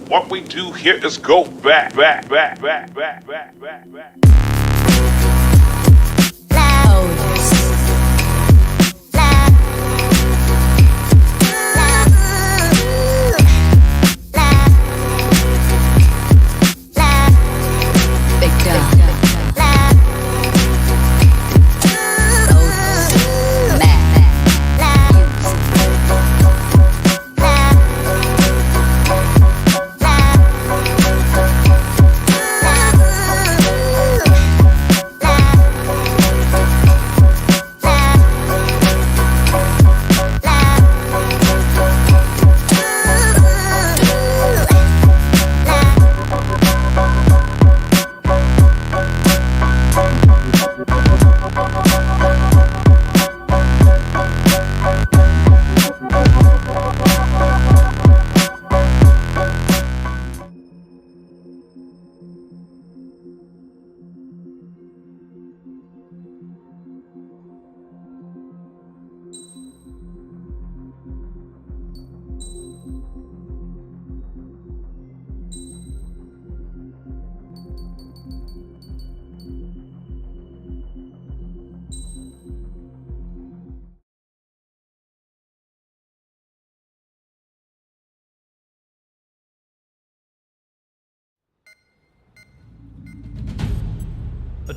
What we do here is go back.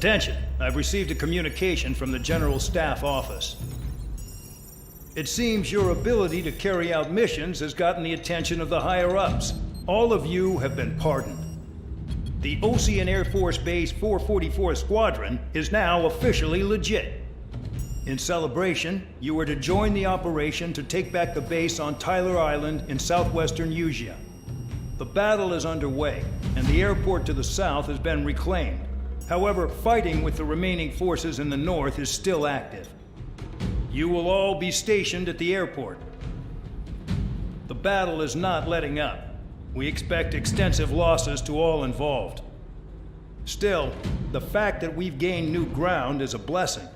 Attention, I've received a communication from the General Staff Office. It seems your ability to carry out missions has gotten the attention of the higher-ups. All of you have been pardoned. The Ocean Air Force Base 444 Squadron is now officially legit. In celebration, you are to join the operation to take back the base on Tyler Island in southwestern Usea. The battle is underway, and the airport to the south has been reclaimed. However, fighting with the remaining forces in the north is still active. You will all be stationed at the airport. The battle is not letting up. We expect extensive losses to all involved. Still, the fact that we've gained new ground is a blessing.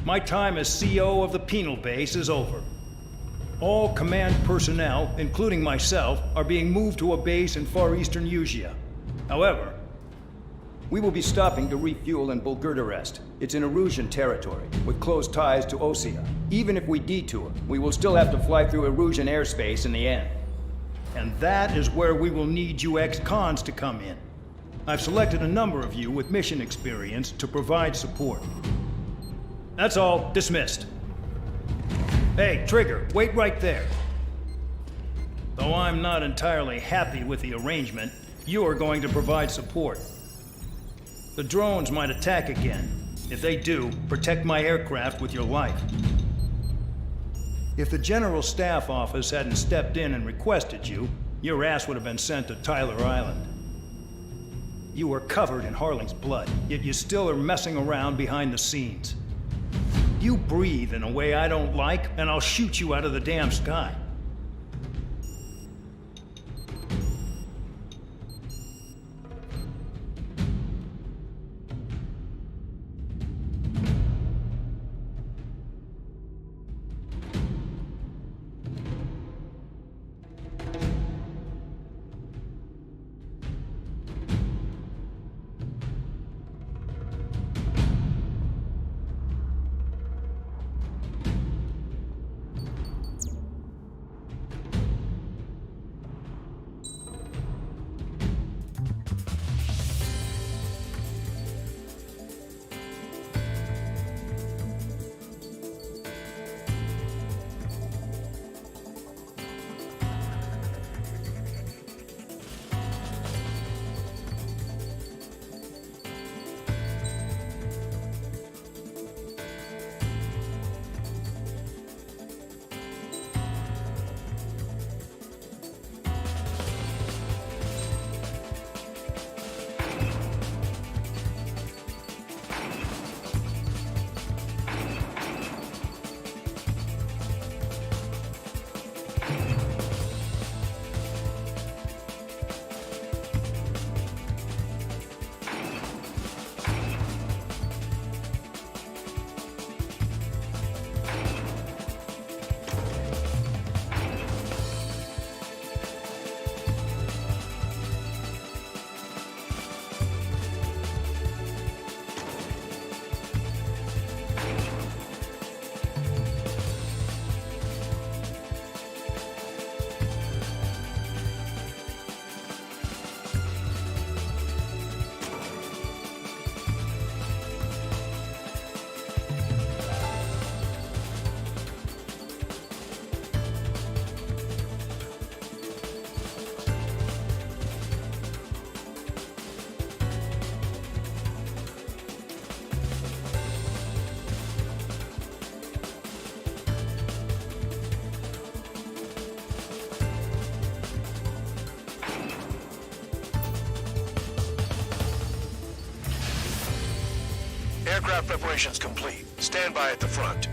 My time as CO of the Penal Base is over. All command personnel, including myself, are being moved to a base in far eastern Usea. However, we will be stopping to refuel in Bulgurdarest. It's in Erusian territory, with close ties to Osea. Even if we detour, we will still have to fly through Erusian airspace in the end. And that is where we will need you ex-cons to come in. I've selected a number of you with mission experience to provide support. That's all. Dismissed. Hey, Trigger, wait right there. Though I'm not entirely happy with the arrangement, you are going to provide support. The drones might attack again. If they do, protect my aircraft with your life. If the General Staff Office hadn't stepped in and requested you, your ass would have been sent to Tyler Island. You are covered in Harling's blood, yet you still are messing around behind the scenes. You breathe in a way I don't like, and I'll shoot you out of the damn sky. Aircraft preparations complete. Stand by at the front.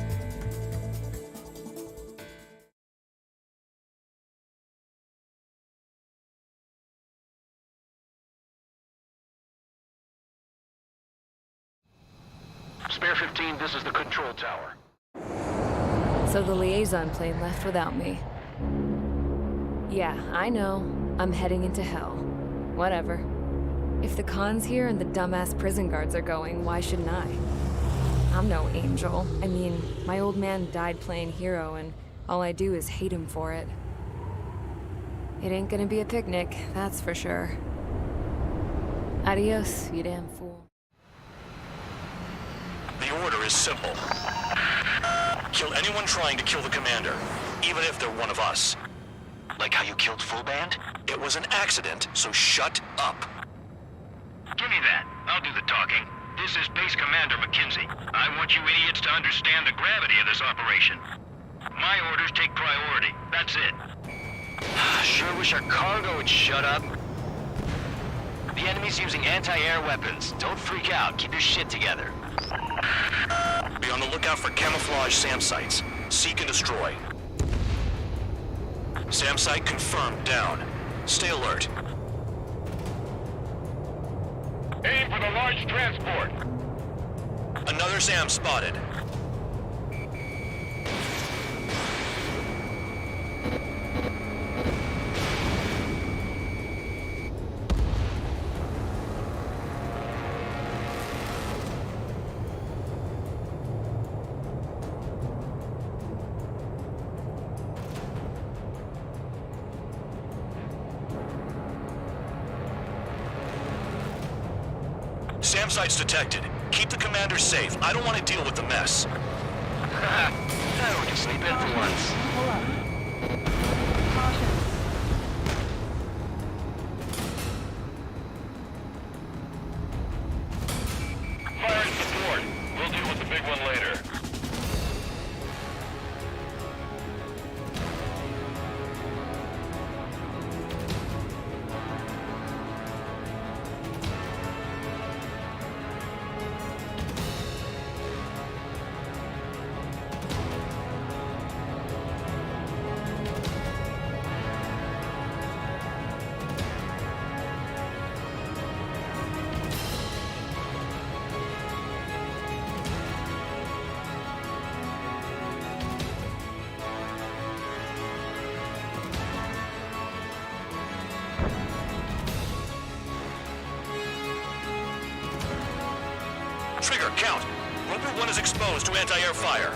Spare 15, this is the control tower. So the liaison plane left without me. Yeah, I know. I'm heading into hell. Whatever. If the Khan's here and the dumbass prison guards are going, why shouldn't I? I'm no angel. I mean, my old man died playing hero, and all I do is hate him for it. It ain't gonna be a picnic, that's for sure. Adios, you damn fool. The order is simple. Kill anyone trying to kill the commander, even if they're one of us. Like how you killed Full Band? It was an accident, so shut up. Give me that. I'll do the talking. This is Base Commander McKenzie. I want you idiots to understand the gravity of this operation. My orders take priority. That's it. Sure wish our cargo would shut up. The enemy's using anti-air weapons. Don't freak out. Keep your shit together. Be on the lookout for camouflage SAM sites. Seek and destroy. SAM site confirmed down. Stay alert. Aim for the large transport. Another SAM spotted. SAM sites detected. Keep the commander safe. I don't want to deal with the mess. Now we can sleep in for once. Fire and support. We'll deal with the big one later. Trigger, count. Roper 1 is exposed to anti-air fire.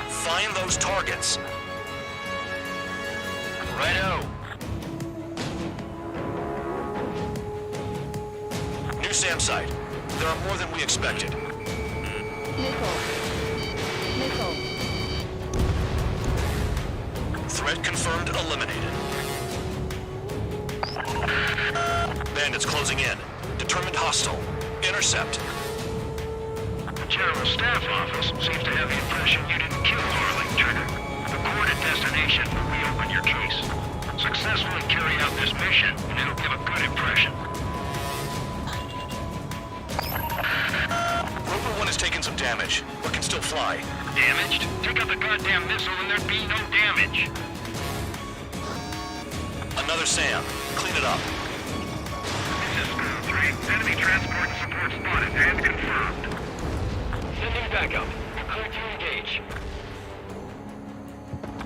Find those targets. Righto. New SAM site. There are more than we expected. Threat confirmed, eliminated. Bandits closing in. Determined hostile. Intercept. The General Staff Office seems to have the impression you didn't kill Harley, Trigger. The coordinate destination will reopen your case. Successfully carry out this mission, and it'll give a good impression. Roper 1 has taken some damage, but can still fly. Damaged? Take out the goddamn missile and there'd be no damage. Another SAM. Clean it up. This is Squad 3. Enemy transport and support spotted and confirmed. Sending backup. You're clear to engage.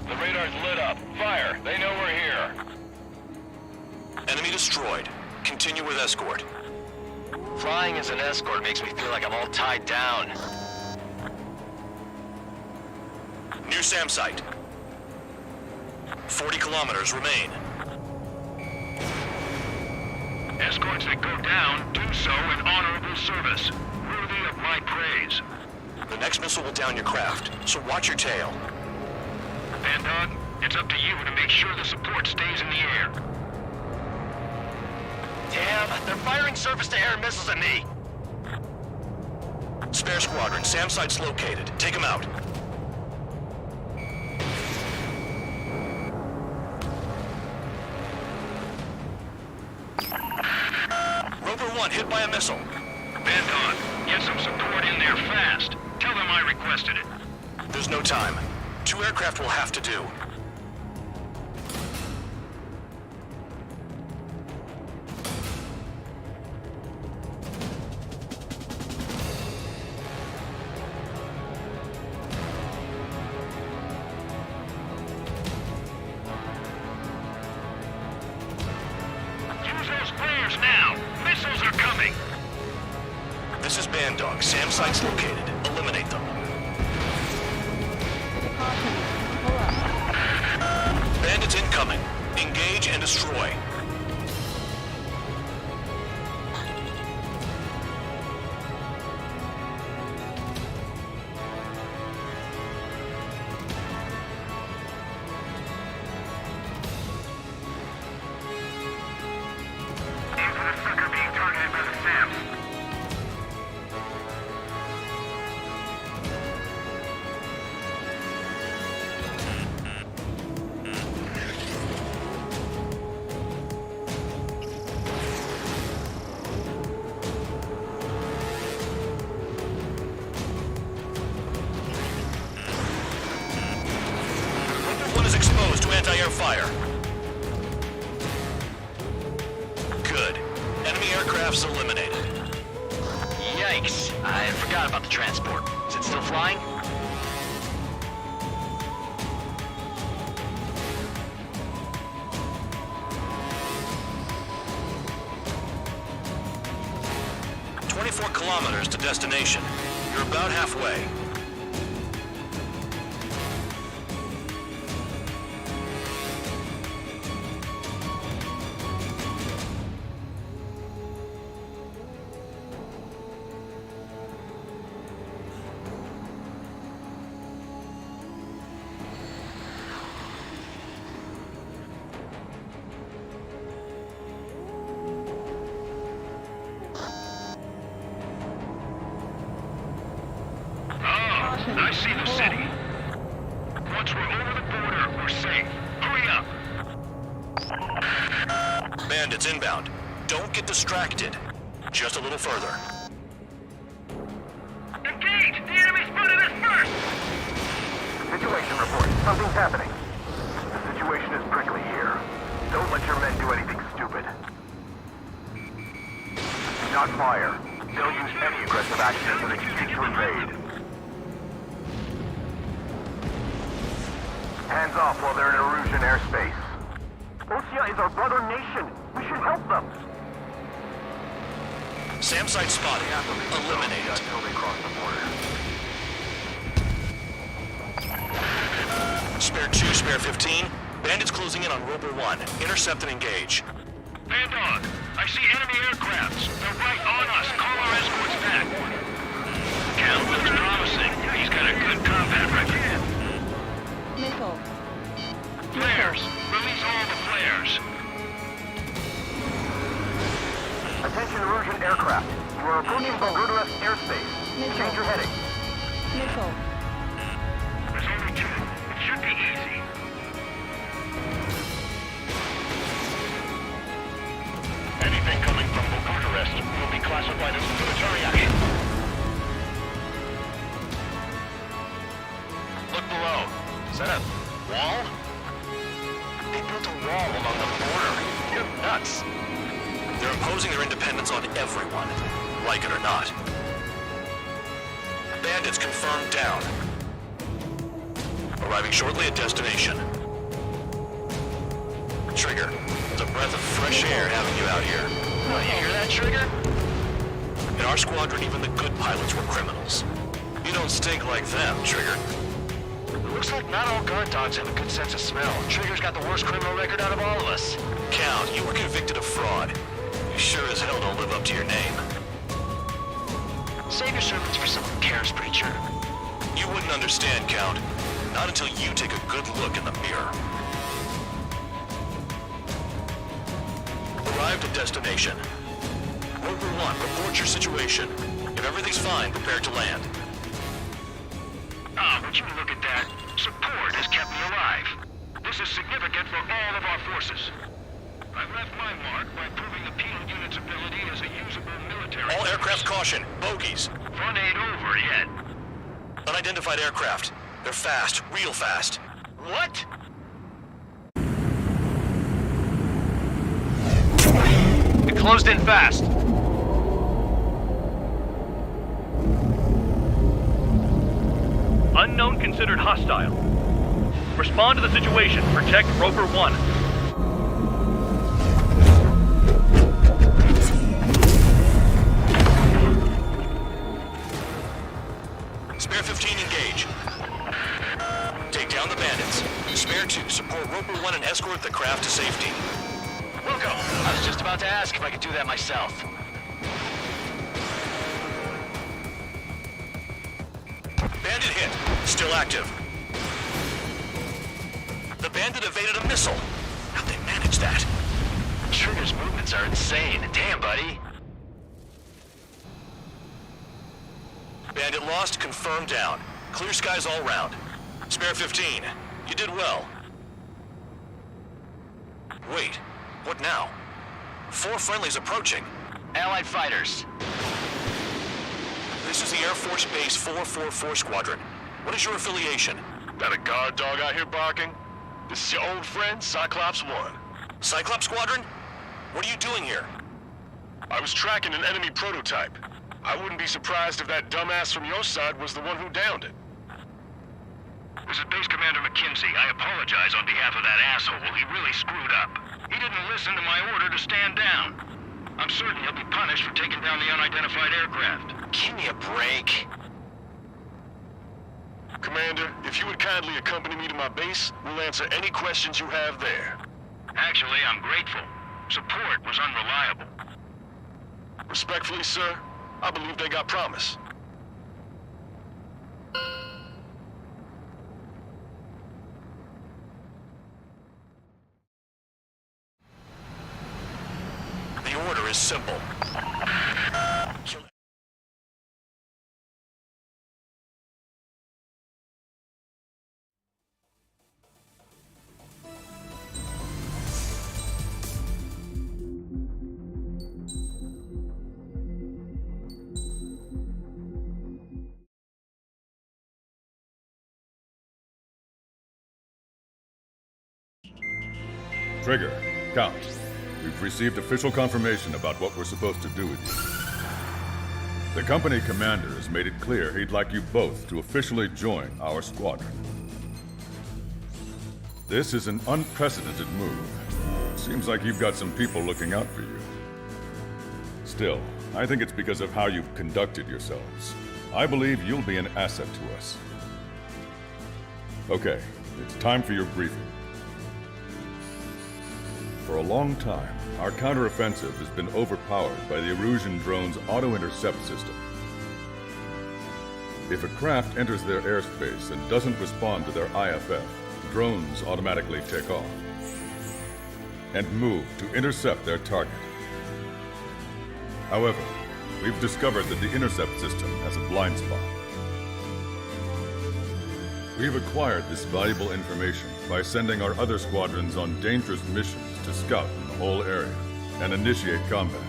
The radar's lit up. Fire. They know we're here. Enemy destroyed. Continue with escort. Flying as an escort makes me feel like I'm all tied down. New SAM site. 40 kilometers remain. Escorts that go down do so in honorable service, worthy of my praise. The next missile will down your craft, so watch your tail. Bandog, it's up to you to make sure the support stays in the air. Damn, they're firing surface-to-air missiles at me. Spare squadron, SAM site's located. Take them out. Roper 1 hit by a missile. Bandog, Get some support in there fast. Tell them I requested it. There's no time. 2 aircraft will have to do. Use those flares now. Missiles are coming. This is Bandog. SAM site's located. Eliminate them. Bandits incoming. Engage and destroy. Aim for the sucker being targeted by the SAMs. One is exposed to anti-air fire. Good. Enemy aircraft's eliminated. Yikes. I forgot about the transport. Is it still flying? "24 kilometers to destination. You're about halfway." I see the city. Once we're over the border, we're safe. Hurry up. Bandits inbound. Don't get distracted. Just a little further. Engage! The enemy spotted us first! Situation report. Something's happening. The situation is prickly here. Don't let your men do anything stupid. Do not fire. They'll use any aggressive action as an excuse to invade. Hands off while they're in Erusian airspace. Osea is our brother nation. We should help them. SAM site spotted. Eliminate it. Until they cross the border. Spare 2, spare 15. Bandits closing in on Rover 1. Intercept and engage. Bandog, I see enemy aircrafts. They're right on us. Call our escorts back. Count looks promising. He's got a good combat record. Missile. Flares! Release all the flares! Attention Erusian aircraft. You are approaching Bulgurduras airspace. Change your heading. Missile. There's only 2. It should be easy. Anything coming from Bulgurduras will be classified as military action. Look below. Is that a wall? They built a wall along the border. You're nuts. They're imposing their independence on everyone, like it or not. Bandits confirmed down. Arriving shortly at destination. Trigger, it's a breath of fresh air having you out here. Oh, you hear that, Trigger? In our squadron, even the good pilots were criminals. You don't stink like them, Trigger. Looks like not all guard dogs have a good sense of smell. Trigger's got the worst criminal record out of all of us. Count, you were convicted of fraud. You sure as hell don't live up to your name. Save your sermons for someone who cares, preacher. You wouldn't understand, Count. Not until you take a good look in the mirror. Arrived at destination. Rover 1, report your situation. If everything's fine, prepare to land. Ah, would you look at that? Support has kept me alive. This is significant for all of our forces. I left my mark by proving the penal unit's ability as a usable military... All aircraft caution. Bogies. Fun ain't over yet. Unidentified aircraft. They're fast. Real fast. What? It closed in fast. Unknown considered hostile. Respond to the situation. Protect Roper 1. Spare 15, engage. Take down the bandits. Spare 2, support Roper 1 and escort the craft to safety. Wilco, I was just about to ask if I could do that myself. Bandit hit. Still active. The bandit evaded a missile. How'd they manage that? Trigger's movements are insane. Damn, buddy. Bandit lost, confirmed down. Clear skies all round. Spare 15. You did well. Wait, what now? 4 friendlies approaching. Allied fighters. This is the Air Force Base 444 Squadron. What is your affiliation? Got a guard dog out here barking? This is your old friend, Cyclops 1. Cyclops Squadron? What are you doing here? I was tracking an enemy prototype. I wouldn't be surprised if that dumbass from your side was the one who downed it. This is Base Commander McKinsey. I apologize on behalf of that asshole. He really screwed up. He didn't listen to my order to stand down. I'm certain he'll be punished for taking down the unidentified aircraft. Give me a break. Commander, if you would kindly accompany me to my base, we'll answer any questions you have there. Actually, I'm grateful. Support was unreliable. Respectfully, sir, I believe they got promise. The order is simple. Kill Trigger, Count. We've received official confirmation about what we're supposed to do with you. The company commander has made it clear he'd like you both to officially join our squadron. This is an unprecedented move. Seems like you've got some people looking out for you. Still, I think it's because of how you've conducted yourselves. I believe you'll be an asset to us. Okay, it's time for your briefing. For a long time, our counteroffensive has been overpowered by the Erusian drone's auto-intercept system. If a craft enters their airspace and doesn't respond to their IFF, drones automatically take off and move to intercept their target. However, we've discovered that the intercept system has a blind spot. We've acquired this valuable information by sending our other squadrons on dangerous missions to scout in the whole area and initiate combat.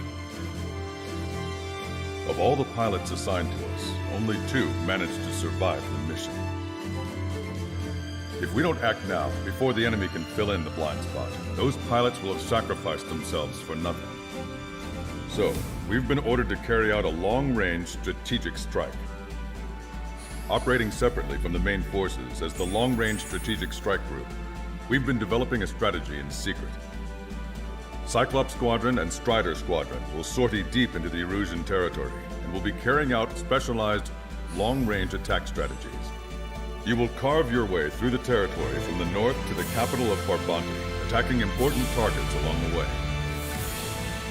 Of all the pilots assigned to us, only 2 managed to survive the mission. If we don't act now, before the enemy can fill in the blind spot, those pilots will have sacrificed themselves for nothing. So, we've been ordered to carry out a long-range strategic strike. Operating separately from the main forces as the Long-Range Strategic Strike Group, we've been developing a strategy in secret. Cyclops Squadron and Strider Squadron will sortie deep into the Erusian territory and will be carrying out specialized long-range attack strategies. You will carve your way through the territory from the north to the capital of Farbanti, attacking important targets along the way.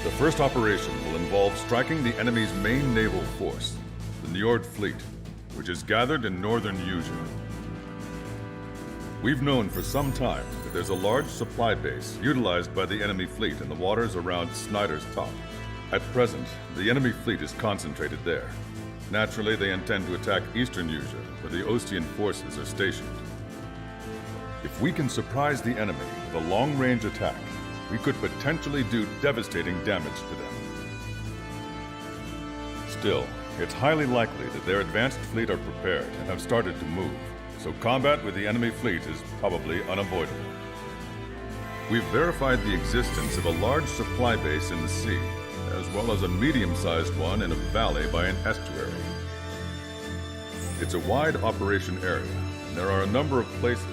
The first operation will involve striking the enemy's main naval force, the Njord Fleet, which is gathered in northern Usea. We've known for some time that there's a large supply base utilized by the enemy fleet in the waters around Snyder's Top. At present, the enemy fleet is concentrated there. Naturally, they intend to attack eastern Usea, where the Ostian forces are stationed. If we can surprise the enemy with a long-range attack, we could potentially do devastating damage to them. Still, it's highly likely that their advanced fleet are prepared and have started to move, so combat with the enemy fleet is probably unavoidable. We've verified the existence of a large supply base in the sea, as well as a medium-sized one in a valley by an estuary. It's a wide operation area, and there are a number of places.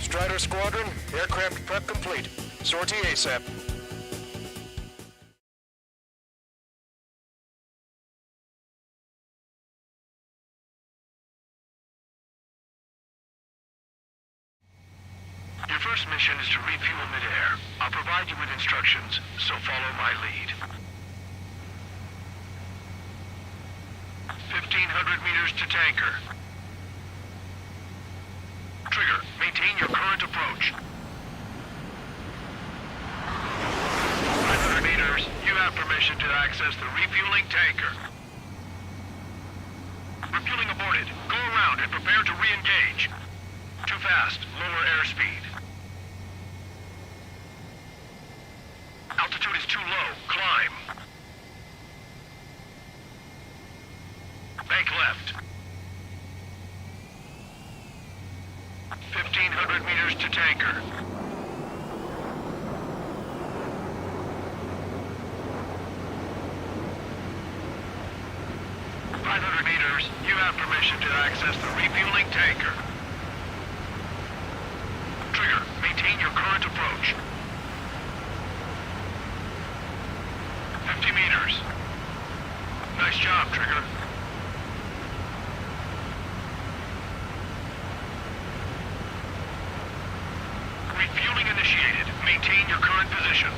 Strider Squadron, aircraft prep complete. Sortie ASAP. Your first mission is to refuel midair. I'll provide you with instructions, so follow my lead. 1,500 meters to tanker. Trigger, maintain your current approach. 500 meters, you have permission to access the refueling tanker. Refueling aborted. Go around and prepare to re-engage. Too fast, lower airspeed. Altitude is too low, climb. Bank left. 1,500 meters to tanker. You have permission to access the refueling tanker. Trigger, maintain your current approach. 50 meters. Nice job, Trigger. Refueling initiated. Maintain your current position.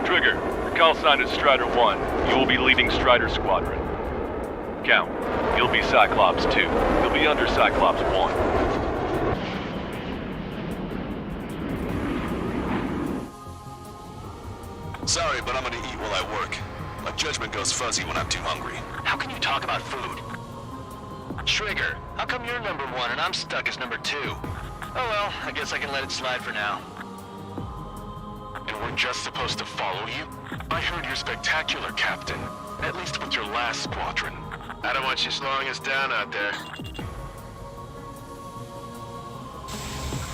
Trigger, your call sign is Strider 1. You will be leading Strider Squadron. Count, you'll be Cyclops 2. You'll be under Cyclops 1. Sorry, but I'm gonna eat while I work. My judgment goes fuzzy when I'm too hungry. How can you talk about food? Trigger, how come you're number 1 and I'm stuck as number 2? Oh well, I guess I can let it slide for now. And we're just supposed to follow you? I heard you're spectacular, Captain. At least with your last squadron. I don't want you slowing us down out there.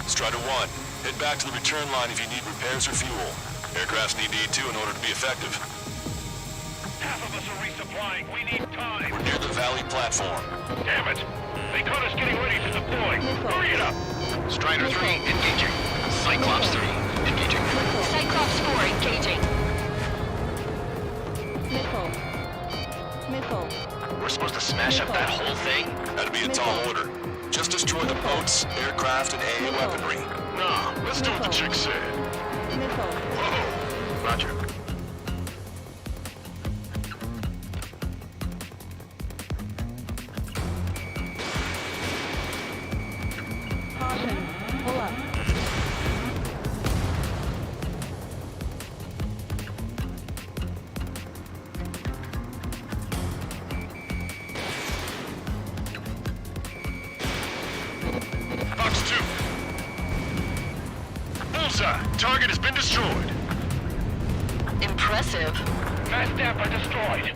Strider 1, head back to the return line if you need repairs or fuel. Aircrafts need to eat too in order to be effective. Half of us are resupplying. We need time. We're near the valley platform. Damn it! They caught us getting ready to deploy. Hurry it up! Strider 3, engaging. Cyclops 3, engaging. Cyclops 4 engaging. Missile. We're supposed to smash up that whole thing? That'd be a tall order. Just destroy the boats, aircraft, and AA weaponry. Nah, let's do what the chick said. Missile. Whoa! Roger. Caution. Pull up. Fox 2. Bullseye! Target has been destroyed. Impressive. Fast Staff are destroyed.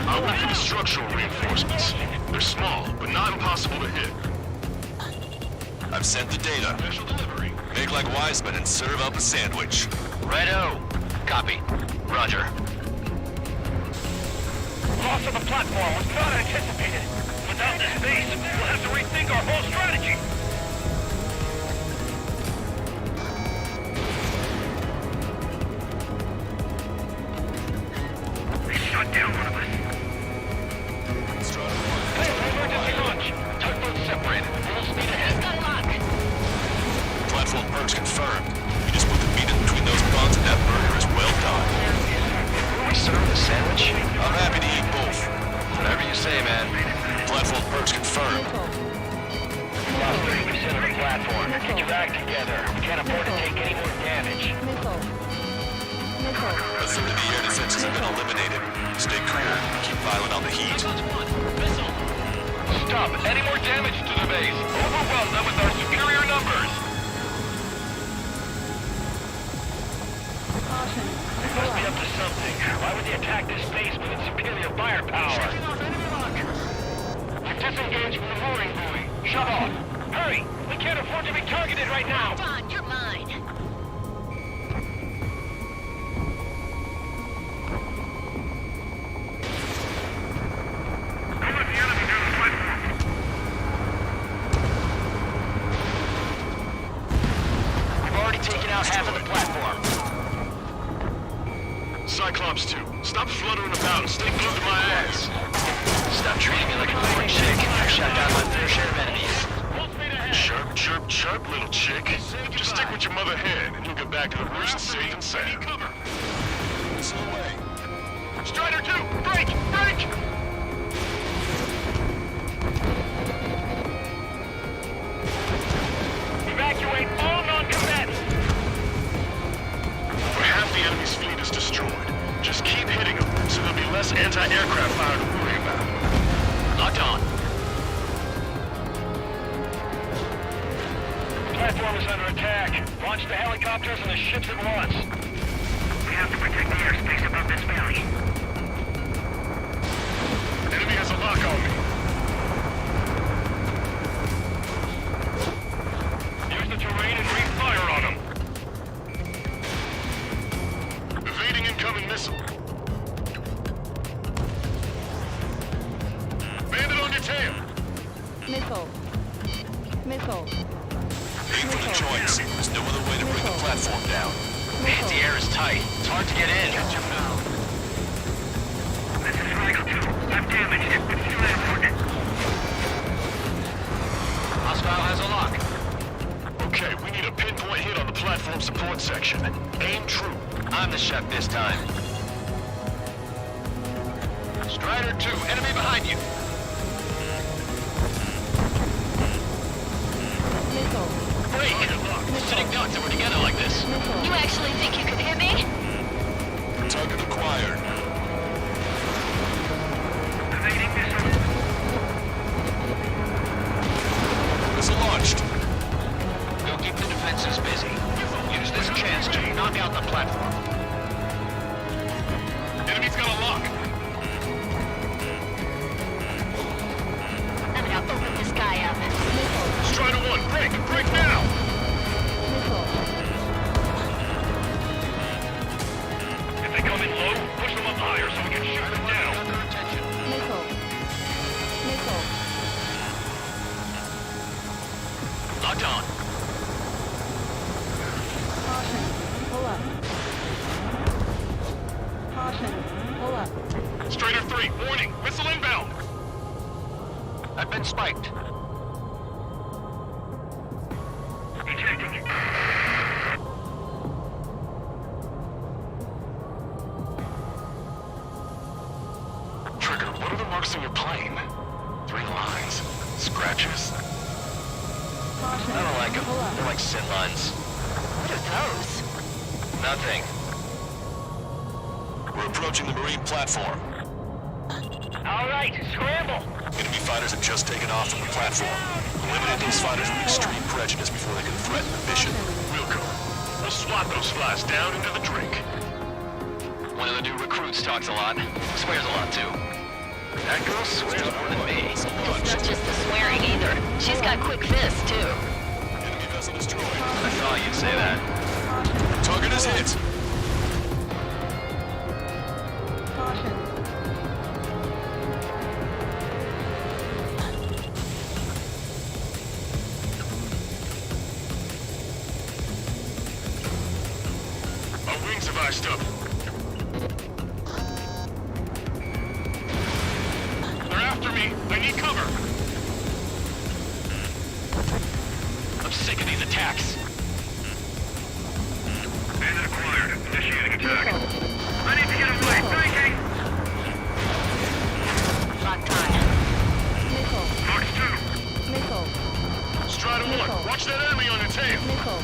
I went for the structural reinforcements. They're small, but not impossible to hit. I've sent the data. Special delivery. Make like Wiseman and serve up a sandwich. Righto. Copy. Roger. Loss of the platform was not anticipated. Without this base, we'll have to rethink our whole strategy. They shot down one of us. Hey, emergency launch. Tugboats separated. Full speed ahead. Got lock. Platform perks confirmed. You just put the meat in between those buns and that burger is well done. Will we serve the sandwich? I'm happy to eat both. Whatever you say, man. Platform perks confirmed. Lost 30% of the platform. Get your act together. We can't afford to take any more damage. Missile. A third of the air defenses have been eliminated. Stay cool. Keep piling on the heat. Stop any more damage to the base. Overwhelm them with our superior numbers. Caution. They must be up to something. Why would they attack this base with its superior firepower? We've disengaged from the mooring buoy. Shut off. Hurry! We can't afford to be targeted right now. Don, you're mine. Don't let the enemy do the platform. We've already taken out half of the platform. Cyclops 2, stop fluttering about and stay glued to my ass. Stop treating me like a poor chick. I've shot down my fair share of enemies. Full speed ahead. Chirp, chirp, chirp, little chick. Just stick with your mother hen, and you'll get back to the roost safe and sound. Cover. Missile away. Strider 2, break! Break! Evacuate all non-combatants! Where half the enemy's fleet is destroyed. Just keep hitting them, so there'll be less anti-aircraft fire to worry about. Locked on. The platform is under attack. Launch the helicopters and the ships at once. We have to protect the airspace above this valley. Enemy has a lock on me. Use the terrain and breathe fire on them. Evading incoming missile. Bandit on your tail. Missile. Aim for the joints. There's no other way to bring the platform down. Man, the air is tight. It's hard to get in. This is Rigel 2. I'm damaged. It's still important. Hostile has a lock. Okay, we need a pinpoint hit on the platform support section. Aim true. I'm the chef this time. Strider 2, enemy behind you. Missile. Break! Sitting ducks that we're together like this. You actually think you could hit me? Target acquired. Evading missile. Missile launched. Keep the defenses busy. Use this chance to knock out the platform. Enemy's got a lock. I'm gonna open this guy up. Missile. Strider 1, break! Break now! Missile. If they come in low, push them up higher so we can shoot them down. Missile. Missile. Locked on. Caution. Pull up. Caution. Pull up. Strider 3, warning! Missile inbound! I've been spiked. Ejecting. Trigger, what are the marks on your plane? 3 lines. Scratches? Caution. I don't like them. Pull up. They're like sin lines. What are those? Nothing. We're approaching the Marine platform. All right, scramble. Enemy fighters have just taken off from the platform. Eliminate those fighters with extreme prejudice before they can threaten the mission. Wilco, we'll swat those flies down into the drink. One of the new recruits talks a lot. Swears a lot, too. That girl swears more than me. It's not just the swearing either. She's got quick fists, too. Enemy vessel destroyed. I thought you'd say that. Target is hit. Caution. Our wings have iced up. They're after me. I need cover. I'm sick of these attacks. Bandit acquired. Initiating attack. I need to get away. Thinking. Locked on. Missile. Fox 2. Missile. Strider 1, watch that enemy on your tail. Missile.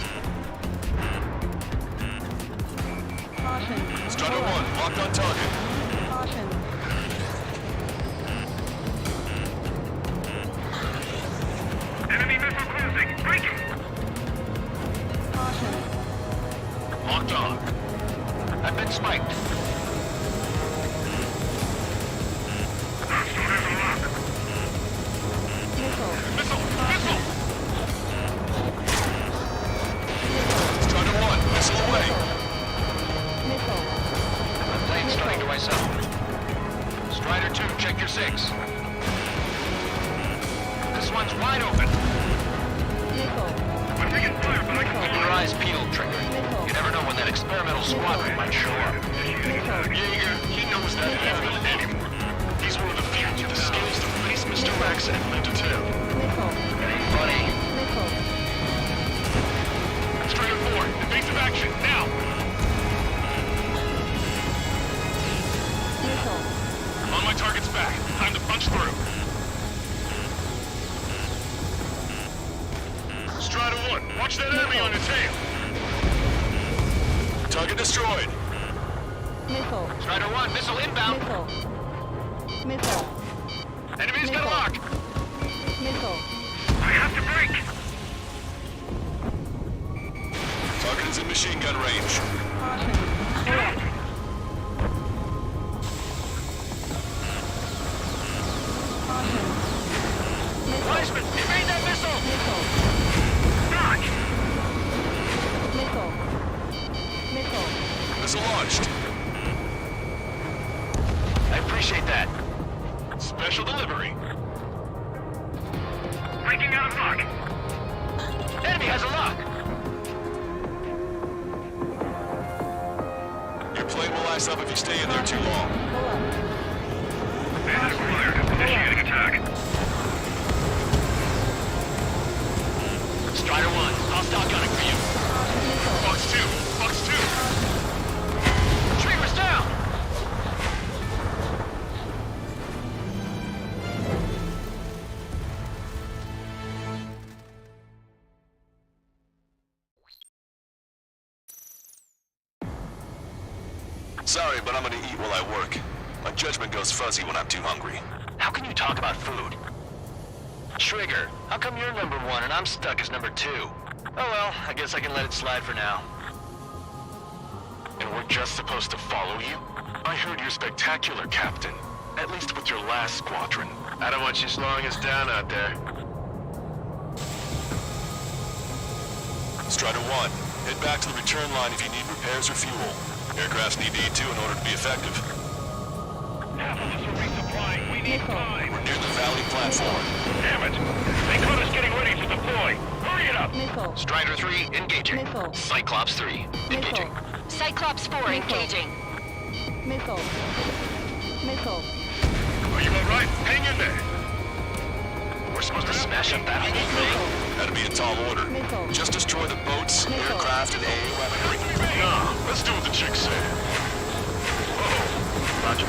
Caution. Strider Pull up. 1, locked on target. Caution. Enemy missile closing. Breaking. Caution. Locked on. I've been spiked. Hostile has a lock. Missile. Missile! Missile! Strider 1, missile away. Missile. The plane's starting to ice up. Strider 2, check your 6. This one's wide open. Missile. I'm taking fire, but I can Keep your eyes peeled, Trigger. You never know when that experimental squadron might show up. Jaeger, he knows that enemy anymore. He's one of the few with the skills to face Mr. Rex and live to tell. Missile. Funny. Missile. Strider 4, evasive action, now! Missile. On my target's back. Time to punch through. Strider 1, watch that enemy on your tail. Target destroyed. Missile. Strider 1, missile inbound. Missile. Missile. Enemy's got a lock. Missile. I have to break. Target is in machine gun range. Caution. Pull up. Caution. Missile. Weisman, evade that missile! Missile. Dodge. Missile. Missile. Missile launched. I appreciate that. Special delivery. Breaking out of lock. Enemy has a lock. Your plane will ice up if you stay in there too long. Pull up. Bandit acquired. Initiating attack. Strider 1, I'll stop gunning for you. Missile. Fox 2, Fox 2. Trigger's down! Sorry, but I'm gonna eat while I work. My judgment goes fuzzy when I'm too hungry. How can you talk about food? Trigger, how come you're number 1 and I'm stuck as number 2? Oh well, I guess I can let it slide for now. And we're just supposed to follow you? I heard you're spectacular, Captain. At least with your last squadron. I don't want you slowing us down out there. Strider 1, head back to the return line if you need repairs or fuel. Aircrafts need E2 in order to be effective. Half of us are resupplying. We need time. We're near the Valley platform. Damn it! They caught us getting ready to deploy. Hurry it up! Missile. Strider 3, engaging. Missile. Cyclops 3, engaging. Cyclops 4 engaging. Missile. Missile. Are you alright? Hang in there. We're supposed to smash up that whole thing? That'd be a tall order. Missile. Just destroy the boats, Missile. aircraft, and AA weaponry. Nah, let's do what the chick said. Roger.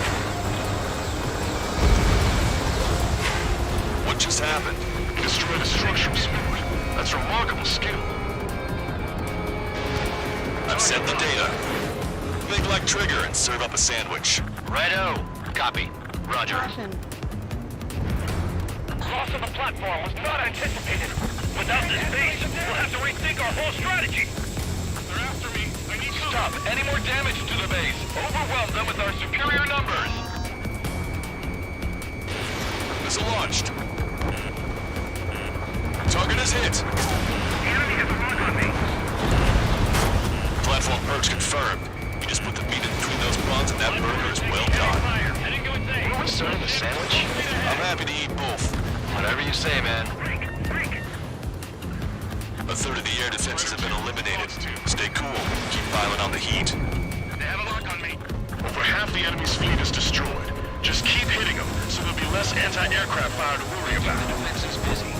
What just happened? Destroy the structural support. That's remarkable skill. I've sent the data. Think like Trigger and serve up a sandwich. Righto. Copy. Roger. Loss of the platform was not anticipated. Without this base, we'll have to rethink our whole strategy. They're after me. I need to Stop any more damage to the base. Overwhelm them with our superior numbers. Missile launched. Target is hit. The enemy has a lock on me. Platform perch confirmed. You just put the meat in between those prawns and that burger is well done. Fire. Heading to its aim. Are we serving the sandwich? I'm happy to eat both. Whatever you say, man. A third of the air defenses have been eliminated. Stay cool. Keep piling on the heat. They have a lock on me. Over half the enemy's fleet is destroyed. Just keep hitting them, so there'll be less anti-aircraft fire to worry about. Defense is busy.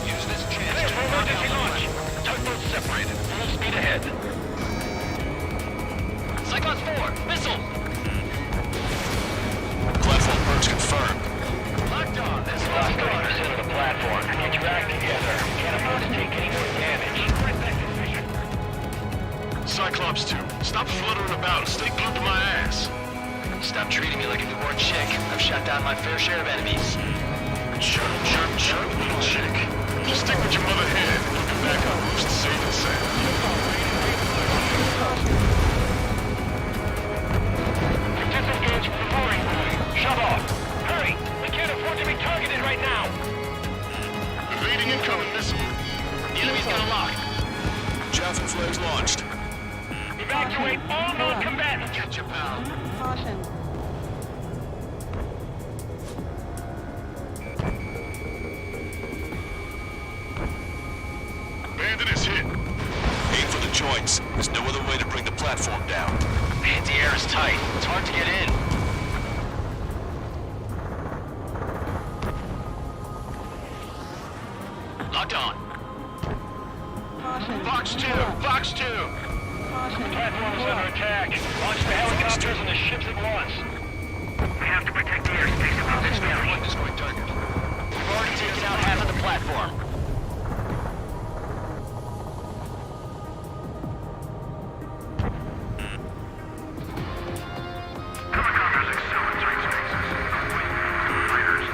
Use this chance Clear to for knock emergency out the launch. Tugboats separated. Full speed ahead. Cyclops 4, missile! Platform perch confirmed. Locked on. This is lost 30% of the platform. Get your act together. Can't afford to take any more damage. Cyclops 2, stop fluttering about and stay glued to my ass. Stop treating me like a newborn chick. I've shot down my fair share of enemies. Chirp, chirp, chirp, little chick. Just stick with your mother head and look back on roost safe and sound. Disengage from the mooring buoy. Shove off. Hurry! We can't afford to be targeted right now. Evading incoming missile. The enemy's got a lock. Javelin flares launched. Evacuate all non-combatants. Gotcha, pal. Caution. Bandit is hit. Aim for the joints. There's no other way to bring the platform down. Anti-air is tight. It's hard to get in. Locked on. Caution. Fox 2, Fox 2. Caution. Platform is under attack. Launch the helicopters and the ships at once. We have to protect the airspace above this valley. One destroyed target. We've already taken out half of the platform. Helicopters excel in tight spaces. Fighters.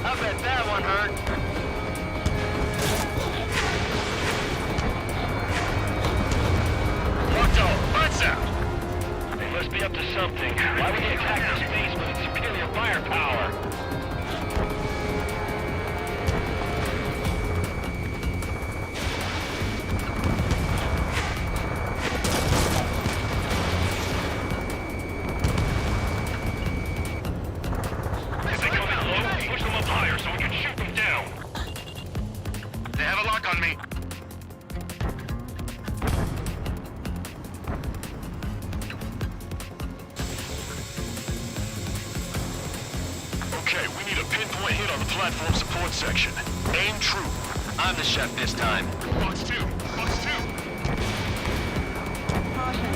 I bet that one hurt. Locked on. Lights out. They must be up to something. Why would they attack this base with its superior firepower? If they come in low, push them up higher so we can shoot them down. They have a lock on me. Okay, we need a pinpoint hit on the platform support section. Aim true. I'm the chef this time. Fox 2, Fox 2. Caution.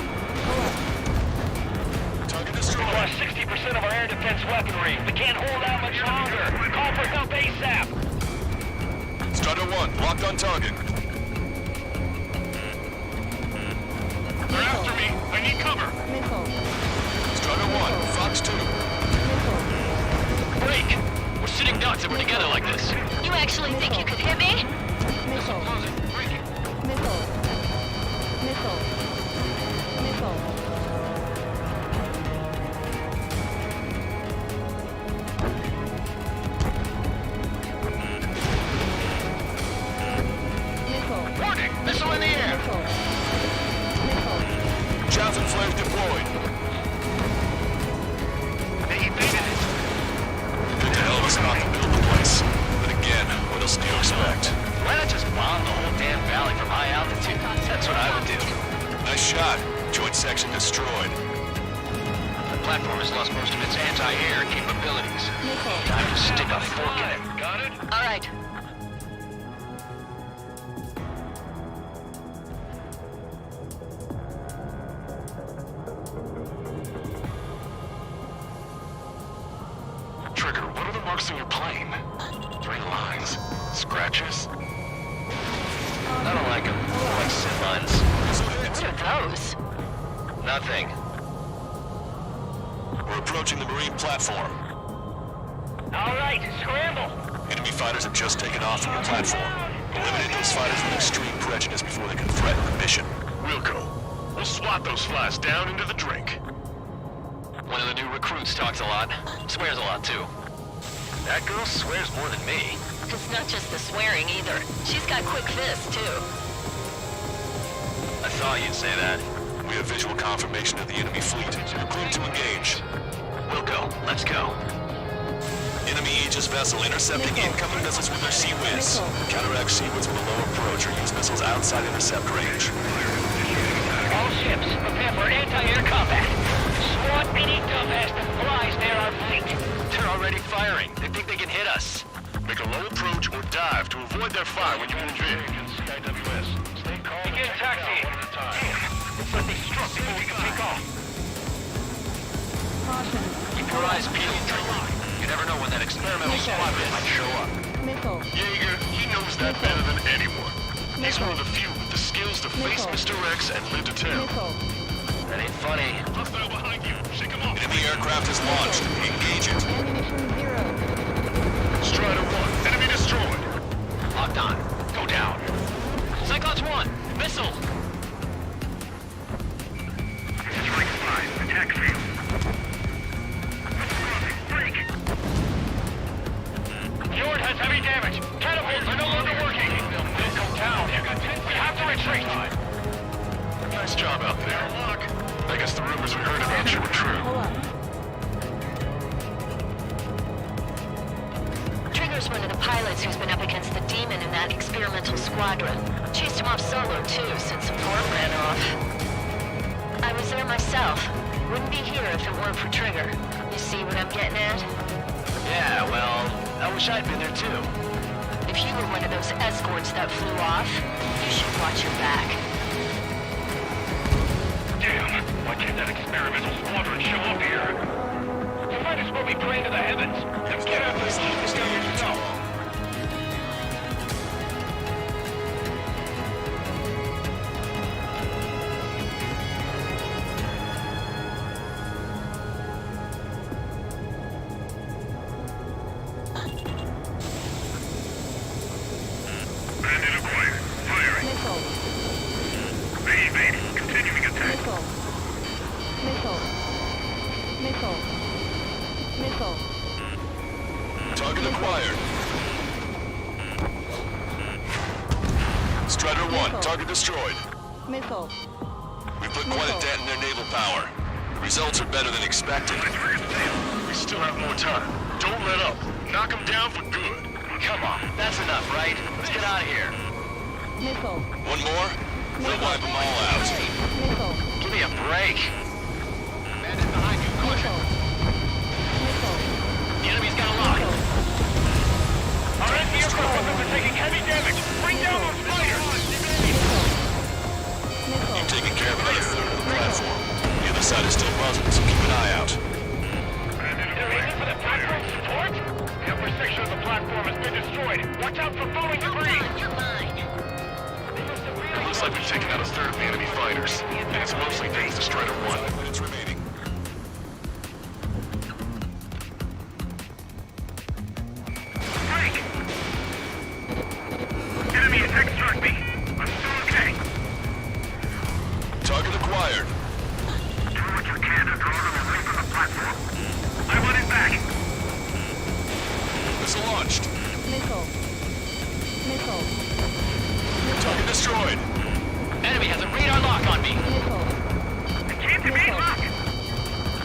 Target We destroyed. lost 60% of our air defense weaponry. We can't hold out much longer. Call for help ASAP. Strider 1, locked on target. They're after me. I need cover. Missile. Strider 1, Fox 2. Missile. Break! We're sitting ducks if we're together like this. You actually think you could hit me? correct. Why not just bomb the whole damn valley from high altitude? That's what I would do. Nice shot. Joint section destroyed. The platform has lost most of its anti-air capabilities. Time to stick a fork in it. Got it? All right. Trigger, what are the marks on your plane? 3 lines. Scratches? I don't like them. I like sit lines. What are those? Nothing. We're approaching the marine platform. All right, scramble. Enemy fighters have just taken off from your platform. Eliminate those fighters with extreme prejudice before they can threaten the mission. Wilco, we'll swat those flies down into the drink. One of the new recruits talks a lot. Swears a lot, too. That girl swears more than me. It's not just the swearing either. She's got quick fists, too. I thought you'd say that. We have visual confirmation of the enemy fleet. We're clear to engage. Wilco, let's go. Enemy Aegis vessel intercepting incoming missiles with their Sea Whiz. Counteract Sea Whiz below approach or use missiles outside intercept range. All ships, prepare for anti-air combat. Swat any dumbass that flies near our fleet. They're already firing. They think they can hit us. Make a low approach or dive to avoid their fire when you move in. SkyWS, stay calm. Begin taxiing. Looks like they struck before we can take off. Keep your eyes peeled, Trigger. You never know when that experimental squadron might show up. Jaeger, he knows that better than anyone. He's one of the few with the skills to face Mr. X and live to tell. That ain't funny. Hostile behind you. Shake him off. Enemy aircraft is launched. Engage it. Strider 1, enemy destroyed. Locked on. Go down. Cyclops 1, missile. Strike 5, attack field. Break. Fjord has heavy damage. Catapults are no longer working. They'll go down. We have to retreat. Nice job out there. I guess the rumors we heard about you were true. Trigger's one of the pilots who's been up against the demon in that experimental squadron. Chased him off solo, too, since support ran off. I was there myself. Wouldn't be here if it weren't for Trigger. You see what I'm getting at? Yeah, well, I wish I'd been there, too. If you were one of those escorts that flew off, you should watch your back. Damn, why can't that experimental squadron show up here? You might as well be praying to the heavens. Then get out of this office down yourself. Bandit acquired. Firing. Evading. Continuing attack. Target acquired. Strider 1, target destroyed. We put quite a dent in their naval power. The results are better than expected. We still have more time. Don't let up. Knock them down for good. Come on, that's enough, right? Let's get out of here. One more? We'll wipe them all out. Give me a break. Bandit behind you, caution. The enemy's got a lock. Our anti-aircraft weapons are taking heavy damage. Bring down those fighters. You've taken care of another third of the platform. The other side is still buzzing, so keep an eye out. They're aiming for the platform support? The upper section of the platform has been destroyed. Watch out for falling debris. You're mine. It looks like we've taken out a third of the enemy fighters. And it's mostly thanks to Strider 1. 5 minutes remaining. Break! Enemy attack struck me. I'm still okay. Target acquired. Do what you can to draw them away from the platform. I want it back. Missile launched. Target destroyed. Enemy has a radar lock on me. It came to me, look!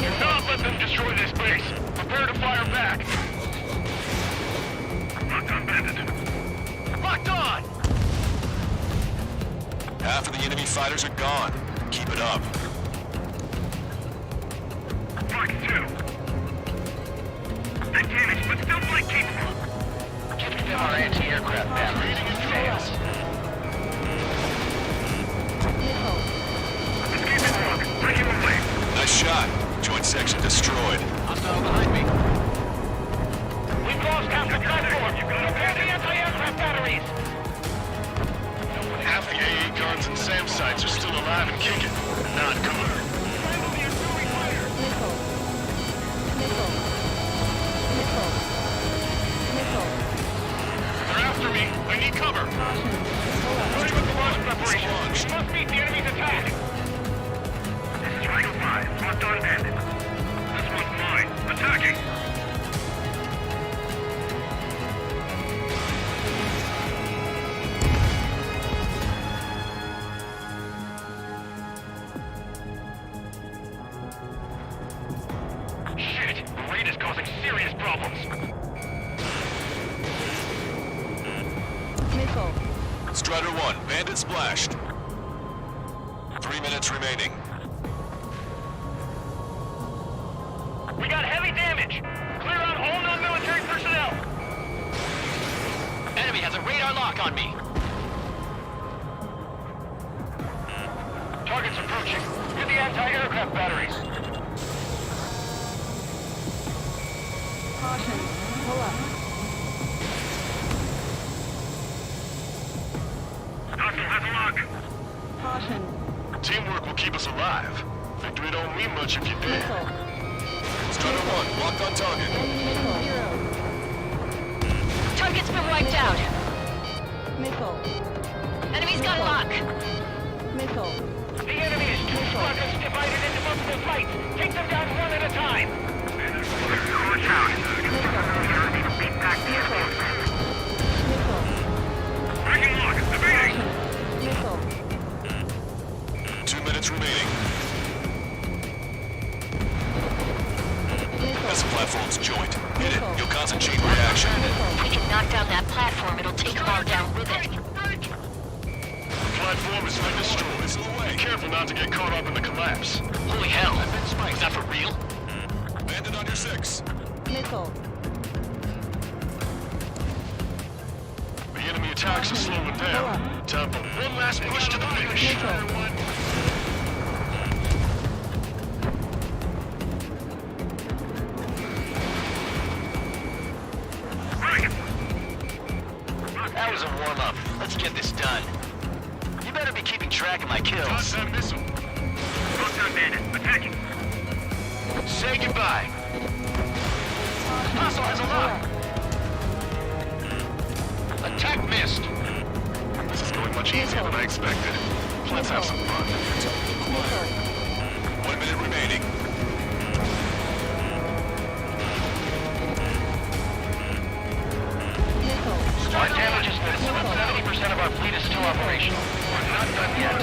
Do not let them destroy this base. Prepare to fire back. Locked on Bandit. Locked on! Half of the enemy fighters are gone. Keep it up. Mark 2. They're damaged, but still flight capable. Giving them our anti-aircraft batteries. Fails. Escaping walk. Breaking away. Nice shot. Joint section destroyed. Hostile behind me. We've lost half the platform. Repair the anti-aircraft batteries. Half the AA guns and SAM sites are still alive and kicking. Not covered. They're after me. I need cover. Ready with the launch preparation. We must meet the enemy's attack. This is Triangle 5. Locked on bandit. This one's mine. Attacking. Shit! The raid is causing serious problems. Strider 1, bandit splashed. 3 minutes remaining. We got heavy damage. Clear out all non-military personnel. Enemy has a radar lock on me. Target's approaching. Get the anti-aircraft batteries. Hostile has a lock. Teamwork will keep us alive. Victory don't mean much if you're dead. Strider 1, locked on target. Target's been wiped out. Enemy's got a lock. The enemy is 2 squadrons divided into multiple flights. Take them down one at a time. Watch out. Beat back the advancement. Breaking lock. Evading. 2 minutes remaining. Missile platform's joint. Hit it. You'll cause a chain reaction. If we can knock down that platform, it'll take them all down with it. The platform has been destroyed. Be careful not to get caught up in the collapse. Holy hell! Is that for real? Bandit on your 6. The enemy attacks are slowing down. Time for one last push to the finish. That was a warm-up. Let's get this done. You better be keeping track of my kills. Dodge that missile. Locked on bandit. Attacking. Say goodbye. Hostile has a lock. Attack missed. This is going much easier than I expected. Let's have some fun. 1 minute remaining. Our damage is this, but 70% of our fleet is still operational. We're not done yet.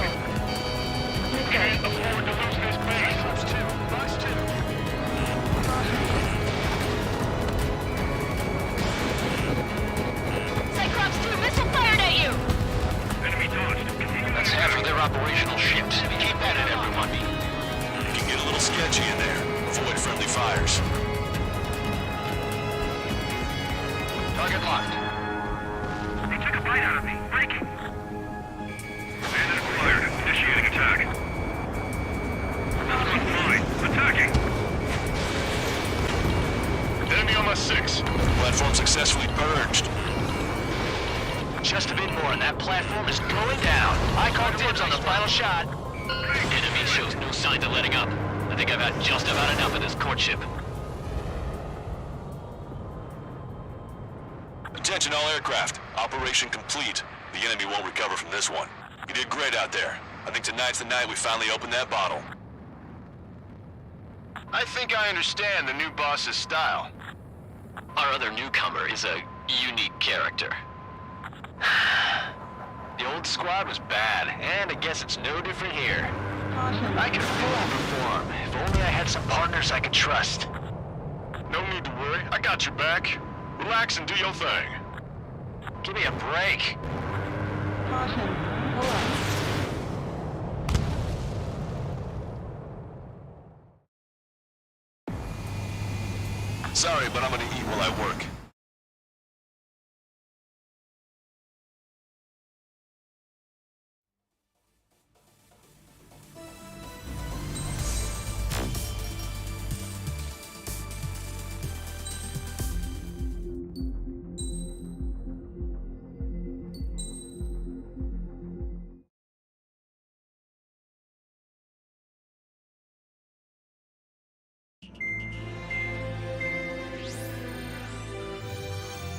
Can't afford to lose this base. Box 2. Cyclops 2 missile fired at you! Enemy dodged. Continue. That's half of their operational ships. Keep at it, everyone. It can get a little sketchy in there. Avoid friendly fires. Target locked. They took a bite out of me. Breaking. Bandit acquired. Initiating attack. This one's mine. Attacking. Enemy on my 6. Platform successfully purged. Just a bit more and that platform is going down. I call dibs on the final shot. Enemy shows no signs of letting up. I think I've had just about enough of this courtship. Attention all aircraft. Operation complete. The enemy won't recover from this one. You did great out there. I think tonight's the night we finally open that bottle. I think I understand the new boss's style. Our other newcomer is a unique character. The old squad was bad, and I guess it's no different here. I could fully perform, if only I had some partners I could trust. No need to worry. I got your back. Relax and do your thing. Give me a break. Caution. Pull-ups. Sorry, but I'm gonna eat while I work.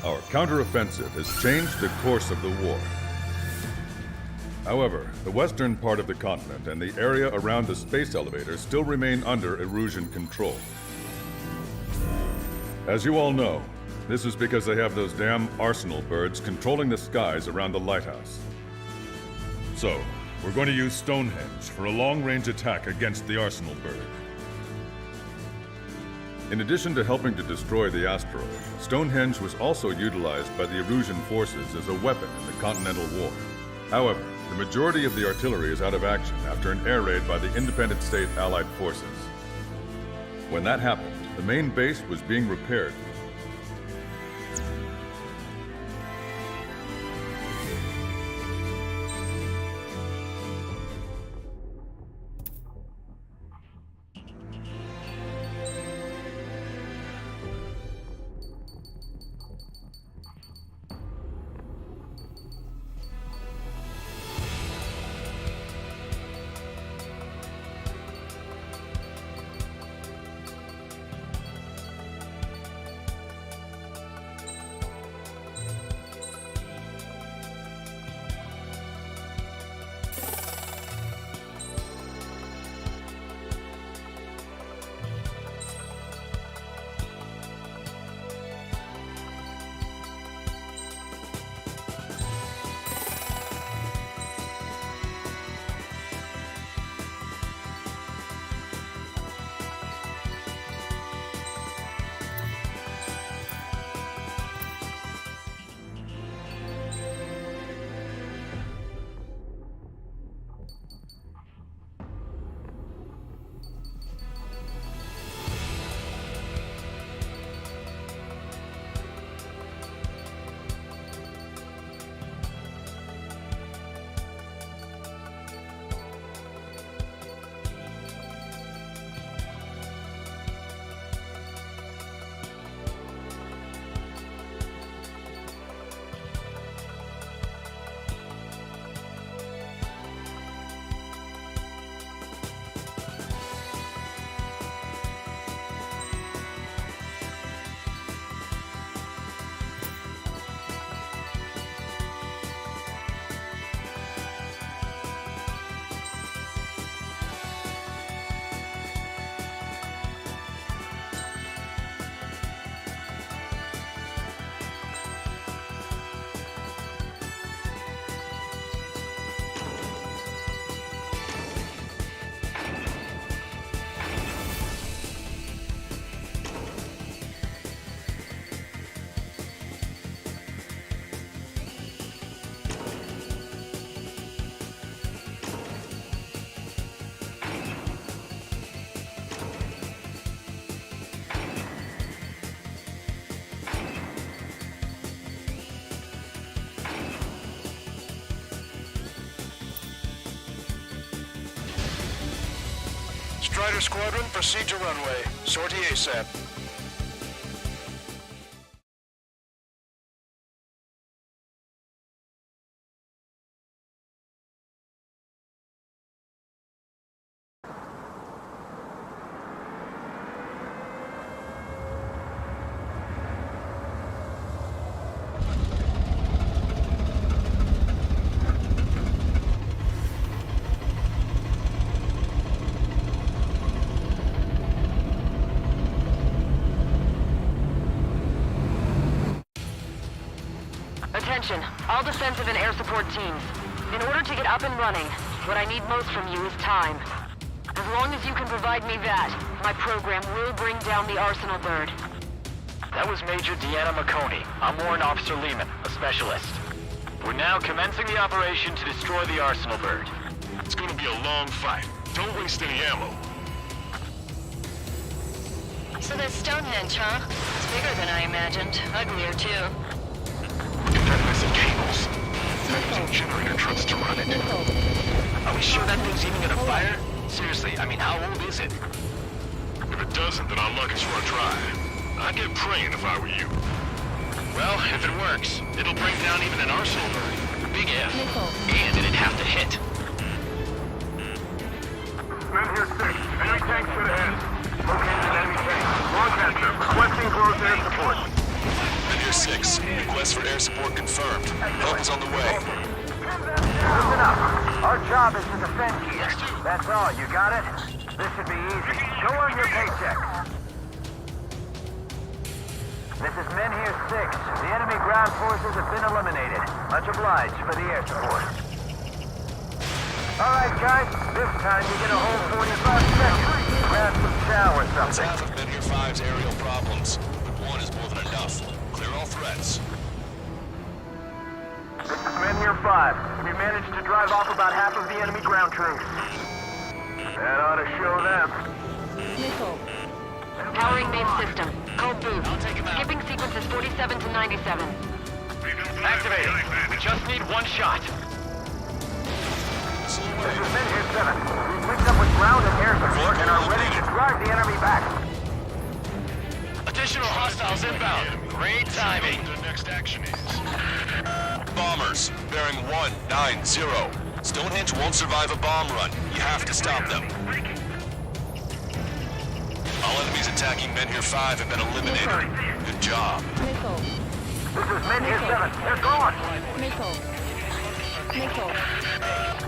Our counteroffensive has changed the course of the war. However, the western part of the continent and the area around the space elevator still remain under Erusian control. As you all know, this is because they have those damn Arsenal birds controlling the skies around the lighthouse. So, we're going to use Stonehenge for a long-range attack against the Arsenal bird. In addition to helping to destroy the asteroid, Stonehenge was also utilized by the Erusian forces as a weapon in the Continental War. However, the majority of the artillery is out of action after an air raid by the independent state Allied forces. When that happened, the main base was being repaired. Strider Squadron, proceed to runway. Sortie ASAP. Attention, all defensive and air support teams. In order to get up and running, what I need most from you is time. As long as you can provide me that, my program will bring down the Arsenal bird. That was Major Deanna McConey. I'm Warrant Officer Lehman, a specialist. We're now commencing the operation to destroy the Arsenal bird. It's gonna be a long fight. Don't waste any ammo. So that's Stonehenge, huh? It's bigger than I imagined. Uglier, too. Look at that mess of cables. They're using generator trucks to run it. Are we sure that thing's even gonna fire? Seriously, I mean, how old is it? If it doesn't, then our luck is run dry. I'd get praying if I were you. Well, if it works, it'll bring down even an Arsenal bird. Big if. And it'd have to hit. Men here 6. Enemy tank should ahead. Located an enemy tank. Lancaster, requesting close air support. Men here 6. Request for air support confirmed. Help is on the way. Listen up. Our job is to defend here. That's all. You got it? This should be easy. Go earn your paycheck. This is Men here 6. The enemy ground forces have been eliminated. Much obliged for the air support. Alright, guys. This time you get a whole 45 seconds. Grab some chow or That's something. half of Men here 5's aerial problems, but one is more than enough. Clear all threats. This is Men here 5. We managed to drive off about half of the enemy ground troops. That ought to show them. Powering main system. Code boost. I'll take him out. Skipping sequences 47 to 97. Activated. We just need one shot. This is Men here 7. We've linked up with ground and air support and are ready to drive the enemy back. Additional hostiles inbound. Great timing. The next action is. Bombers, bearing 190. Stonehenge won't survive a bomb run. You have to stop them. All enemies attacking Men here 5 have been eliminated. Good job. This is Men here 7. They're gone.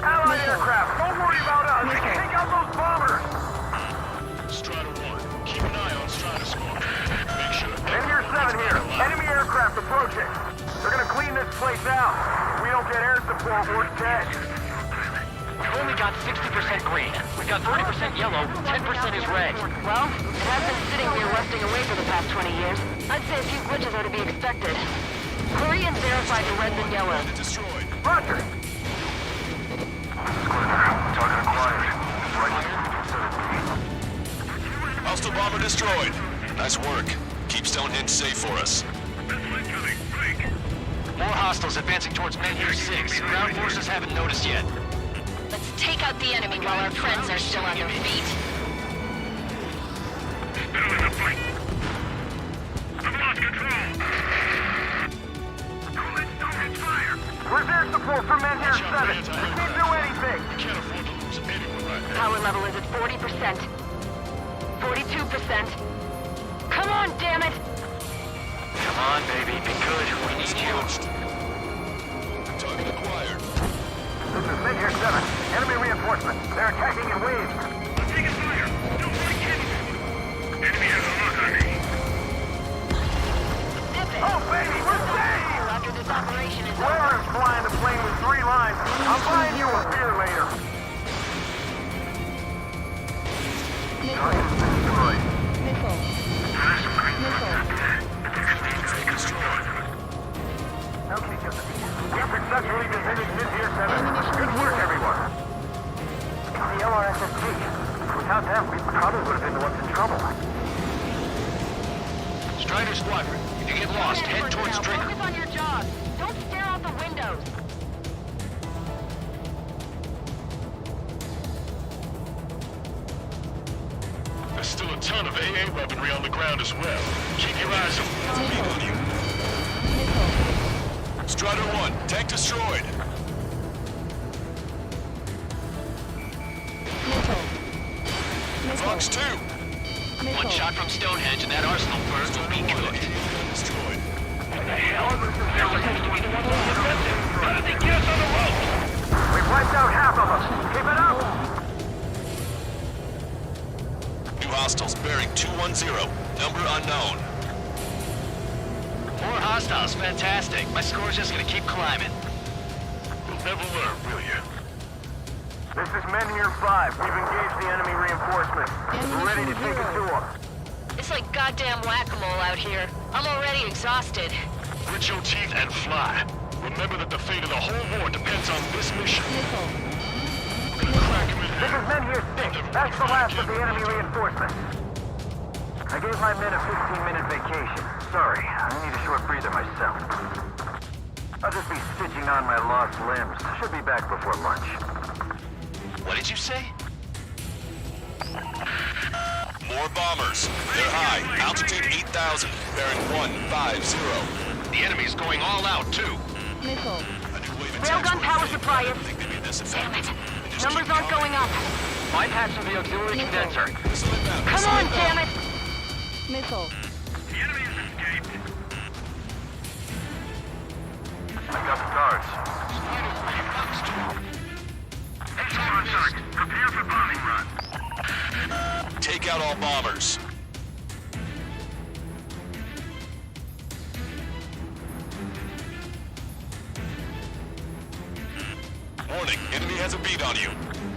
Allied aircraft. Don't worry about us. Take out those bombers. Strider 1, keep an eye on Strider Squad. Make sure Men here 7 here. Enemy aircraft approaching. They're gonna clean this place out. If we don't get air support, we're dead. We've only got 60% green. We've got 30% yellow, 10% is red. Well, it has been sitting here rusting away for the past 20 years. I'd say a few glitches are to be expected. Hurry and verify the reds and yellows. Destroyed. Roger. Target acquired. Hostile bomber destroyed. Nice work. Keep Stonehenge safe for us. More hostiles advancing towards Men here 6. Ground forces haven't noticed yet. Let's take out the enemy while our friends are still on their feet. Still in the fight. I've lost control. Don't fire. Where's air support for Men here 7? They can't do anything. We can't afford to lose anyone right now. Power level is at 40%. 42%. Come on, damn it! Come on, baby. Be good. We need you. Target acquired. This is Men here 7. Enemy reinforcements. They're attacking in waves. I'm taking fire. Don't fight anyone. Enemy has a lock on me. Oh, baby, we're safe! After this operation is Whoever is flying the plane with 3 lines, I'm buying you a beer later. Target has been destroyed. Okay, Josephine. We successfully defended Men here 7. Good work, everyone. It's the LRSSG. Without them, we probably would have been the ones in trouble. Strider Squadron, if you get lost, head towards Stringer. Focus on your job. Don't stare out the windows. There's still a ton of AA weaponry on the ground as well. Keep your eyes open. Be on you. Strider 1, tank destroyed. Fox 2. One shot from Stonehenge and that Arsenal bird will be cooked. Destroyed. We've wiped out half of them. Keep it up! New hostiles bearing 210. Number unknown. More hostiles, fantastic. My score's just gonna keep climbing. We'll never learn, will you? This is Men here 5. We've engaged the enemy reinforcements. We're ready to take it to them. It's like goddamn whack-a-mole out here. I'm already exhausted. Grit your teeth and fly. Remember that the fate of the whole war depends on this mission. We're gonna crack him in This half. is men here 6. That's the last of the enemy reinforcements. I gave my men a 15-minute vacation. Sorry, I need a short breather myself. I'll just be stitching on my lost limbs. Should be back before lunch. What did you say? More bombers. They're high. Altitude 8,000. Bearing 150. The enemy's going all out, too. Missile. A new wave of Railgun tanks power were supply I is... think they made this Damn effective. it. Just Numbers keep aren't going. going up. Bypassing the auxiliary condenser. Missile inbound. Come Missile on, inbound. damn it! Missile. The enemy has escaped. I got the guards. Hey, contact. Prepare for bombing run. Take out all bombers. Warning, enemy has a beat on you.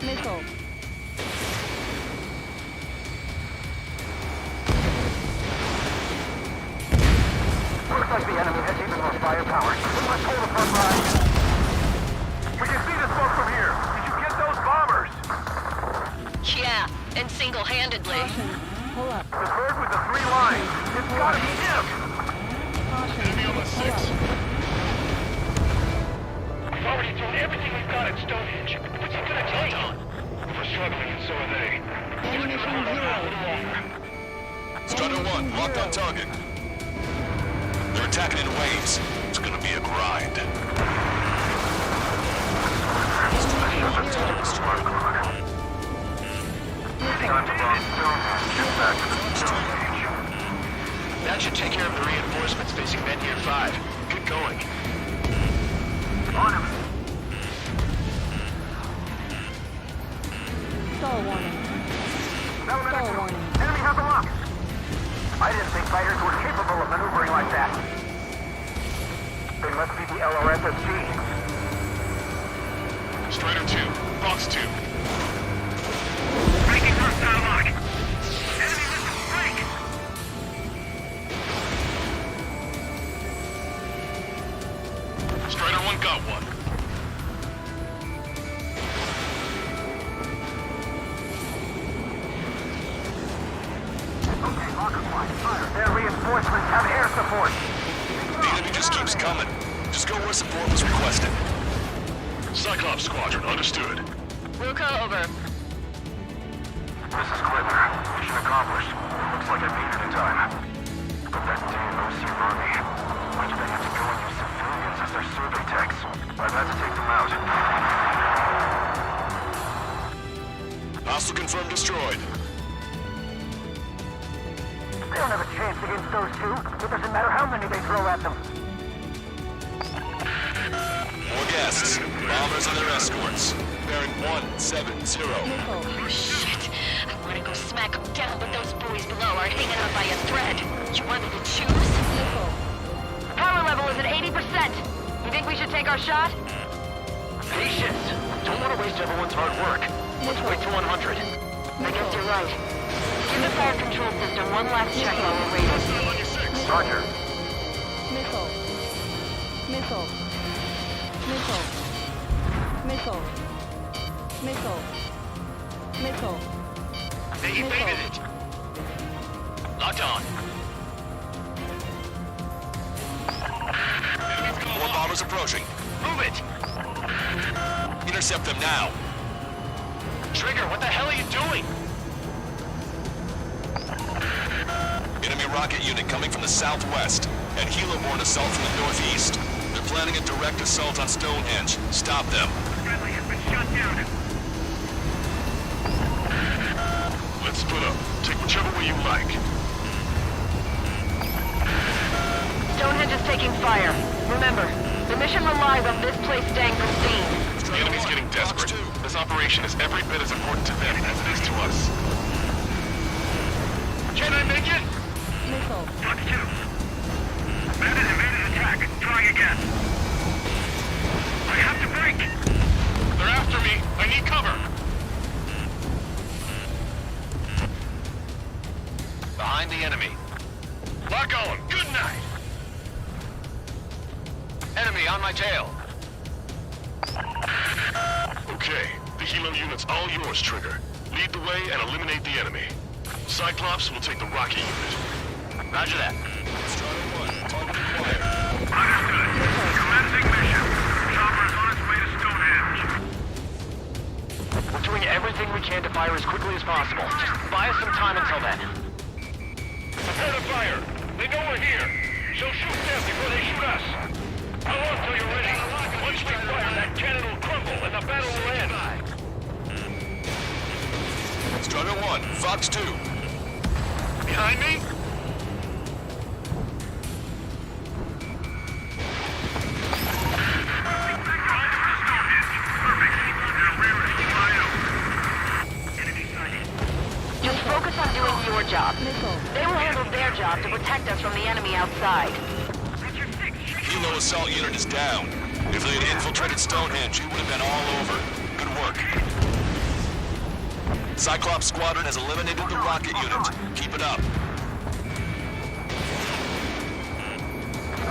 Missile. Looks like the enemy has even more firepower. Let's hold the front line. We can see the smoke from here. Did you get those bombers? Yeah, and single-handedly. Pull up. The bird with the 3 lines. It's gotta be him. Enemy on the 6. We've already thrown everything we've got at Stonehenge. What's it gonna take? We're struggling, and so are they. Ammunition zero. Strider 1, locked on target. They're attacking in waves. It's gonna be a grind. Time to bomb Stonehenge. Get back to the Stonehenge. That should take care of the reinforcements facing Men Here 5. Get going. On him. Stall warning. 7 minutes. Stall warning. Enemy has a lock. I didn't think fighters were capable of maneuvering like that. They must be the LRSSG. Strider 2, Fox 2. Breaking hostile lock. Enemy missiles break. Strider 1 got one. Okay, lock them line. Fire. Their reinforcements have air support. The enemy just keeps coming. Just go where support was requested. Cyclops Squadron, understood. Ruka, over. This is Clipper. Mission accomplished. Looks like I made it in time. But that damn OC army. Why do they have to go and use civilians as their survey techs? I've had to take them out. Hostile confirmed destroyed. They don't have a chance against those two. It doesn't matter how many they throw at them. More guests. Bombers and their escorts. Bearing 170. Oh, shit. I want to go smack them down, but those boys below are hanging on by a thread. You want me to choose? Power level is at 80%. You think we should take our shot? Patience. Don't want to waste everyone's hard work. Let's wait till 100. I guess you're right. Give the fire control system one last check while we're waiting. Roger. Missile. Missile. Missile. Missile. Missile. Missile. They evaded it. Locked on. More bombers approaching. Move it! Intercept them now. Trigger, what the hell are you doing? Enemy rocket unit coming from the southwest. And helo-borne assault from the northeast. They're planning a direct assault on Stonehenge. Stop them. Friendly has been shut down. Let's split up. Take whichever way you like. Stonehenge is taking fire. Remember, the mission relies on this place staying pristine. The enemy's getting desperate. This operation is every bit as important to them as it is to us. Can I make it? Missile. Fox 2. Bandit evaded attack. Try again. I have to break. They're after me. I need cover. Behind the enemy. my tail. Okay, the helo unit's all yours, Trigger. Lead the way and eliminate the enemy. Cyclops will take the rocket unit. Roger that. Strider 1, target acquired. Understood. Commencing mission. Chopper is on its way to Stonehenge. We're doing everything we can to fire as quickly as possible. Just buy us some time until then. Prepare to fire. They know we're here. So shoot them before they shoot us. How long till you're ready? Once we fire, that cannon will crumble and the battle will end. Strider 1, Fox 2. Behind me? Just focus on doing your job. They will handle their job to protect us from the enemy outside. Helo assault unit is down. If they had infiltrated Stonehenge, it would have been all over. Good work. Cyclops Squadron has eliminated the rocket unit. Keep it up.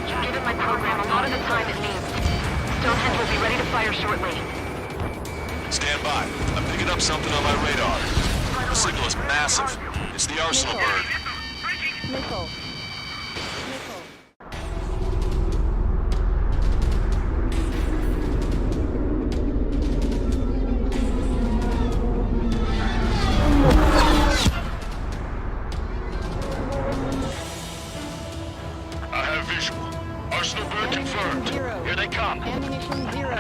You've given my program a lot of the time it needs. Stonehenge will be ready to fire shortly. Stand by. I'm picking up something on my radar. The signal is massive. It's the Arsenal bird. Missile. I have visual. Arsenal bird confirmed. Here they come. Ammunition 0.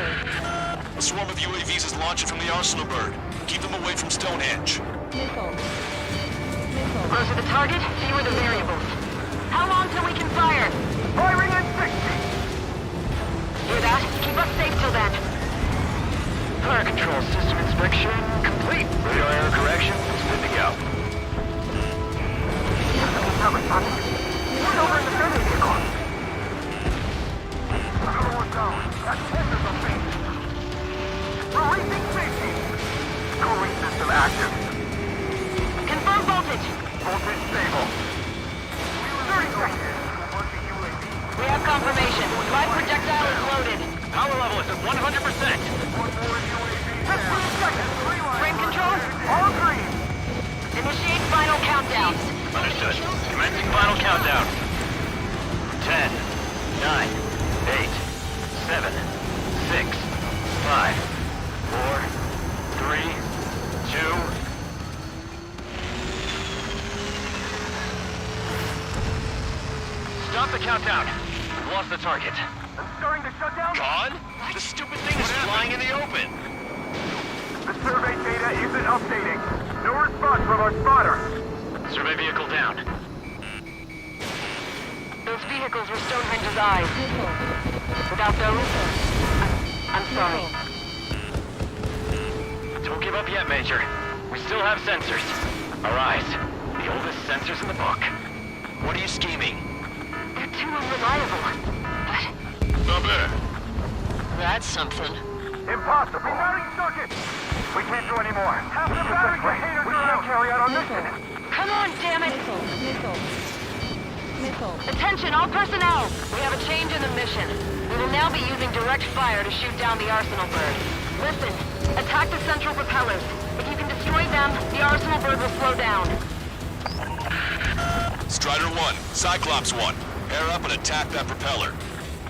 A swarm of UAVs is launching from the Arsenal bird. Keep them away from Stonehenge. Missile. Closer to target, fewer the variables. How long till we can fire? Firing in 60! Hear that? Keep us safe till then. Fire control system inspection complete. Radar error correction is good to go. Cover, son. He's over in the service vehicle. Another one down. That's 10 of them. Releasing safety. Cooling system active. Confirm voltage. Voltage stable. 30 seconds. We have confirmation. Live projectile is loaded. Power level is at 100%. One more UAV. 15 seconds. Frame control? All green. Initiate final countdown. Understood. Commencing final countdown. 10, 9, 8, 7, 6, 5, 4, 3, 2... Stop the countdown. We've lost the target. I'm starting to shut down. Gone? The stupid thing is flying in the open. The survey data isn't updating. No response from our spotter. Survey vehicle down. Those vehicles were Stonehenge's eyes. Without those, I'm sorry. Don't give up yet, Major. We still have sensors. Our eyes. The oldest sensors in the book. What are you scheming? They're too unreliable. But Not bad. that's something. Impossible. Rerouting circuit. We can't do any more. Half the battery containers we can't carry out our mission. Come on, damn it! Attention, all personnel! We have a change in the mission. We will now be using direct fire to shoot down the Arsenal bird. Listen, attack the central propellers. If you can destroy them, the Arsenal bird will slow down. Strider 1, Cyclops 1. Pair up and attack that propeller.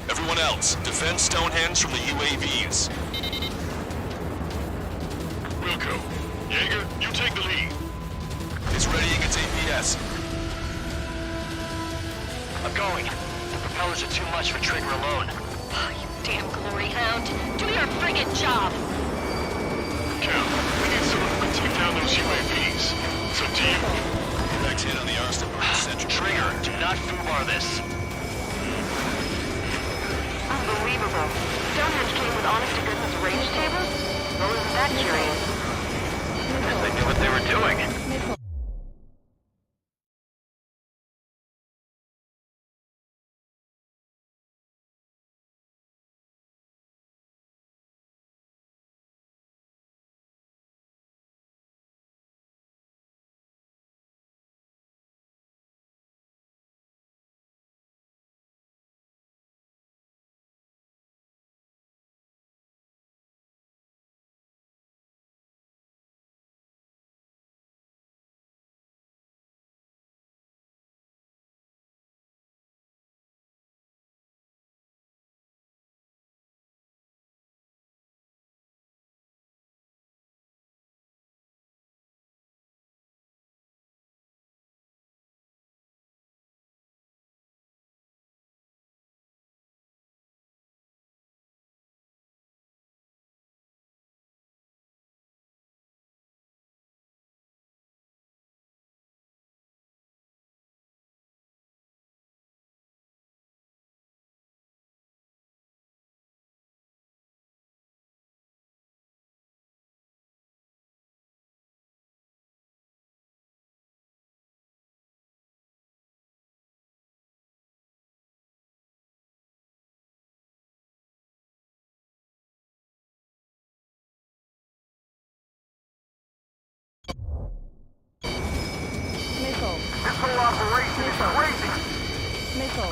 Everyone else, defend Stonehenge from the UAVs. Wilco. Jaeger, you take the lead. It's readying its APS. I'm going. The propellers are too much for Trigger alone. Oh, you damn glory hound. Do your friggin' job! Cal, we need someone who can take down those UAVs. So do you? Direct hit on the Arsenal bird center. Trigger, do not foobar this. Unbelievable. Stonehenge came with honest-to-goodness range tables? Well, isn't that curious? Guess they knew what they were doing.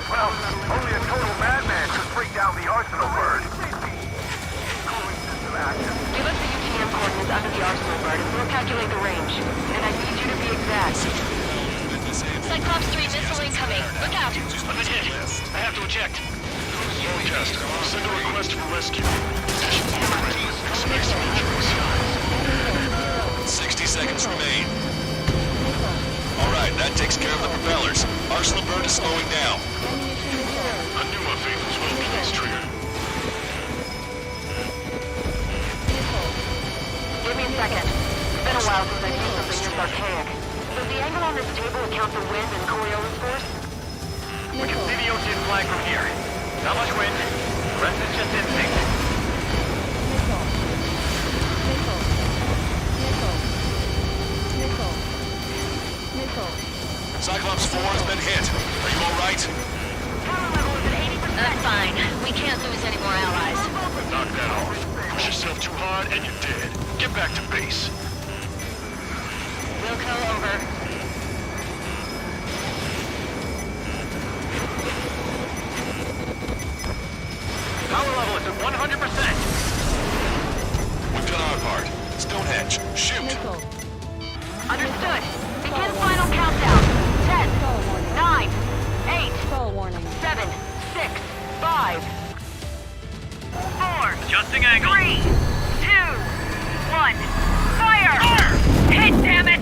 Well, only a total madman could bring down the Arsenal bird. Give us the UTM coordinates under the Arsenal bird, and we'll calculate the range. And I need you to be exact. Cyclops 3 missile incoming. Look out! I've been hit. I have to eject. Forecast. Send a request for rescue. Position already. Expect some injuries. 60 seconds remain. Alright, that takes care of the propellers. Arsenal bird is slowing down. I knew my faith was well placed, Trigger. Give me a second. It's been a while since I've seen something this archaic. Does the angle on this table account for wind and Coriolis force? We can see the ocean flag from here. Not much wind. The rest is just instinct. Cyclops 4 has been hit. Are you alright? Power level is at 80%. That's fine. We can't lose any more allies. Knock that off. Push yourself too hard and you're dead. Get back to base. Wilco over. Power level is at 100%. We've done our part. Stonehenge, shoot! Understood. Begin final countdown. 10, 9, 8, 7, 6, 5, 4, Adjusting angle. 3, 2, 1. Fire! Hit, damn it!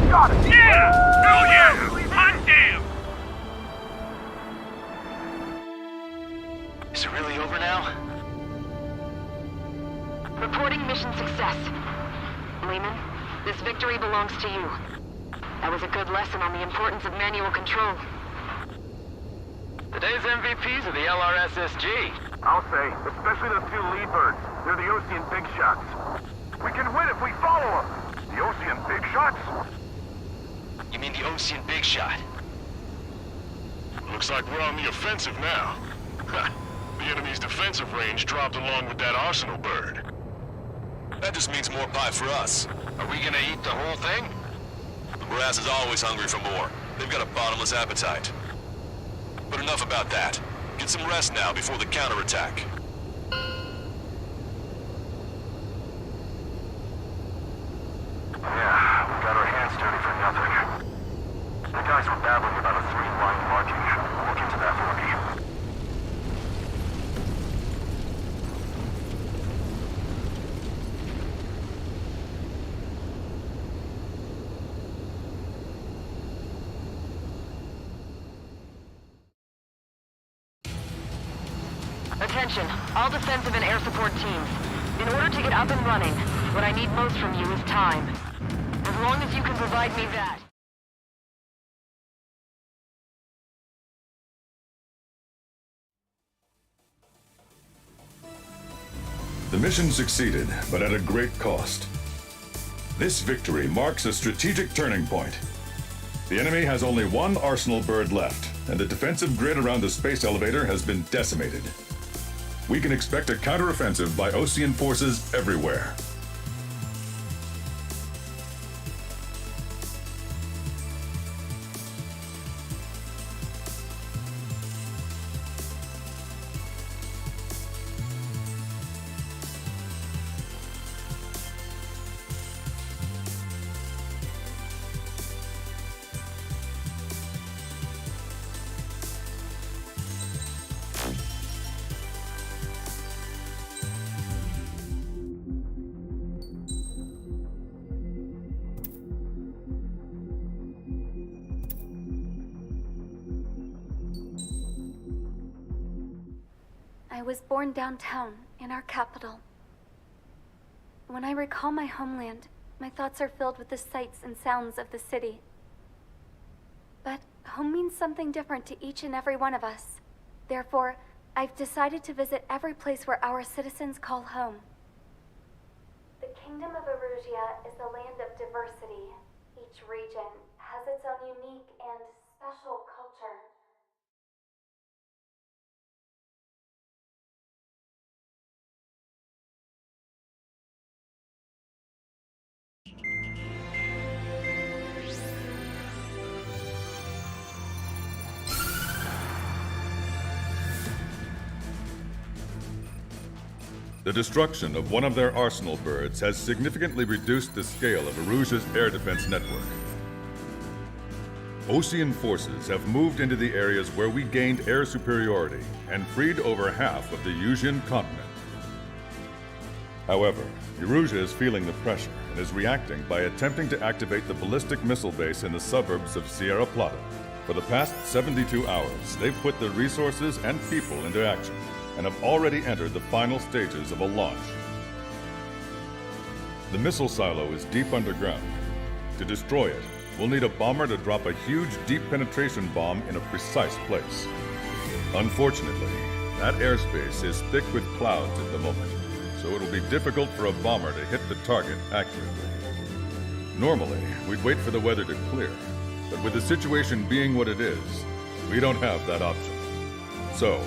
Got it! Yeah! Oh yeah! Hot damn! Is it really over now? Reporting mission success. Lehman, this victory belongs to you. That was a good lesson on the importance of manual control. Today's MVPs are the LRSSG. I'll say, especially those two lead birds. They're the Ocean big shots. We can win if we follow them. The Ocean big shots? You mean the Ocean Big Shot? Looks like we're on the offensive now. The enemy's defensive range dropped along with that Arsenal bird. That just means more pie for us. Are we gonna eat the whole thing? The brass is always hungry for more. They've got a bottomless appetite. But enough about that. Get some rest now before the counterattack. Yeah, we got our hands dirty for nothing. The guys were babbling about a 3-line marking. Look into that for me. Attention, all defensive and air support teams. In order to get up and running, what I need most from you is time. As long as you can provide me that. The mission succeeded, but at a great cost. This victory marks a strategic turning point. The enemy has only one Arsenal bird left, and the defensive grid around the space elevator has been decimated. We can expect a counteroffensive by Osean forces everywhere. I was born downtown, in our capital. When I recall my homeland, my thoughts are filled with the sights and sounds of the city. But home means something different to each and every one of us. Therefore, I've decided to visit every place where our citizens call home. The Kingdom of Erusia is the land of diversity. Each region has its own unique and special culture. The destruction of one of their arsenal birds has significantly reduced the scale of Erusia's air defense network. Osean forces have moved into the areas where we gained air superiority and freed over half of the Yusian continent. However, Erusia is feeling the pressure and is reacting by attempting to activate the ballistic missile base in the suburbs of Sierra Plata. For the past 72 hours, they've put their resources and people into action and have already entered the final stages of a launch. The missile silo is deep underground. To destroy it, we'll need a bomber to drop a huge deep penetration bomb in a precise place. Unfortunately, that airspace is thick with clouds at the moment, so it'll be difficult for a bomber to hit the target accurately. Normally, we'd wait for the weather to clear, but with the situation being what it is, we don't have that option. So,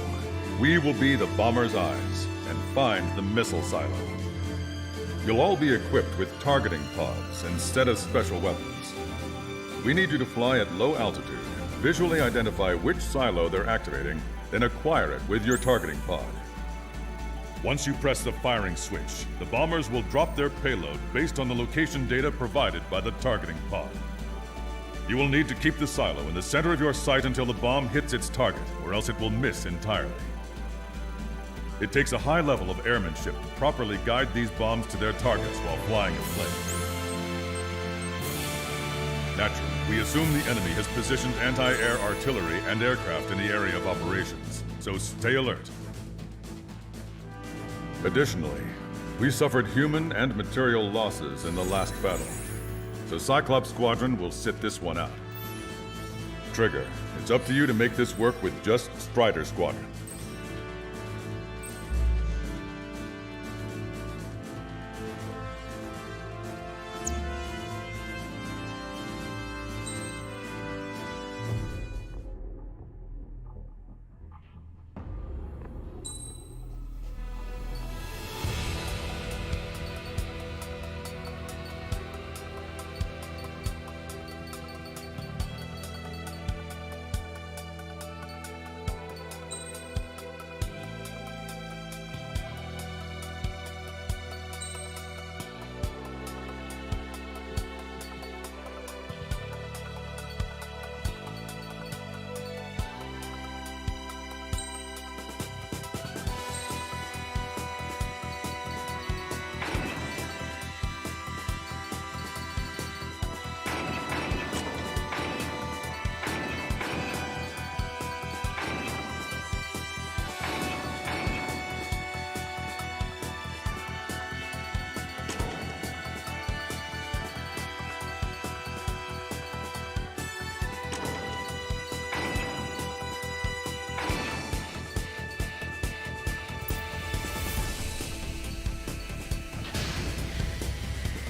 we will be the bomber's eyes and find the missile silo. You'll all be equipped with targeting pods instead of special weapons. We need you to fly at low altitude, visually identify which silo they're activating, then acquire it with your targeting pod. Once you press the firing switch, the bombers will drop their payload based on the location data provided by the targeting pod. You will need to keep the silo in the center of your sight until the bomb hits its target, or else it will miss entirely. It takes a high level of airmanship to properly guide these bombs to their targets while flying a plane. Naturally, we assume the enemy has positioned anti-air artillery and aircraft in the area of operations, so stay alert. Additionally, we suffered human and material losses in the last battle, so Cyclops Squadron will sit this one out. Trigger, it's up to you to make this work with just Strider Squadron.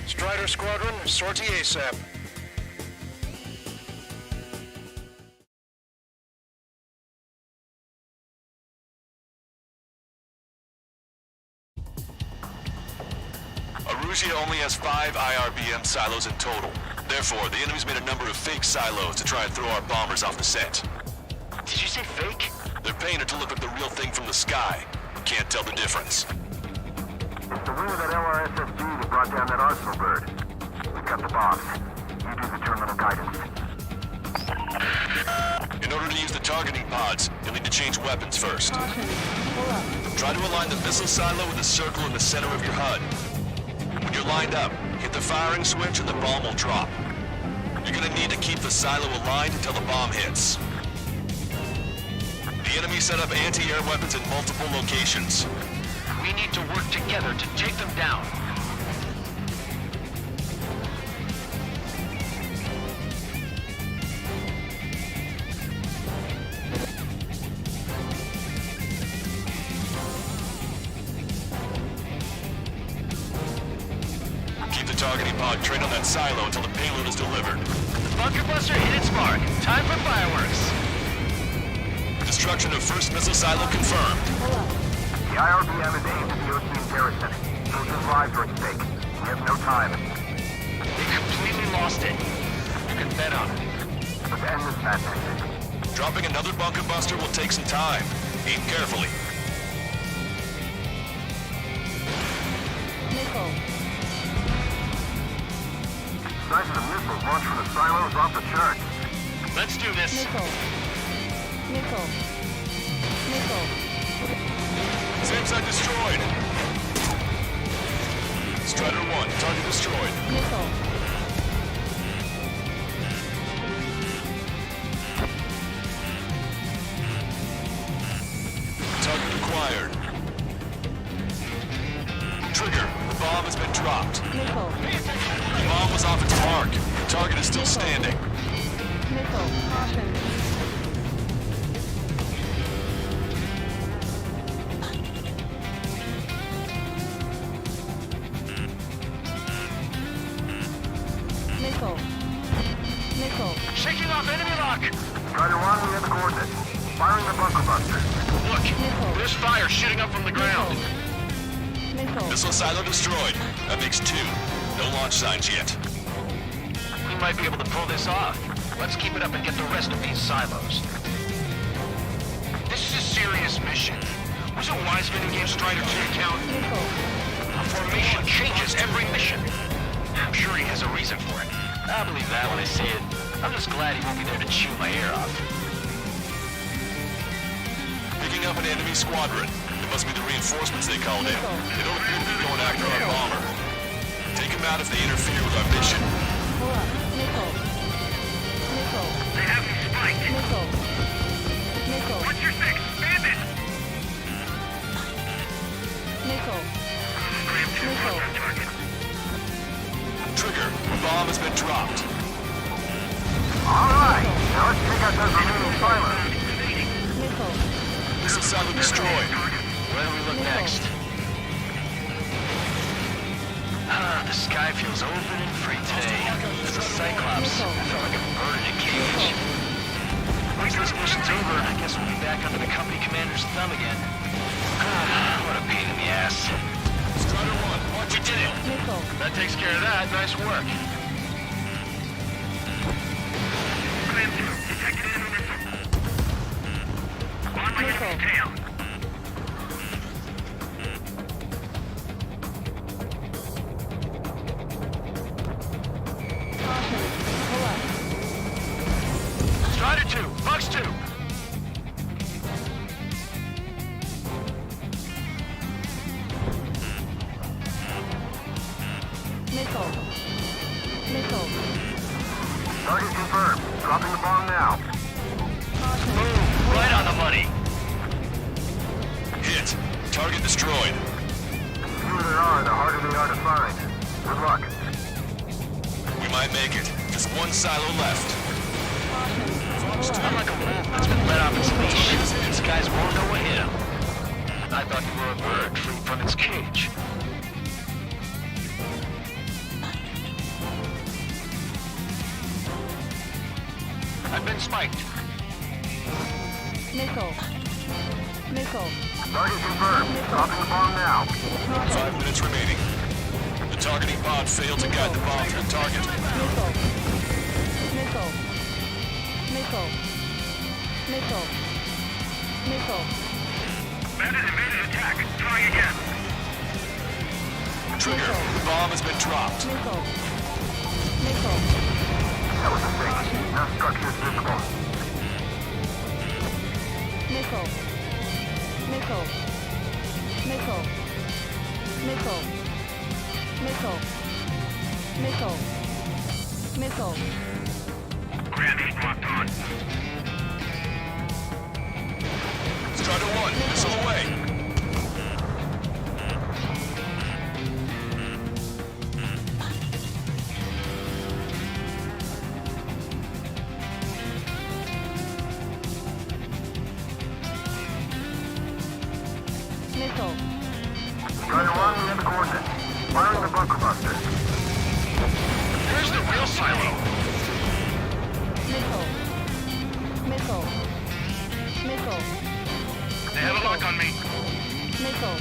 Strider Squadron, sortie ASAP. Erusia only has 5 IRBM silos in total. Therefore, the enemy's made a number of fake silos to try and throw our bombers off the scent. Did you say fake? They're painted to look like the real thing from the sky. Can't tell the difference. It's the wing of that LRSSG that brought down that arsenal bird. We've got the bombs. You do the terminal guidance. In order to use the targeting pods, you'll need to change weapons first. Try to align the missile silo with a circle in the center of your HUD. When you're lined up, hit the firing switch and the bomb will drop. You're gonna need to keep the silo aligned until the bomb hits. The enemy set up anti-air weapons in multiple locations. We need to work together to take them down. Keep the targeting pod trained on that silo until the payload is delivered. bunker buster hit its mark. Time for fireworks. Destruction of first missile silo confirmed. The IRBM is aimed at the Ocean garrison. Soldiers' lives are at stake. We have no time. They completely lost it. You can bet on it. Let's end this madness. Dropping another bunker buster will take some time. Aim carefully. Missile. Size of the missiles launched from the silos off the charts. Let's do this. Missile. Missile. Missile. Same side destroyed. Strider 1, target destroyed. Missile. Target acquired. Trigger, the bomb has been dropped. Missile. The bomb was off its mark. The target is still standing. Missile. Caution. Missile. Missile. Shaking off enemy lock. Strider 1, we have the coordinates. Firing the bunker buster. Look, Missile. there's fire shooting up from the ground. Missile. Missile silo destroyed. That makes 2. No launch signs yet. We might be able to pull this off. Let's keep it up and get the rest of these silos. This is a serious mission. Wasn't Wiseman who gave Strider 2 account? Missile. A formation changes every mission. I'm sure he has a reason for it. I believe that when I see it. I'm just glad he won't be there to chew my ear off. Picking up an enemy squadron. It must be the reinforcements they called in. They don't appear to be going after our bomber. Take them out if they interfere with our mission. Pull up. Missile. Missile. They have me spiked. Missile. Missile. What's your fix? Bandit! Missile. Graham 2 Missile. on target. Trigger, the bomb has been dropped. All right. Now let's take out those remaining silos. Missile. Missile silo destroyed. Where do we look next? The sky feels open and free today. As a Cyclops, I felt like a bird in a cage. Once this mission's over, I guess we'll be back under the company commander's thumb again. What a pain in the ass. Strider 1, watch We did it! Missile. That takes care of that. Nice work. Graham 2, detected enemy missile. On my enemy's tail. Caution. Pull up. Strider 2, Bugs 2. Missile. Missile. Target confirmed. Dropping the bomb now. Caution. Boom! Right on the money. Hit. Target destroyed. The fewer there are, the harder they are to find. Good luck. We might make it. Just one silo left. I'm like a wolf that's been let off its leash. These guys won't know what hit him. I thought you were a bird freed from its cage. I've been spiked. Missile. Missile. Target confirmed. Dropping the bomb now. 5 minutes remaining. The targeting pod failed to guide the bomb to the target. Missile. Missile. Missile. Missile. Missile. Bandit evaded attack. Try again. Trigger, the bomb has been dropped. Missile. Missile. That was a mistake. No structures visible. Missile. Missile. Missile. Missile. Missile. Missile. Missile. Graham 8 locked on. Strider 1, missile away. Missile. Strider 1, we have the coordinates. Firing the bunker buster. Where's the real silo? Missile. Missile. They have a lock on me. Missile.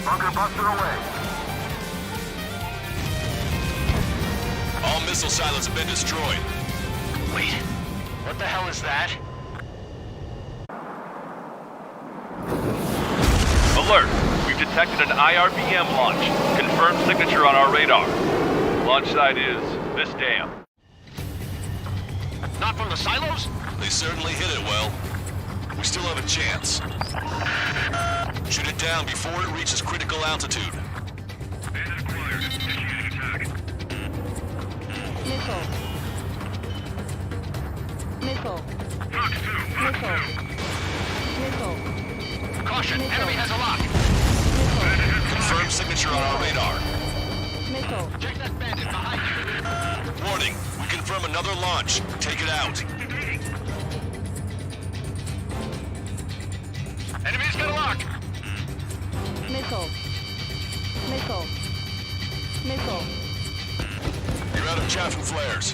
Bunker buster away. All missile silos have been destroyed. Wait, what the hell is that? Alert! We've detected an IRBM launch. Confirmed signature on our radar. Launch site is this dam. Not from the silos? They certainly hit it well. We still have a chance. Shoot it down before it reaches critical altitude. Bandit acquired. Initiating attack. Missile. Missile. Fox 2. Fox Missile. 2. Missile. Caution, enemy has a lock. Confirmed signature on our radar. Missile. Check that bandit behind you. Warning, we confirm another launch. Take it out. Enemy's got a lock. Missile. Missile. Missile. You're out of chaff and flares.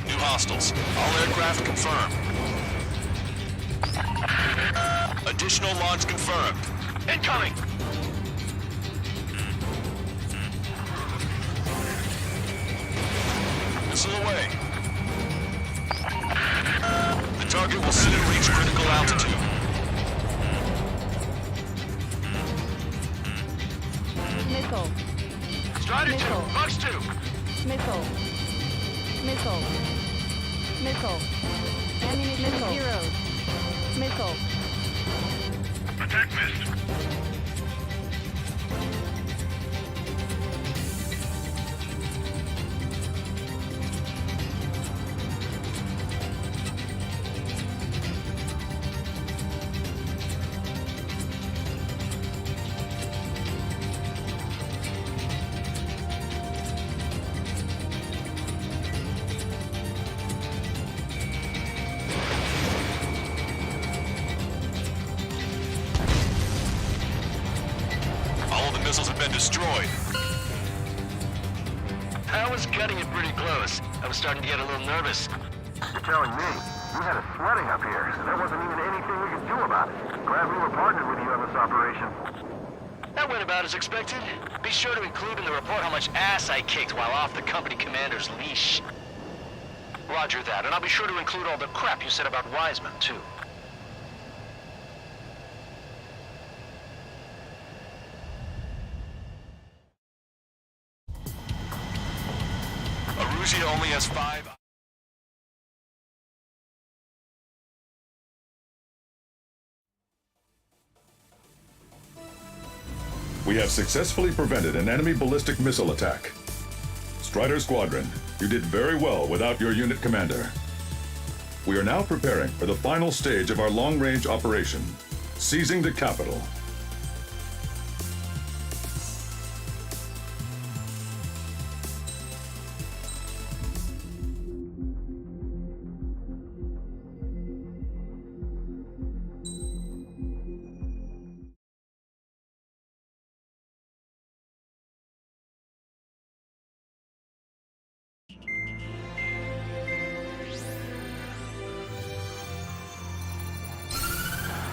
New hostiles. All aircraft confirmed. Additional launch confirmed. Incoming. Missile away. The target will soon reach critical altitude. Missile. Strider 2. Missile. Fox 2. Missile. Missile. Missile. Ammunition zeros. Missile. Attack missed. All of the missiles have been destroyed. That was cutting it pretty close. I was starting to get a little nervous. You're telling me you had us sweating up here, so there wasn't even anything we could do about it. Glad we were partnered with you on this operation. That went about as expected. Be sure to include in the report how much ass I kicked while off the company commander's leash. Roger that, and I'll be sure to include all the crap you said about Wiseman, too. Arusia only has 5... We have successfully prevented an enemy ballistic missile attack. Strider Squadron, you did very well without your unit commander. We are now preparing for the final stage of our long-range operation, seizing the capital.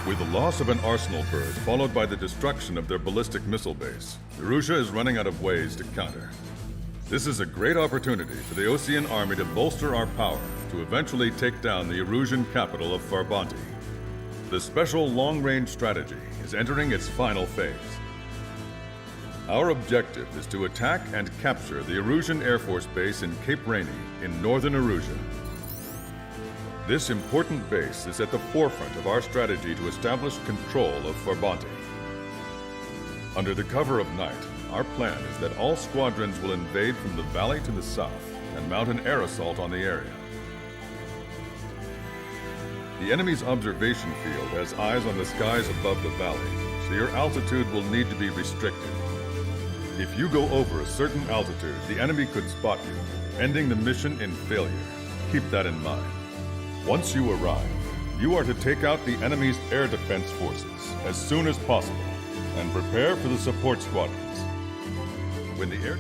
With the loss of an arsenal bird, followed by the destruction of their ballistic missile base, Erussia is running out of ways to counter. This is a great opportunity for the Osean army to bolster our power to eventually take down the Erusian capital of Farbanti. The special long-range strategy is entering its final phase. Our objective is to attack and capture the Erusian Air Force Base in Cape Rainy in northern Erussia. This important base is at the forefront of our strategy to establish control of Farbanti. Under the cover of night, our plan is that all squadrons will invade from the valley to the south and mount an air assault on the area. The enemy's observation field has eyes on the skies above the valley, so your altitude will need to be restricted. If you go over a certain altitude, the enemy could spot you, ending the mission in failure. Keep that in mind. Once you arrive, you are to take out the enemy's air defense forces as soon as possible and prepare for the support squadrons. When the air...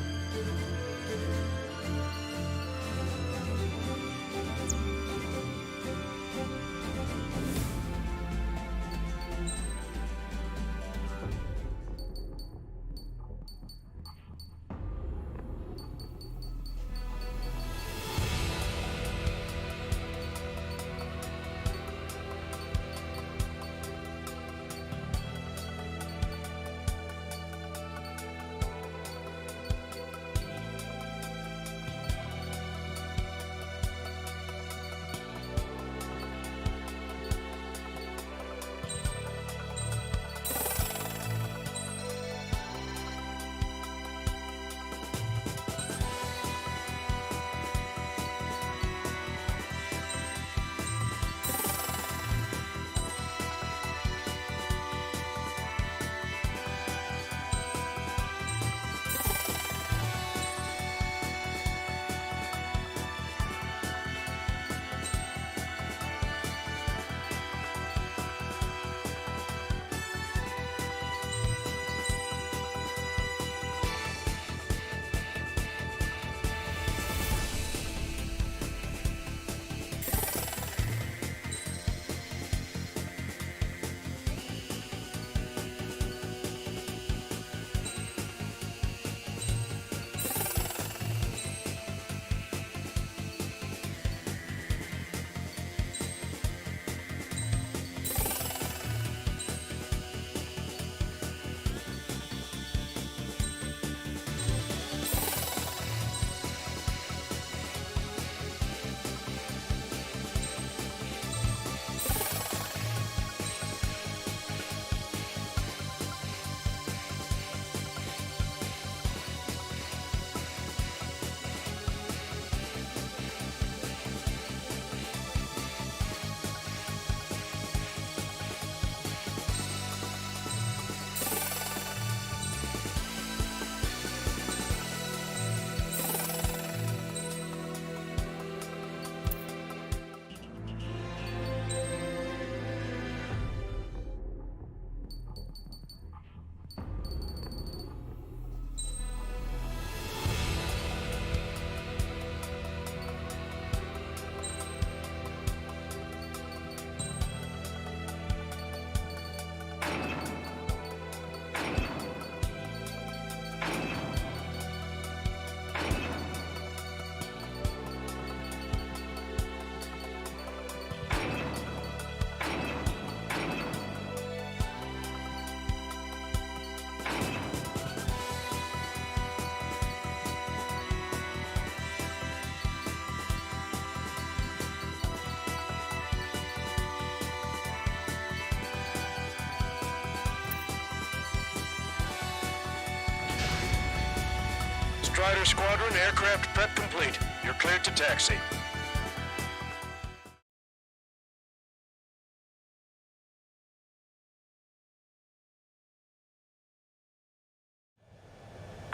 Strider Squadron, aircraft prep complete. You're cleared to taxi.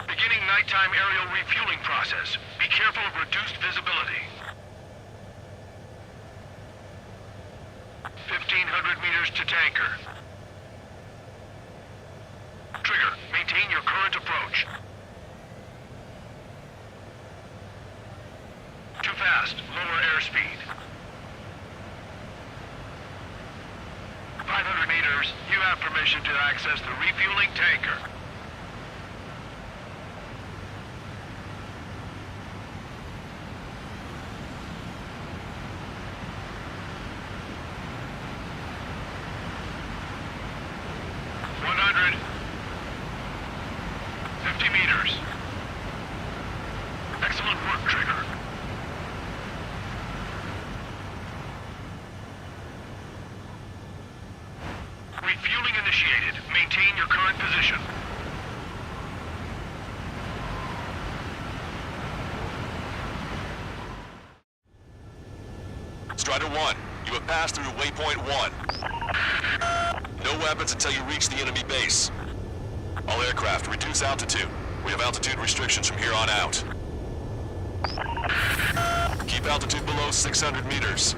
Beginning nighttime aerial refueling process. Be careful of reduced visibility. 1,500 meters to tanker. Trigger, maintain your current approach. Too fast. Lower airspeed. 500 meters. You have permission to access the refueling tanker. Refueling initiated. Maintain your current position. Strider 1, you have passed through Waypoint 1. No weapons until you reach the enemy base. All aircraft, reduce altitude. We have altitude restrictions from here on out. Keep altitude below 600 meters.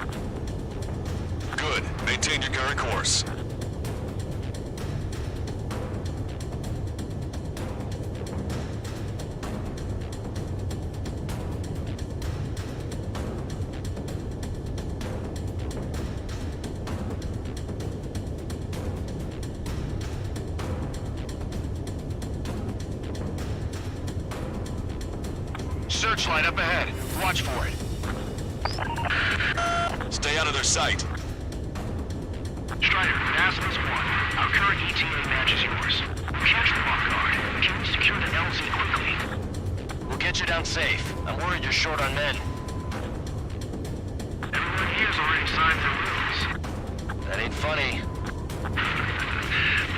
Good. Maintain your current course. Searchlight up ahead. Watch for it. Stay out of their sight. Strider, Nasa's 1. Our current ETA matches yours. Catch them off guard. Can we secure the LZ quickly? We'll get you down safe. I'm worried you're short on men. Everyone here's already signed their wills. That ain't funny.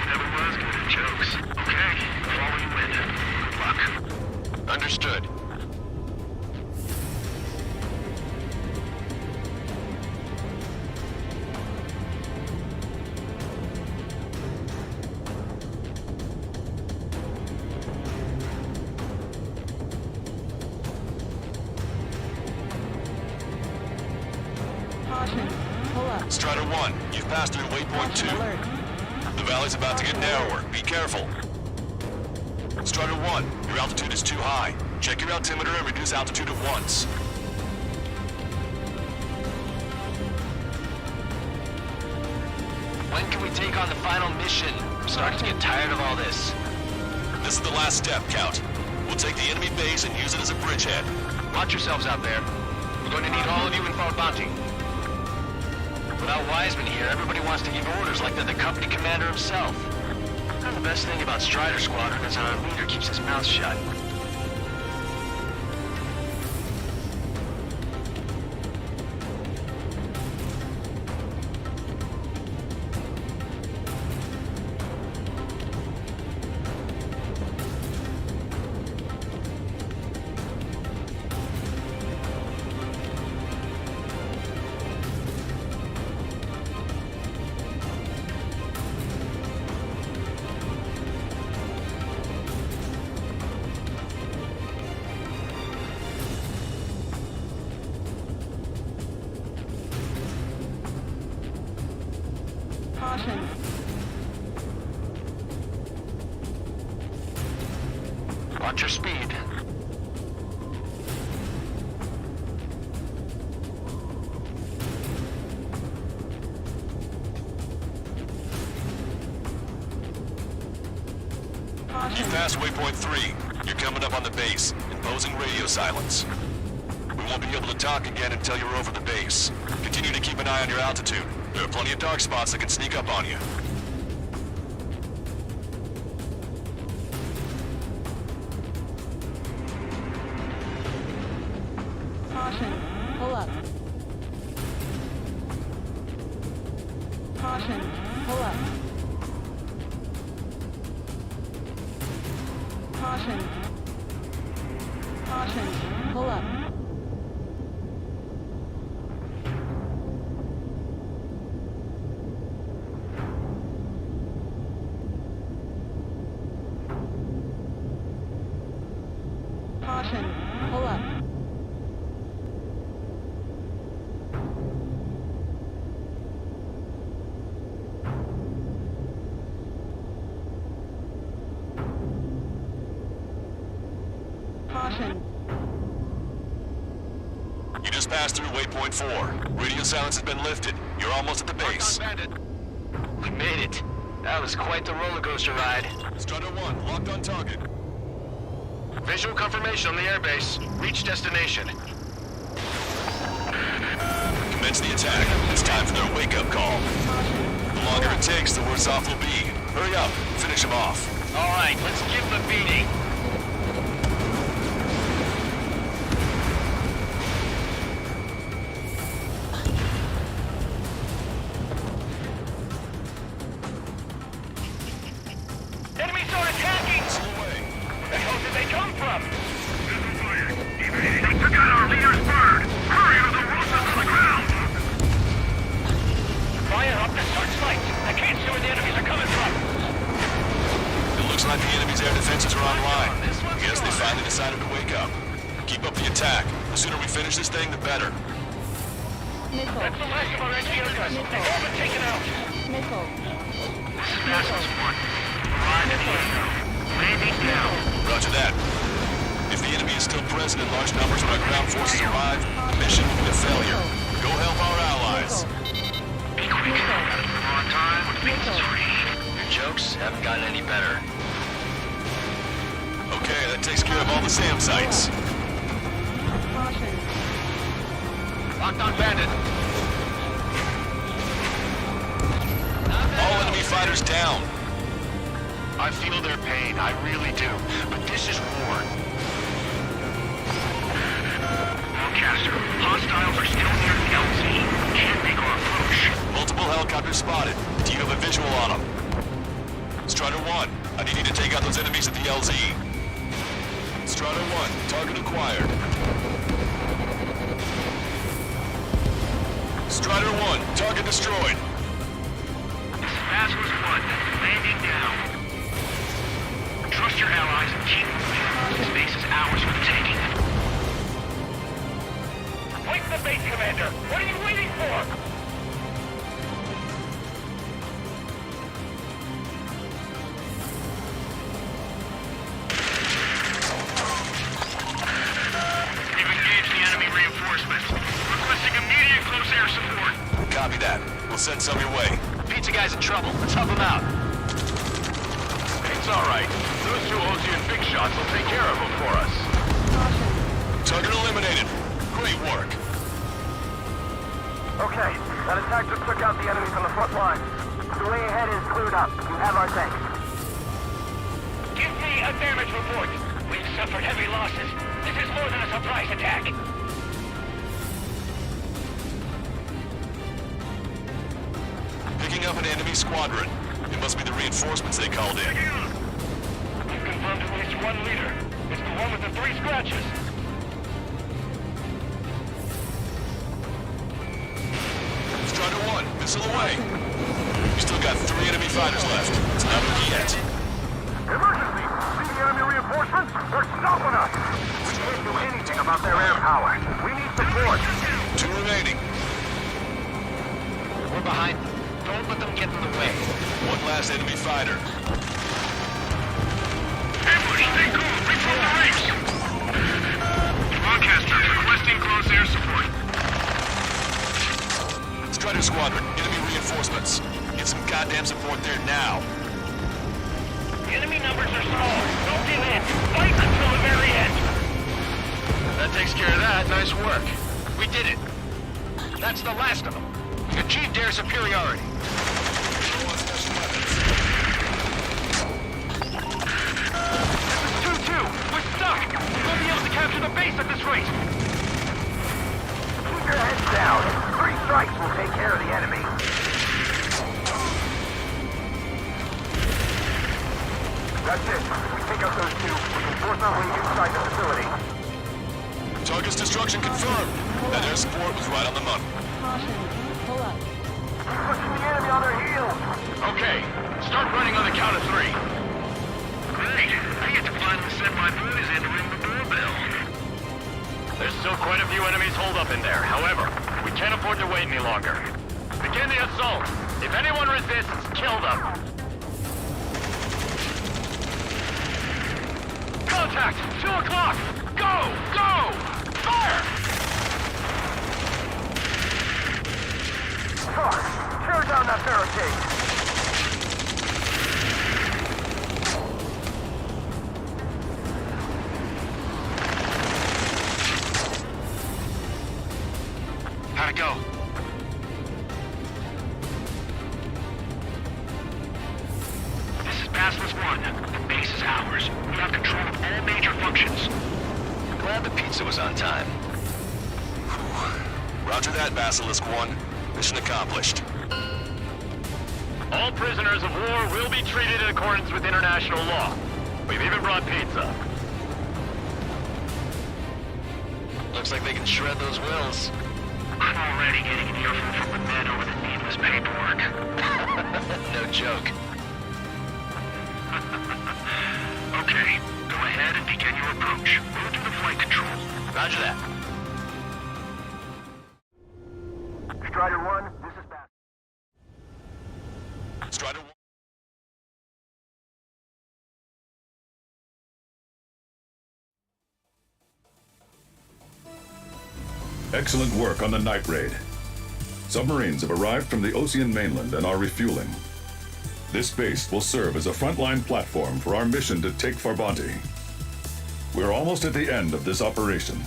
Never was good at jokes. Okay, follow you in. Good luck. Understood. Caution. Pull up. Strider 1, you've passed through Waypoint 2. Alert. The valley's about to get narrower. Be careful. Strider 1, your altitude is too high. Check your altimeter and reduce altitude at once. When can we take on the final mission? I'm starting to get tired of all this. This is the last step, Count. We'll take the enemy base and use it as a bridgehead. Watch yourselves out there. We're going to need all of you in Fort Bounty. Without Wiseman here, everybody wants to give orders like they're the company commander himself. And the best thing about Strider Squadron is our leader keeps his mouth shut. Caution. Watch your speed. You passed Waypoint 3. You're coming up on the base, imposing radio silence. We won't be able to talk again until you're over the base. Continue to keep an eye on your altitude. There are plenty of dark spots that can sneak up on you. Caution. Pull up. Caution. Pull up. Caution. Caution. Pull up. Caution. Pull up. Caution. You just passed through Waypoint 4. Radio silence has been lifted. You're almost at the base. We made it. That was quite the roller coaster ride. Strider 1, locked on target. Visual confirmation on the airbase. Reach destination. Commence the attack. It's time for their wake-up call. The longer it takes, the worse off we'll be. Hurry up. Finish them off. All right, let's give them a beating. Enemies are attacking! Where the hell did they come from? They took out our leader's bird! Hurry or they'll roast us to the ground! finish this thing, the better. Missile. That's the last of our NGO guys. They've all been taken out. Missile. Vassal's one. Arrive at the AO. Landing down. Roger that. If the enemy is still present in large numbers when our ground forces arrive, mission will be a failure. Go help our allies. Be quick. We're on time. Base is free. Your jokes haven't gotten any better. Okay, that takes care of all the SAM sites. Caution. Locked on bandit. All enemy fighters down. I feel their pain, I really do. But this is war. Broadcaster, hostiles are still near the LZ. Can't make our approach. Multiple helicopters spotted. Do you have a visual on them? Strider 1, I need you to take out those enemies at the LZ. Strider 1, target acquired. Strider 1, target destroyed. Vassal's one. Landing down. Trust your allies and keep moving. This base is ours for the taking. Wait the base, Commander! What are you waiting for? We've engaged the enemy reinforcements. Requesting immediate close air support. Copy that. We'll send some your way. Pizza guy's in trouble. Let's help him out. It's all right. Those two Ozian big shots will take care of him for us. Target eliminated. Great work. Okay, that attack just took out the enemy from the front line. The way ahead is cleared up. You have our thanks. Give me a damage report. We've suffered heavy losses. This is more than a surprise attack. Picking up an enemy squadron. It must be the reinforcements they called in. We've confirmed at least one leader. It's the one with the 3 scratches. Strider 1, missile away. You still got 3 enemy fighters left. It's not over yet. Emergency! See the enemy reinforcements? They're stopping us! We can't do anything about their air power. We need support. 2 remaining. We're behind them. Don't let them get in the way. 1 last enemy fighter. Everybody stay cool. Reform the ranks. Broadcaster, requesting close air support. Strider Squadron, enemy reinforcements. Get some goddamn support there now. Enemy numbers are small. Don't give in. Fight until the very end. That takes care of that. Nice work. We did it. That's the last of them. Achieved air superiority. 2-2. We're stuck. We won't be able to capture the base at this rate. Keep your heads down. 3 strikes will take care of the enemy. That's it. We take out those 2. We can force our way inside the facility. Target's destruction confirmed. That air support was right on the money. Caution. Pull up. We're pushing the enemy on their heels. Okay, start running on the count of 3. Great. I get to finally send my boys in to ring the doorbell. There's still quite a few enemies holed up in there. However, we can't afford to wait any longer. Begin the assault. If anyone resists, kill them. Contact! 2 o'clock! Go! Go! Fire! Tear down that barricade. How'd it go? This is Basilisk 1. The base is ours. We have control of all major functions. Glad the pizza was on time. Roger that, Basilisk 1. Mission accomplished. All prisoners of war will be treated in accordance with international law. We've even brought pizza. Looks like they can shred those wills. I'm already getting an earful from the men over the needless paperwork. No joke. Okay, go ahead and begin your approach. We'll do the flight control. Roger that. Strider 1, this is Bat. Strider 1. Excellent work on the night raid. Submarines have arrived from the Ocean mainland and are refueling. This base will serve as a frontline platform for our mission to take Farbanti. We're almost at the end of this operation.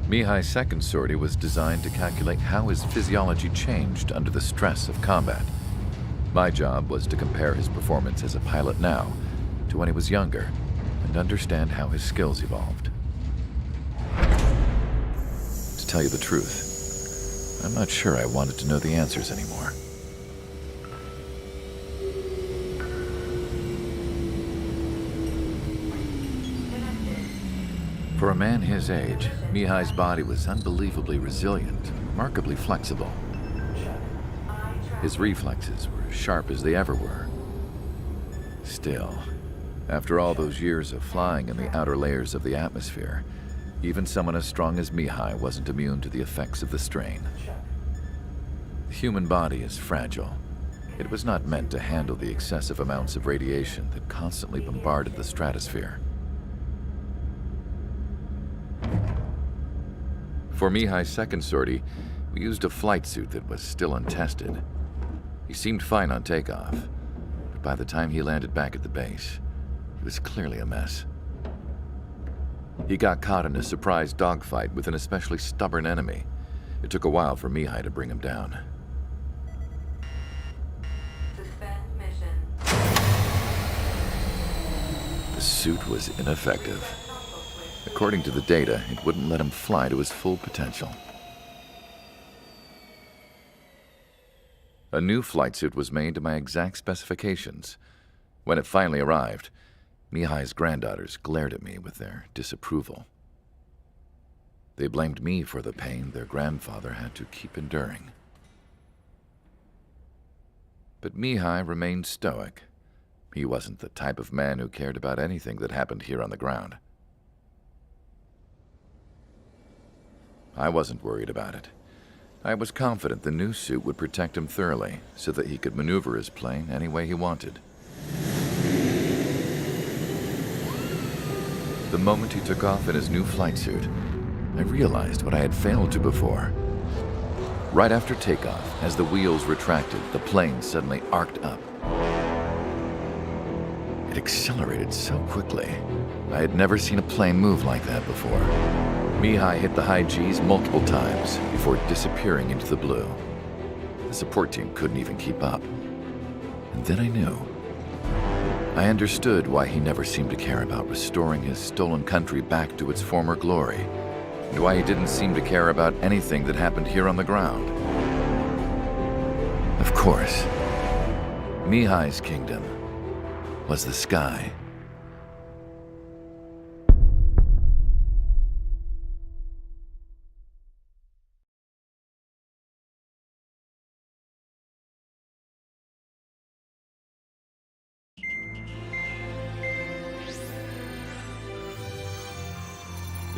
Mihai's second sortie was designed to calculate how his physiology changed under the stress of combat. My job was to compare his performance as a pilot now to when he was younger and understand how his skills evolved. To tell you the truth, I'm not sure I wanted to know the answers anymore. For a man his age, Mihai's body was unbelievably resilient, remarkably flexible. His reflexes were as sharp as they ever were. Still, after all those years of flying in the outer layers of the atmosphere, even someone as strong as Mihai wasn't immune to the effects of the strain. The human body is fragile. It was not meant to handle the excessive amounts of radiation that constantly bombarded the stratosphere. For Mihai's second sortie, we used a flight suit that was still untested. He seemed fine on takeoff, but by the time he landed back at the base, he was clearly a mess. He got caught in a surprise dogfight with an especially stubborn enemy. It took a while for Mihai to bring him down. Suspend mission. The suit was ineffective. According to the data, it wouldn't let him fly to his full potential. A new flight suit was made to my exact specifications. When it finally arrived, Mihai's granddaughters glared at me with their disapproval. They blamed me for the pain their grandfather had to keep enduring. But Mihai remained stoic. He wasn't the type of man who cared about anything that happened here on the ground. I wasn't worried about it. I was confident the new suit would protect him thoroughly so that he could maneuver his plane any way he wanted. The moment he took off in his new flight suit, I realized what I had failed to before. Right after takeoff, as the wheels retracted, the plane suddenly arced up. It accelerated so quickly. I had never seen a plane move like that before. Mihai hit the high G's multiple times before disappearing into the blue. The support team couldn't even keep up. And then I knew. I understood why he never seemed to care about restoring his stolen country back to its former glory, and why he didn't seem to care about anything that happened here on the ground. Of course, Mihai's kingdom was the sky.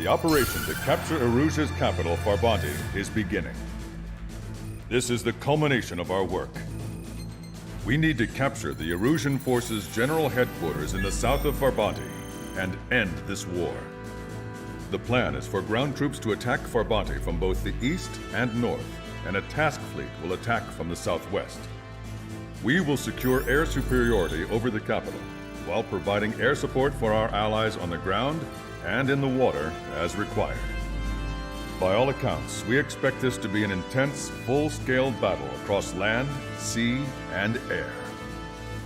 The operation to capture Erusia's capital, Farbanti, is beginning. This is the culmination of our work. We need to capture the Erusian forces' general headquarters in the south of Farbanti and end this war. The plan is for ground troops to attack Farbanti from both the east and north, and a task fleet will attack from the southwest. We will secure air superiority over the capital, while providing air support for our allies on the ground and in the water as required. By all accounts, we expect this to be an intense, full-scale battle across land, sea, and air.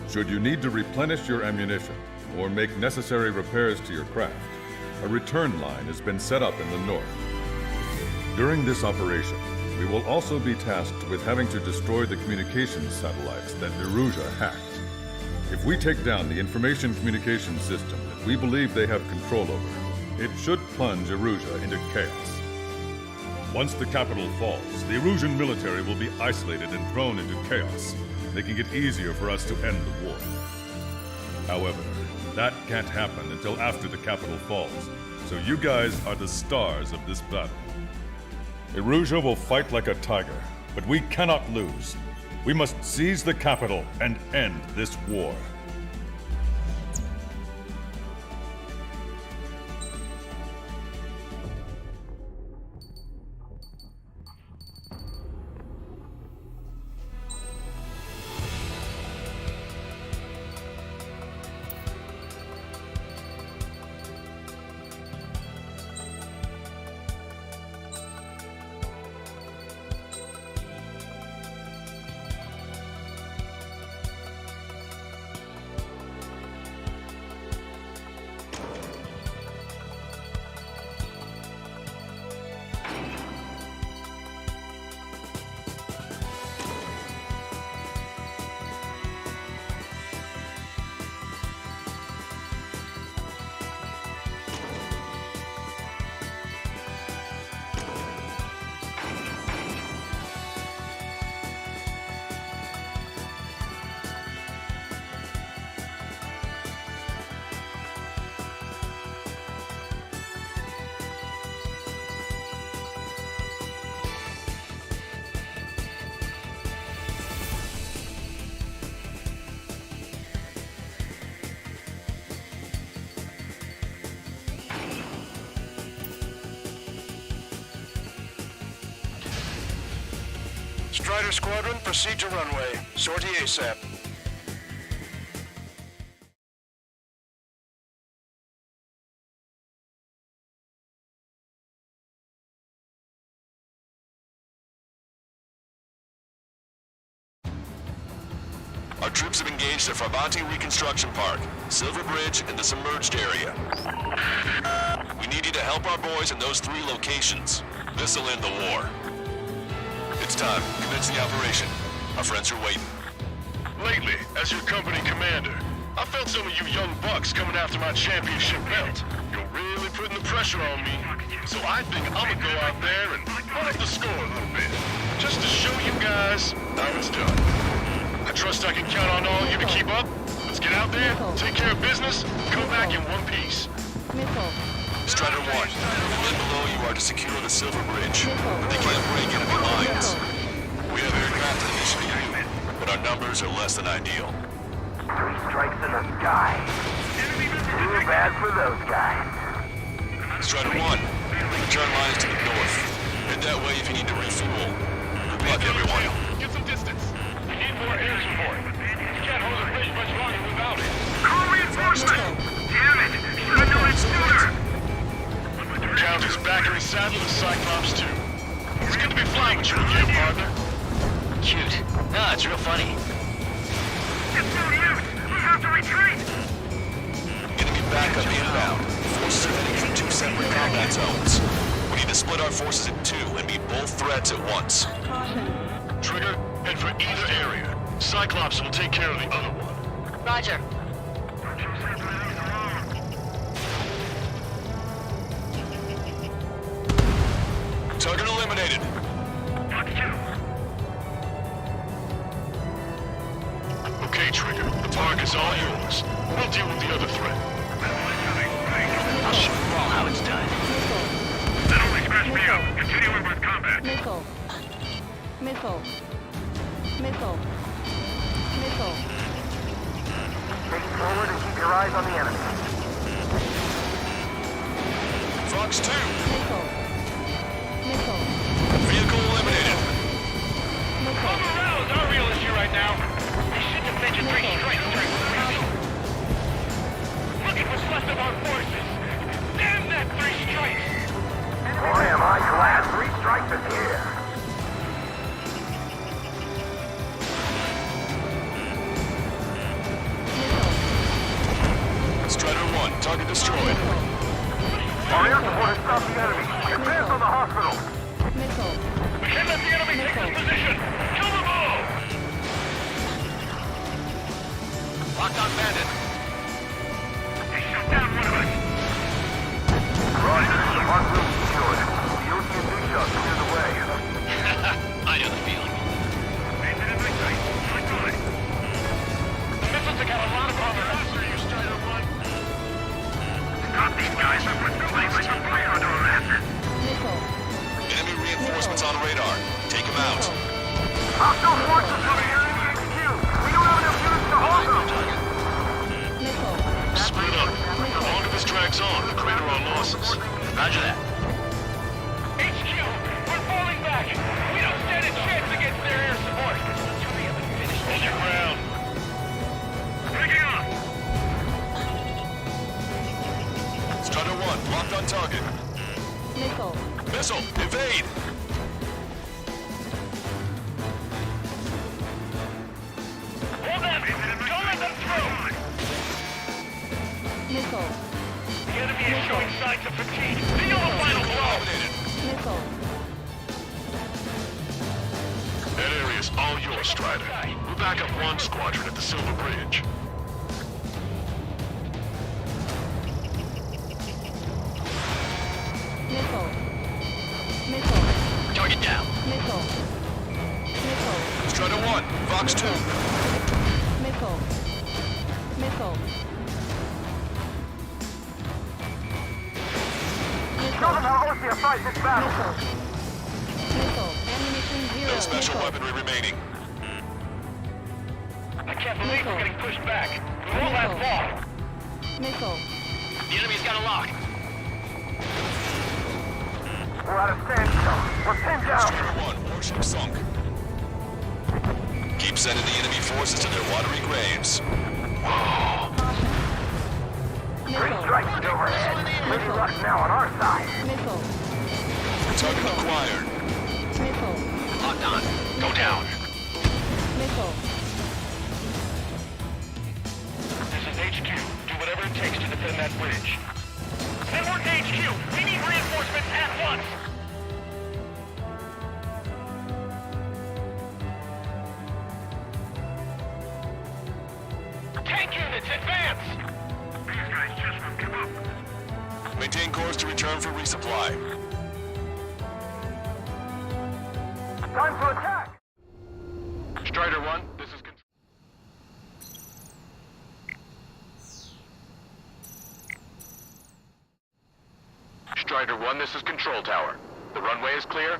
Should you need to replenish your ammunition or make necessary repairs to your craft, a return line has been set up in the north. During this operation, we will also be tasked with having to destroy the communications satellites that Erusia hacked. If we take down the information communication system that we believe they have control over, it should plunge Erusia into chaos. Once the capital falls, the Erusian military will be isolated and thrown into chaos, making it easier for us to end the war. However, that can't happen until after the capital falls, so you guys are the stars of this battle. Erusia will fight like a tiger, but we cannot lose. We must seize the capital and end this war. Strider Squadron, proceed to runway. Sortie ASAP. Our troops have engaged at Farbanti Reconstruction Park, Silver Bridge, and the submerged area. We need you to help our boys in those 3 locations. This'll end the war. It's time. Commence the operation. Our friends are waiting. Lately, as your company commander, I felt some of you young bucks coming after my championship belt. You're really putting the pressure on me. So I think I'm gonna go out there and run up the score a little bit. Just to show you guys how it's done. I trust I can count on all of you to keep up. Let's get out there, take care of business, come back in one piece. Strider 1, the men below you are to secure the Silver Bridge, but they can't break enemy lines. We have aircraft in addition to you, but our numbers are less than ideal. 3 strikes in the sky. Too bad for those guys. Strider 1, return lines to the north. Head that way if you need to refuel. Good luck, everyone. Get some distance. We need more air support. We can't hold the bridge much longer without it. Call reinforcements! Damn it! Should have known it sooner! Count is back in the saddle with Cyclops 2. It's good to be flying with you again, partner. Cute. No, it's real funny. It's no use! We have to retreat! Enemy backup inbound. Forces are heading for 2 separate combat zones. We need to split our forces in 2 and meet both threats at once. Trigger, head for either area. Cyclops will take care of the other one. Roger. Target eliminated. Okay, Trigger. The park is all yours. We'll deal with the other threat. I'll show you all how it's done. That only scratched me out. Continuing with combat. Missile. Missile. Missile. Missile. Take forward and keep your eyes on the enemy. Fox 2. Missile. Missile. Vehicle eliminated. Missile. Morale is our real issue right now. We shouldn't have mentioned 3 strikes during the briefing. Look at what's left of our forces. Damn that 3 strikes! Boy, am I glad 3 strikes is here. Strider 1, target destroyed. Our air support has stopped the enemy. Advance on the hospital. Missile. We can't let the enemy take this position! Kill them all! Locked on bandit. They shot down one of us. them out. Hostile forces coming here in HQ. We don't have enough units to hold them. Missile. Split up. The longer this drags on, the greater our losses. Roger that. HQ, we're falling back. We don't stand a chance against their air support. Hold your ground. Breaking on. Strider 1, locked on target. Missile. Missile, evade! Hold them. Don't let them through. Missile. The enemy is showing signs of fatigue. Deal the final blow. Missile. That area's all yours, Strider. We'll back up one squadron at the Silver Bridge. Missile. Missile. Target down. Missile. Missile. Strider 1, Vox 2. Missile. Missile. Show them how Osea fights this battle. Missile. Ammunition zero. No special Missile. weaponry remaining. I can't believe we're getting pushed back. We won't last long. Missile. The enemy's got a lock. We're out of standstill. We're pinned down. Strider 1, warship sunk. Keep sending the enemy forces to their watery graves. Great strike overhead. Pretty luck now on our side. Missile. Target acquired. Missile. Locked on. Go down. Missile. This is HQ. Do whatever it takes to defend that bridge. Network HQ, we need reinforcements at once. Tank units, advance! These guys just won't give up. Maintain course to return for resupply. Time to attack. Strider 1, this is control. Strider 1, this is control tower. The runway is clear.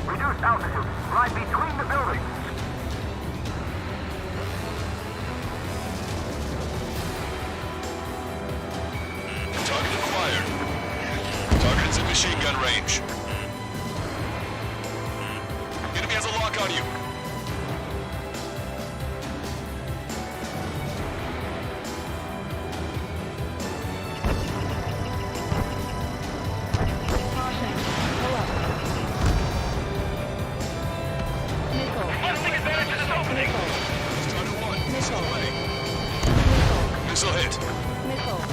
Reduce altitude. Right between the buildings. Target acquired. Target's in machine gun range. Enemy has a lock on you. Missile hit.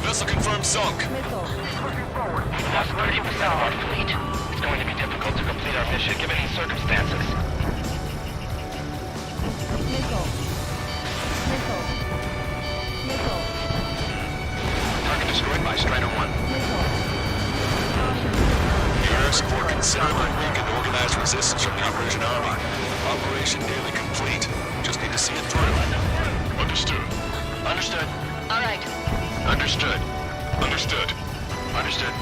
Vessel confirmed sunk. We've lost 30% of our fleet. It's going to be difficult to complete our mission given these circumstances. Target destroyed by Strider 1. Your air support considerably weakened organized resistance from the Operation Army. Operation nearly complete. Just need to see it through. Understood. Understood. All right. Understood. Understood. Understood.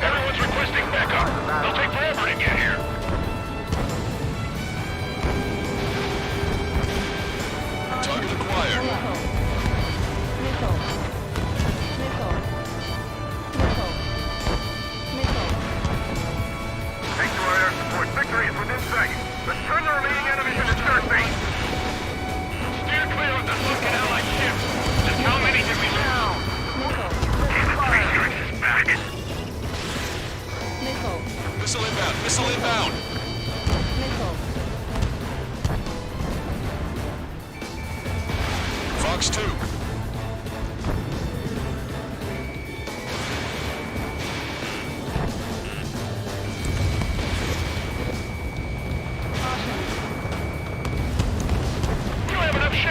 Everyone's requesting backup. They'll take forever to get here. Target acquired. Thanks to our air support, victory is within sight. Let's turn the remaining enemies into dirt bait. Steer clear of the sunken Allied ships. Just how many did we lose? Research is back. Missile inbound. Missile inbound.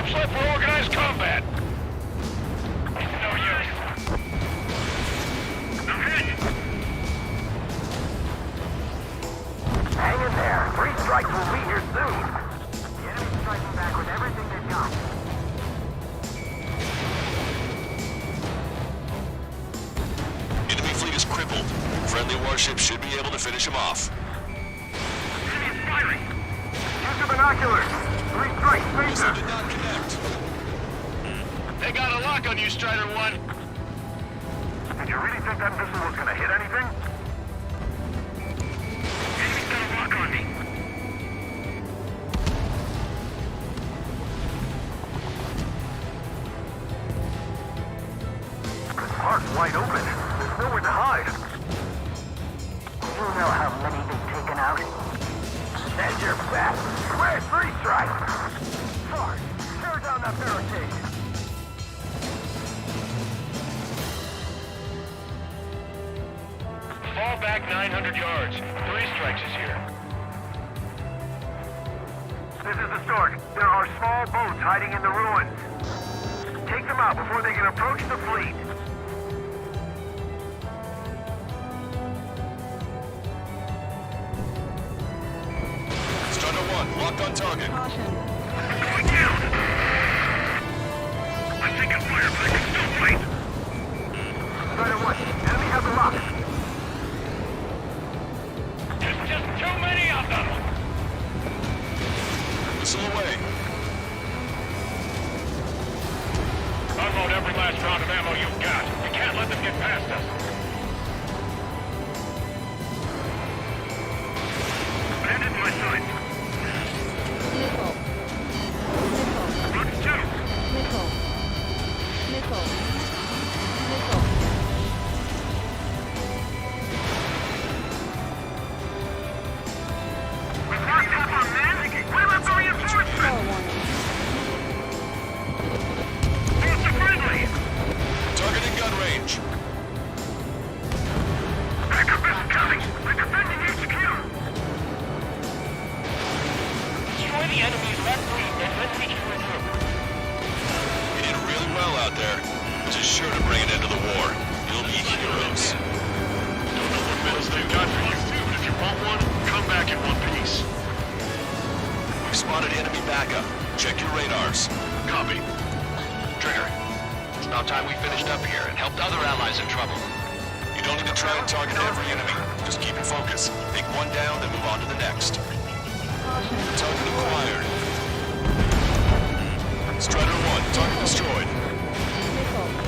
Trap set for organized combat. No use. I'm hit. Hang in there. 3 strikes will be here soon. The enemy's striking back with everything they've got. Enemy fleet is crippled. Friendly warships should be able to finish him off. Enemy is firing. Use your binoculars. 3 strikes, face Missile them. did not connect. They got a lock on you, Strider 1. Did you really think that missile was gonna hit anything? Enemy's got a lock on me. The park's wide open. There's nowhere to hide. You know how many they've taken out? And you're back. Where's 3 strikes? Sarge, tear down that barricade. Fall back 900 yards. 3 strikes is here. This is the Stork. There are small boats hiding in the ruins. Take them out before they can approach the fleet. Strider 1, locked on target. Caution. Going down. I'm taking fire, but I can still fight. Strider 1, enemy has a lock. There's just too many of them. Missile away. Unload every last round of ammo you've got. We can't let them get past us. Abandon my sight. Missile. Missile. Runs 2. Missile. Missile. Missile. We've lost half our men. What about the reinforcements? Power warning. Force are friendly. Target in gun range. Backup isn't coming. We're defending HQ. Destroy the enemy's left fleet and let HQ regroup. You did really well out there. This is sure to bring an end to the war. You'll need heroes. Don't know what medals they've got for you, but if you want one, come back in one piece. We've spotted enemy backup. Check your radars. Copy. Trigger, it's about time we finished up here and helped other allies in trouble. You don't need to try and target every enemy. Just keep your focus. Take one down, then move on to the next. Target acquired. Strider 1, target destroyed.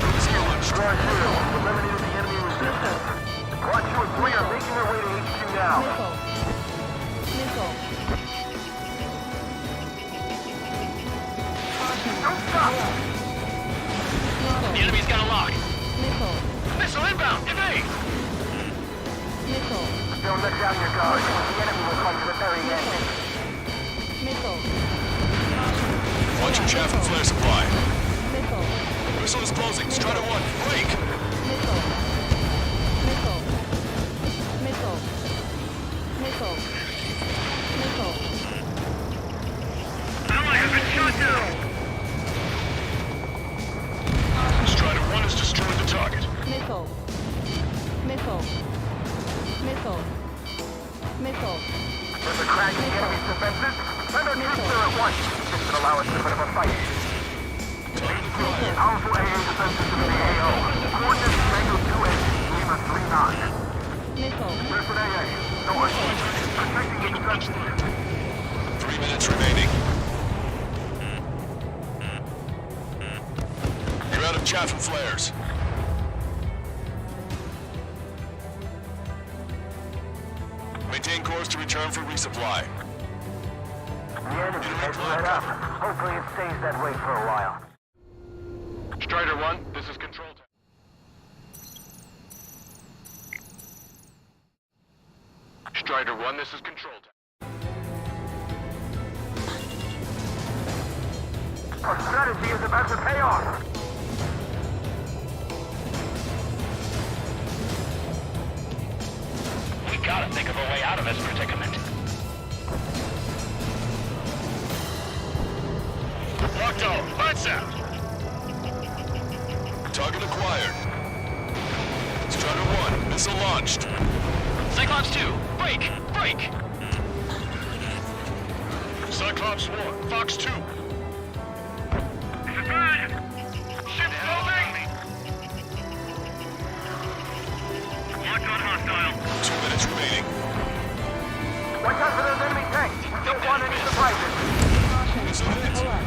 Missile launched. Squad 2, eliminated the enemy resistance. Squad 2 and 3 are making their way to HQ now. Missile. Missile. Don't stop! The enemy's got a lock. Missile. Missile inbound. Evade. Missile. Don't let down your guard. The enemy will come to the very end. Missile. Watch your chaff and flare supply. Missile. Missile is closing. Strider 1, break! Missile. Missile. Missile. Missile. Missile. Ally has been shot down. Strider 1 has destroyed the target. Missile. Missile. Missile. Missile. There's a crack in the enemy's defenses. Send our troops there at once. This should allow us a bit of a fight. Powerful AA defenses in the AO. Coordinates Mango 2A, Lima 3 knots. Missile. There's an AA. No issues. Protecting the defenses. 3 minutes remaining. You're out of chaff and flares. Maintain course to return for resupply. The enemy heads right up. Hopefully it stays that way for a while. Strider 1, this is Control Tower. Strider 1, this is Control Tower. Our strategy is about to pay off. We gotta think of a way out of this predicament. Locked on. Lights out. Target acquired. Strider 1, missile launched. Cyclops 2, break! Break! Cyclops 1, Fox 2. This is good. Ship's moving. Locked on hostile. 2 minutes remaining. Watch out for those enemy tanks. We don't want any surprises. Missile hit. Pull up.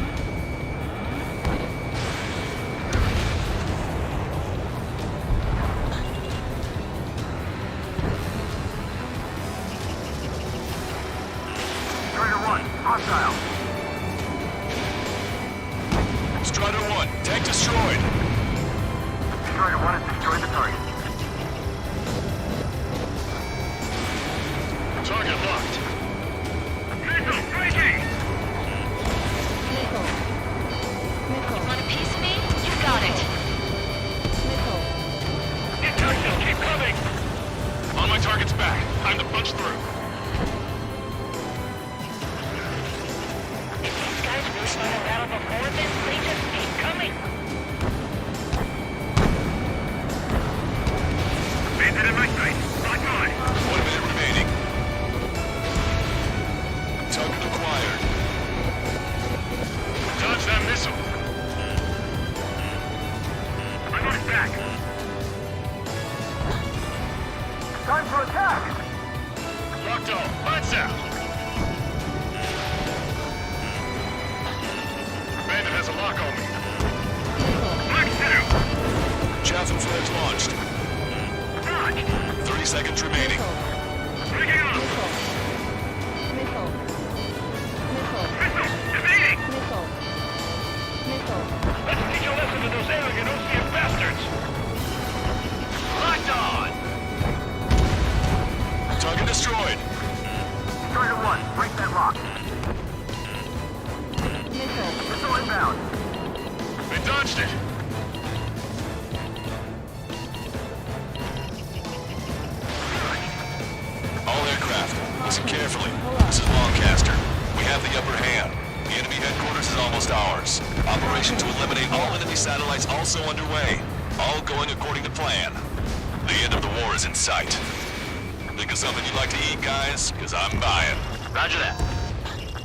Strider 1, hostile. Strider 1, tank destroyed. Strider 1 has destroyed the target. Target locked. Missile breaking. Missile. Missile. Want a piece of me? You got it. Missile. Injections keep coming. On my target's back. Time to punch through. If these guys really fought a battle before this, they just keep coming. Bandit in my sight. Lock on. 1 minute remaining. Target acquired. Dodge that missile. I'm on his back. Time for attack. Locked on. Lights out. Bandit has a lock on me. Black 2. Chaff and flares launched. Dodge. 30 seconds remaining. Breaking off. Missile. Missile. Missile. Evading. Missile. Missile. Let's teach a lesson to those arrogant OCF bastards. Locked on. Target destroyed. Strider 1, break that lock. Missile. Missile inbound. They dodged it. All aircraft, listen carefully. This is Lancaster. We have the upper hand. The enemy headquarters is almost ours. Operation to eliminate all enemy satellites also underway. All going according to plan. The end of the war is in sight. Think of something you'd like to eat, guys? Because I'm buying. Roger that.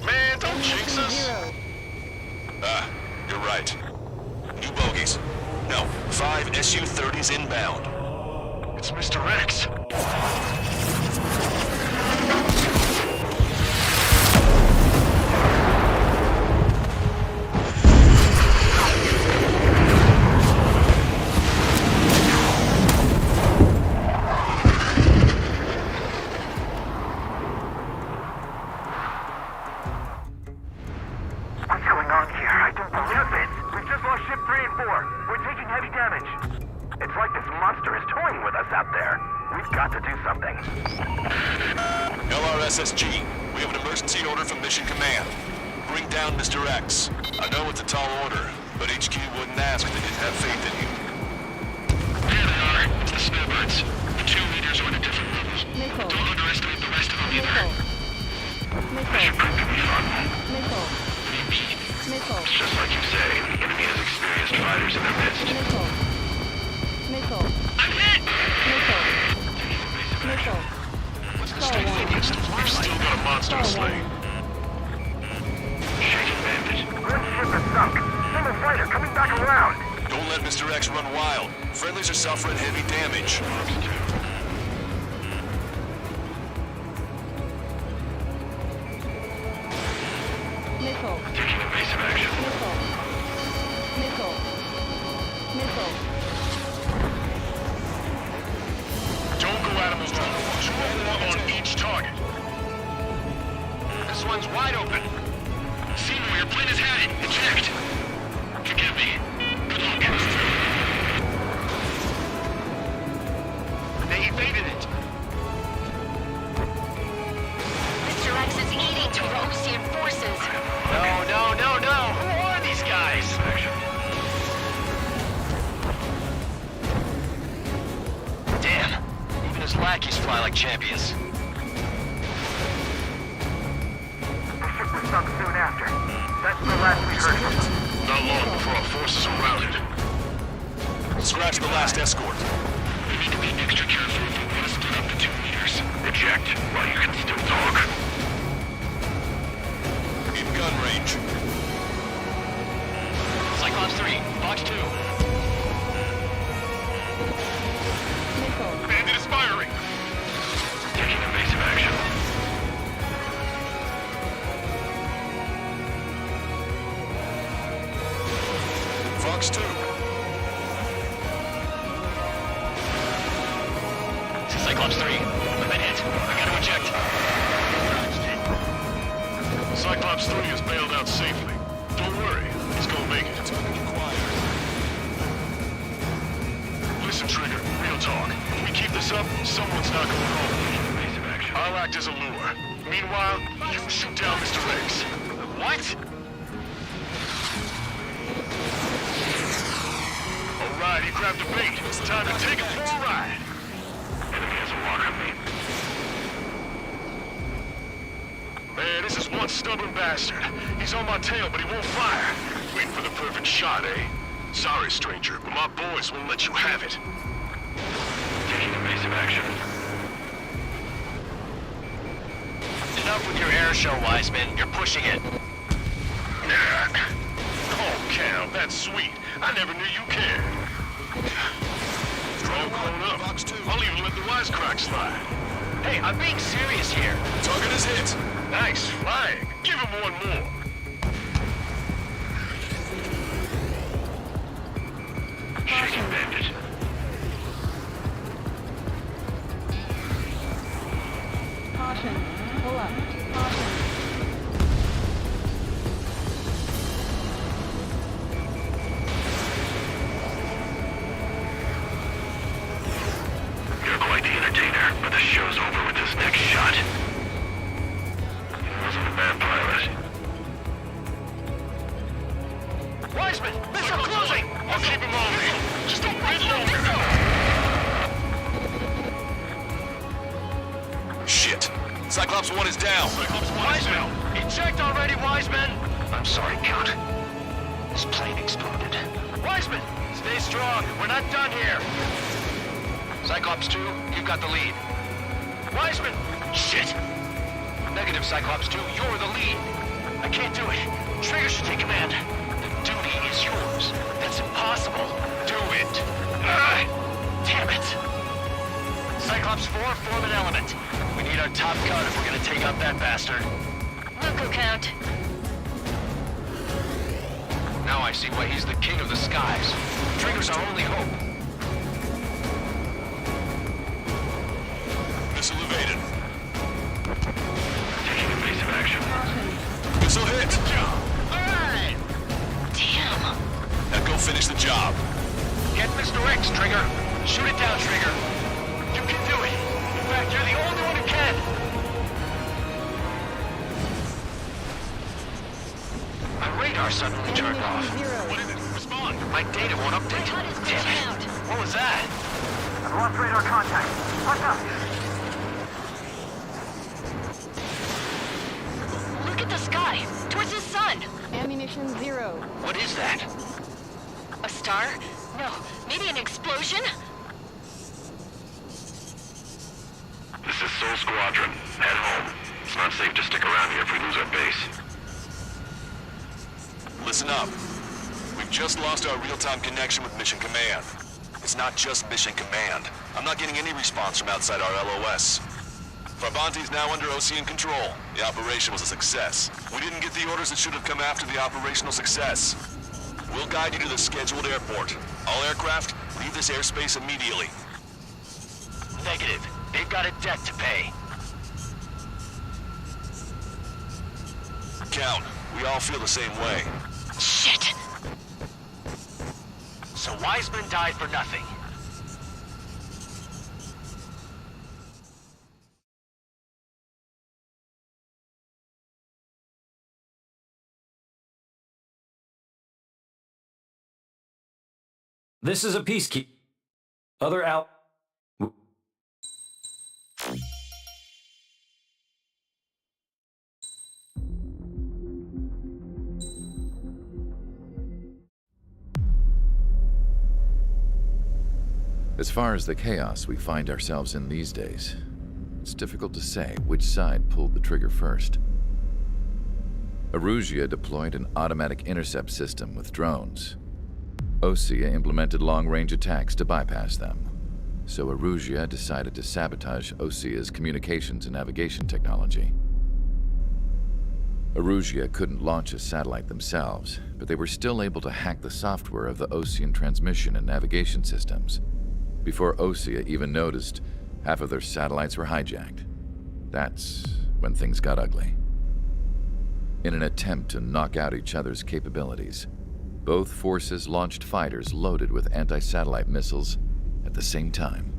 Man, don't jinx us. Zero. Ah, you're right. New bogies. No, 5 Su-30s inbound. It's Mr. X. What's going on here? I don't believe it. We've just lost ship 3 and 4. We're taking heavy damage. It's like this monster is toying with us out there. We've got to do something. LRSSG, we have an emergency order from Mission Command. Bring down Mr. X. I know it's a tall order, but HQ wouldn't ask if they didn't have faith in you. There they are. It's the snowbirds. The 2 leaders are at different levels. Missile. Don't underestimate the rest of them either. Missile. Missile. Prove to be fun. Missile. Missile. It's just like you say. The enemy has experienced fighters in their midst. Missile. Missile. I'm hit! Missile. Missile. Star one. We've still got a monster to Star slay. one. Shake advantage. One ship is sunk. Single fighter coming back around. Don't let Mr. X run wild. Friendlies are suffering heavy damage. Missile. Taking evasive action. Missile. Missile. Missile. Don't go at him alone. 2 on each target. This one's wide open. Seymour, your plane is headed. Eject. Forgive me. Good luck. They evaded it. Mr. X is eating to Rosian forces. No. Who are these guys? Damn. Even his lackeys fly like champions. The ship was sunk soon after. That's the last we heard from them. Not long before our forces are routed. Scratch the last escort. We need to be extra careful if we want to split up to 2 meters. Reject, while you can still talk. In gun range. Cyclops 3, Fox 2. Missile. Bandit is firing! Taking evasive action. Fox 2. Cyclops 3, I've been hit. I gotta eject. Cyclops 3 is bailed out safely. Don't worry, he's gonna make it. Listen, Trigger, real talk. If we keep this up, someone's not going home. Evasive action. I'll act as a lure. Meanwhile, you shoot down Mr. X. What? Alright, he grabbed a bait. It's time to take him for a ride. Enemy has a lock on me. Man, this is one stubborn bastard. He's on my tail, but he won't fire. Waiting for the perfect shot, eh? Sorry, stranger, but my boys won't let you have it. Taking evasive action. Enough with your air show, Wiseman. You're pushing it. Nah. Oh, Cal, that's sweet. I never knew you cared. All grown up. I'll even let the wisecrack slide. Hey, I'm being serious here. Target is hit. Nice, flying. Give him one more. Shaking bandit. Caution. Pull up. Caution. You're quite the entertainer, but the show's over with this next shot. He wasn't a bad pilot. Wiseman, missile closing! I'll keep him on me. Just a bit longer. Shit. Cyclops 1 is down. Cyclops 1 is down. Eject already, Wiseman! I'm sorry, Count. This plane exploded. Wiseman, stay strong. We're not done here. Cyclops 2, you've got the lead. Wiseman! Shit! Negative, Cyclops 2, you're the lead. I can't do it. Trigger should take command. The duty is yours. That's impossible. Do it. Damn it. Cyclops 4, form an element. We need our top gun if we're gonna take out that bastard. Look, Count. Now I see why he's the king of the skies. Trigger's our only hope. Missile evaded. Taking evasive action. Missile hit. Alright! Damn. Now go finish the job. Get Mr. X, Trigger. Shoot it down, Trigger. You can do it. In fact, you're the only one who can. My radar suddenly turned off. What is it? Respond. My data won't update. What is Damn it. Count? What was that? I've lost radar contact. Watch out! Look at the sky. Towards the sun. Ammunition 0. What is that? A star? No. Maybe an explosion? This is Soul Squadron. Head home. It's not safe to stick around here if we lose our base. Listen up. We've just lost our real-time connection with Mission Command. It's not just Mission Command. I'm not getting any response from outside our LOS. Farbanti's now under Ocean control. The operation was a success. We didn't get the orders that should have come after the operational success. We'll guide you to the scheduled airport. All aircraft, leave this airspace immediately. Negative. They've got a debt to pay. Count, we all feel the same way. Shit. So Wiseman died for nothing. This is a peacekeep. Other out. As far as the chaos we find ourselves in these days, it's difficult to say which side pulled the trigger first. Erusia deployed an automatic intercept system with drones. Osea implemented long-range attacks to bypass them. So Erusia decided to sabotage Osea's communications and navigation technology. Erusia couldn't launch a satellite themselves, but they were still able to hack the software of the Osean transmission and navigation systems. Before Osea even noticed, half of their satellites were hijacked. That's when things got ugly. In an attempt to knock out each other's capabilities, both forces launched fighters loaded with anti-satellite missiles at the same time.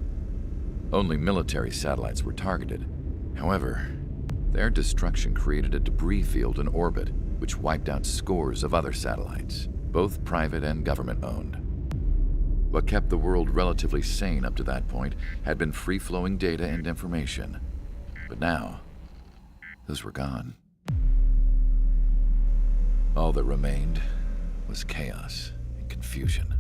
Only military satellites were targeted. However, their destruction created a debris field in orbit, which wiped out scores of other satellites, both private and government-owned. What kept the world relatively sane up to that point had been free-flowing data and information. But now, those were gone. All that remained was chaos and confusion.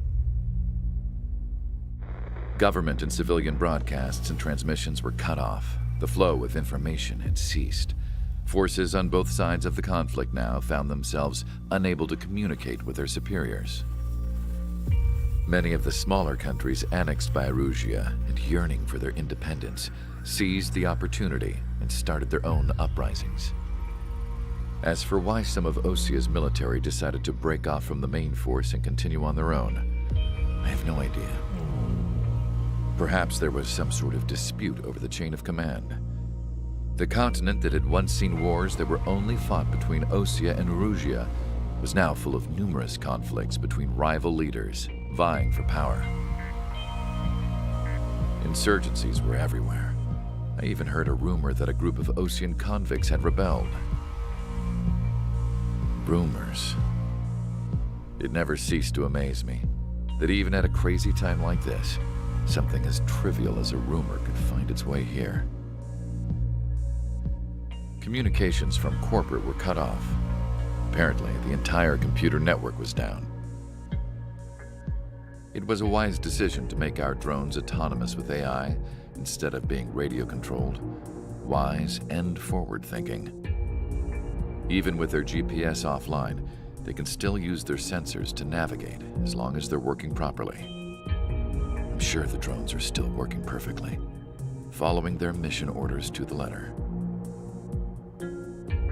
Government and civilian broadcasts and transmissions were cut off. The flow of information had ceased. Forces on both sides of the conflict now found themselves unable to communicate with their superiors. Many of the smaller countries annexed by Erusia and yearning for their independence seized the opportunity and started their own uprisings. As for why some of Osea's military decided to break off from the main force and continue on their own, I have no idea. Perhaps there was some sort of dispute over the chain of command. The continent that had once seen wars that were only fought between Osea and Erusia was now full of numerous conflicts between rival leaders vying for power. Insurgencies were everywhere. I even heard a rumor that a group of Osean convicts had rebelled. Rumors. It never ceased to amaze me that even at a crazy time like this, something as trivial as a rumor could find its way here. Communications from corporate were cut off. Apparently, the entire computer network was down. It was a wise decision to make our drones autonomous with AI instead of being radio-controlled. Wise and forward-thinking. Even with their GPS offline, they can still use their sensors to navigate as long as they're working properly. I'm sure the drones are still working perfectly, following their mission orders to the letter.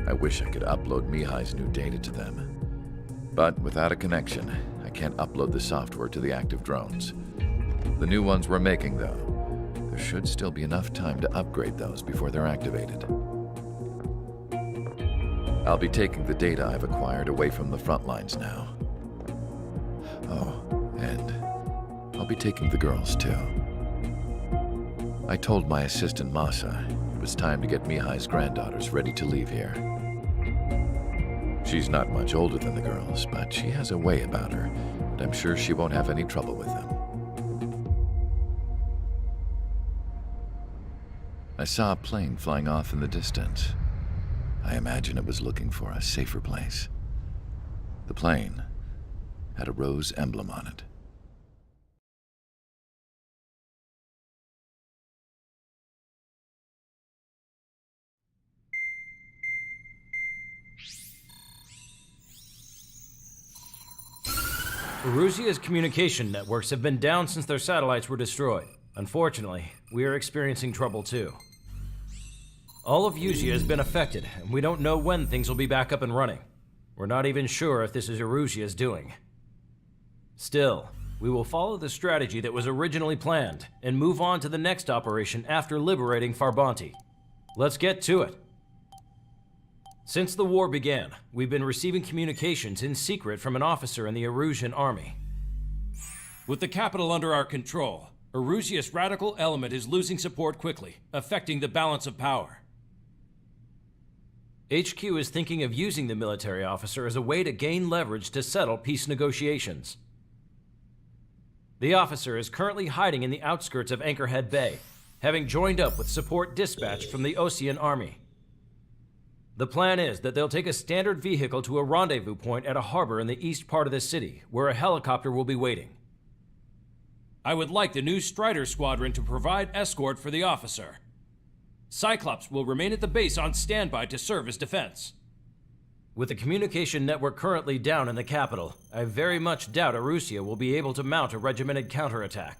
I wish I could upload Mihai's new data to them. But without a connection, I can't upload the software to the active drones. The new ones we're making, though, there should still be enough time to upgrade those before they're activated. I'll be taking the data I've acquired away from the front lines now. Oh, and I'll be taking the girls, too. I told my assistant Masa it was time to get Mihai's granddaughters ready to leave here. She's not much older than the girls, but she has a way about her, and I'm sure she won't have any trouble with them. I saw a plane flying off in the distance. I imagine it was looking for a safer place. The plane had a rose emblem on it. Erusia's communication networks have been down since their satellites were destroyed. Unfortunately, we are experiencing trouble too. All of Erusia has been affected, and we don't know when things will be back up and running. We're not even sure if this is Erusia's doing. Still, we will follow the strategy that was originally planned and move on to the next operation after liberating Farbanti. Let's get to it. Since the war began, we've been receiving communications in secret from an officer in the Erusian army. With the capital under our control, Erusia's radical element is losing support quickly, affecting the balance of power. HQ is thinking of using the military officer as a way to gain leverage to settle peace negotiations. The officer is currently hiding in the outskirts of Anchorhead Bay, having joined up with support dispatched from the Osean army. The plan is that they'll take a standard vehicle to a rendezvous point at a harbor in the east part of the city, where a helicopter will be waiting. I would like the new Strider Squadron to provide escort for the officer. Cyclops will remain at the base on standby to serve as defense. With the communication network currently down in the capital, I very much doubt Erusia will be able to mount a regimented counterattack.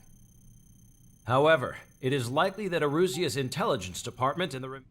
However, it is likely that Erusia's intelligence department and the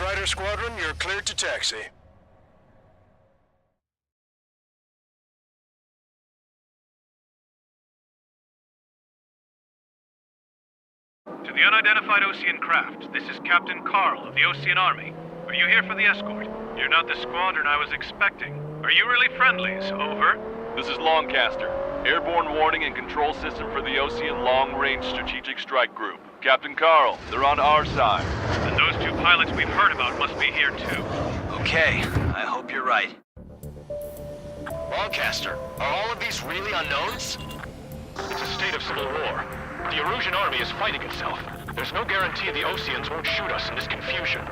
Strider Squadron, you're cleared to taxi. To the unidentified Osean craft, this is Captain Carl of the Osean Army. Are you here for the escort? You're not the squadron I was expecting. Are you really friendlies? Over. This is Longcaster. Airborne warning and control system for the Osean Long-Range Strategic Strike Group. Captain Carl, they're on our side. And those two pilots we've heard about must be here too. Okay, I hope you're right. Longcaster, are all of these really unknowns? It's a state of civil war. The Erusian army is fighting itself. There's no guarantee the Oseans won't shoot us in this confusion.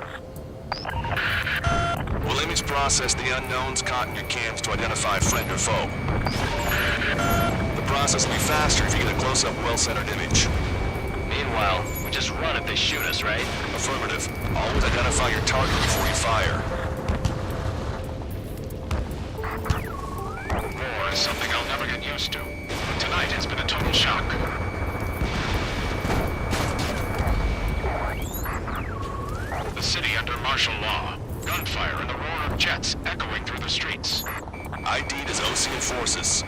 We'll image process the unknowns caught in your cams to identify friend or foe. The process will be faster if you get a close-up, well-centered image. Meanwhile, we just run if they shoot us, right? Affirmative. Always identify your target before you fire. More. used to. Tonight has been a total shock. The city under martial law. Gunfire and the roar of jets echoing through the streets. ID'd as Osean forces.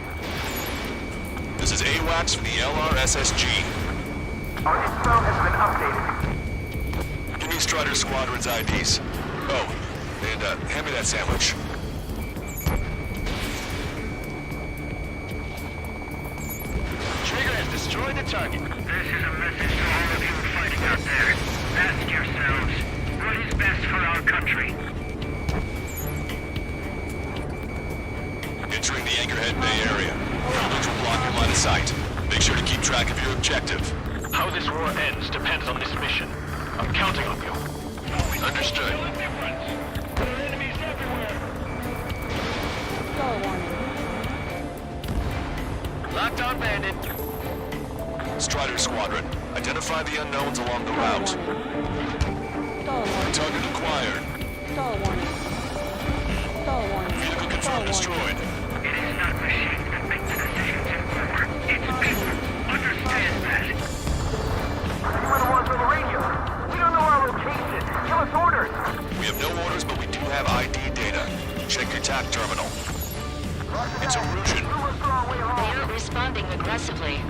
This is AWACS from the LRSSG. Our intel has been updated. Give me Strider Squadron's IDs. Oh, and hand me that sandwich. Trigger has destroyed the target. This is a message to all of you fighting out there. Ask yourselves, what is best for our country? Entering the Anchorhead Bay area. Buildings will block your line of sight. Make sure to keep track of your objective. How this war ends depends on this mission. I'm counting on you. Understood. Skull warning. Locked on bandit. Strider Squadron, identify the unknowns along the route. Skull warning. Target acquired. Skull warning. Skull warning. Vehicle confirmed destroyed. It is not machines that make the decisions in war. It's people. Understand that. We're the ones on the radio. We don't know our location. Give us orders. We have no orders, but we do have ID data. Check your TAC terminal. It's Erusian. They aren't responding aggressively.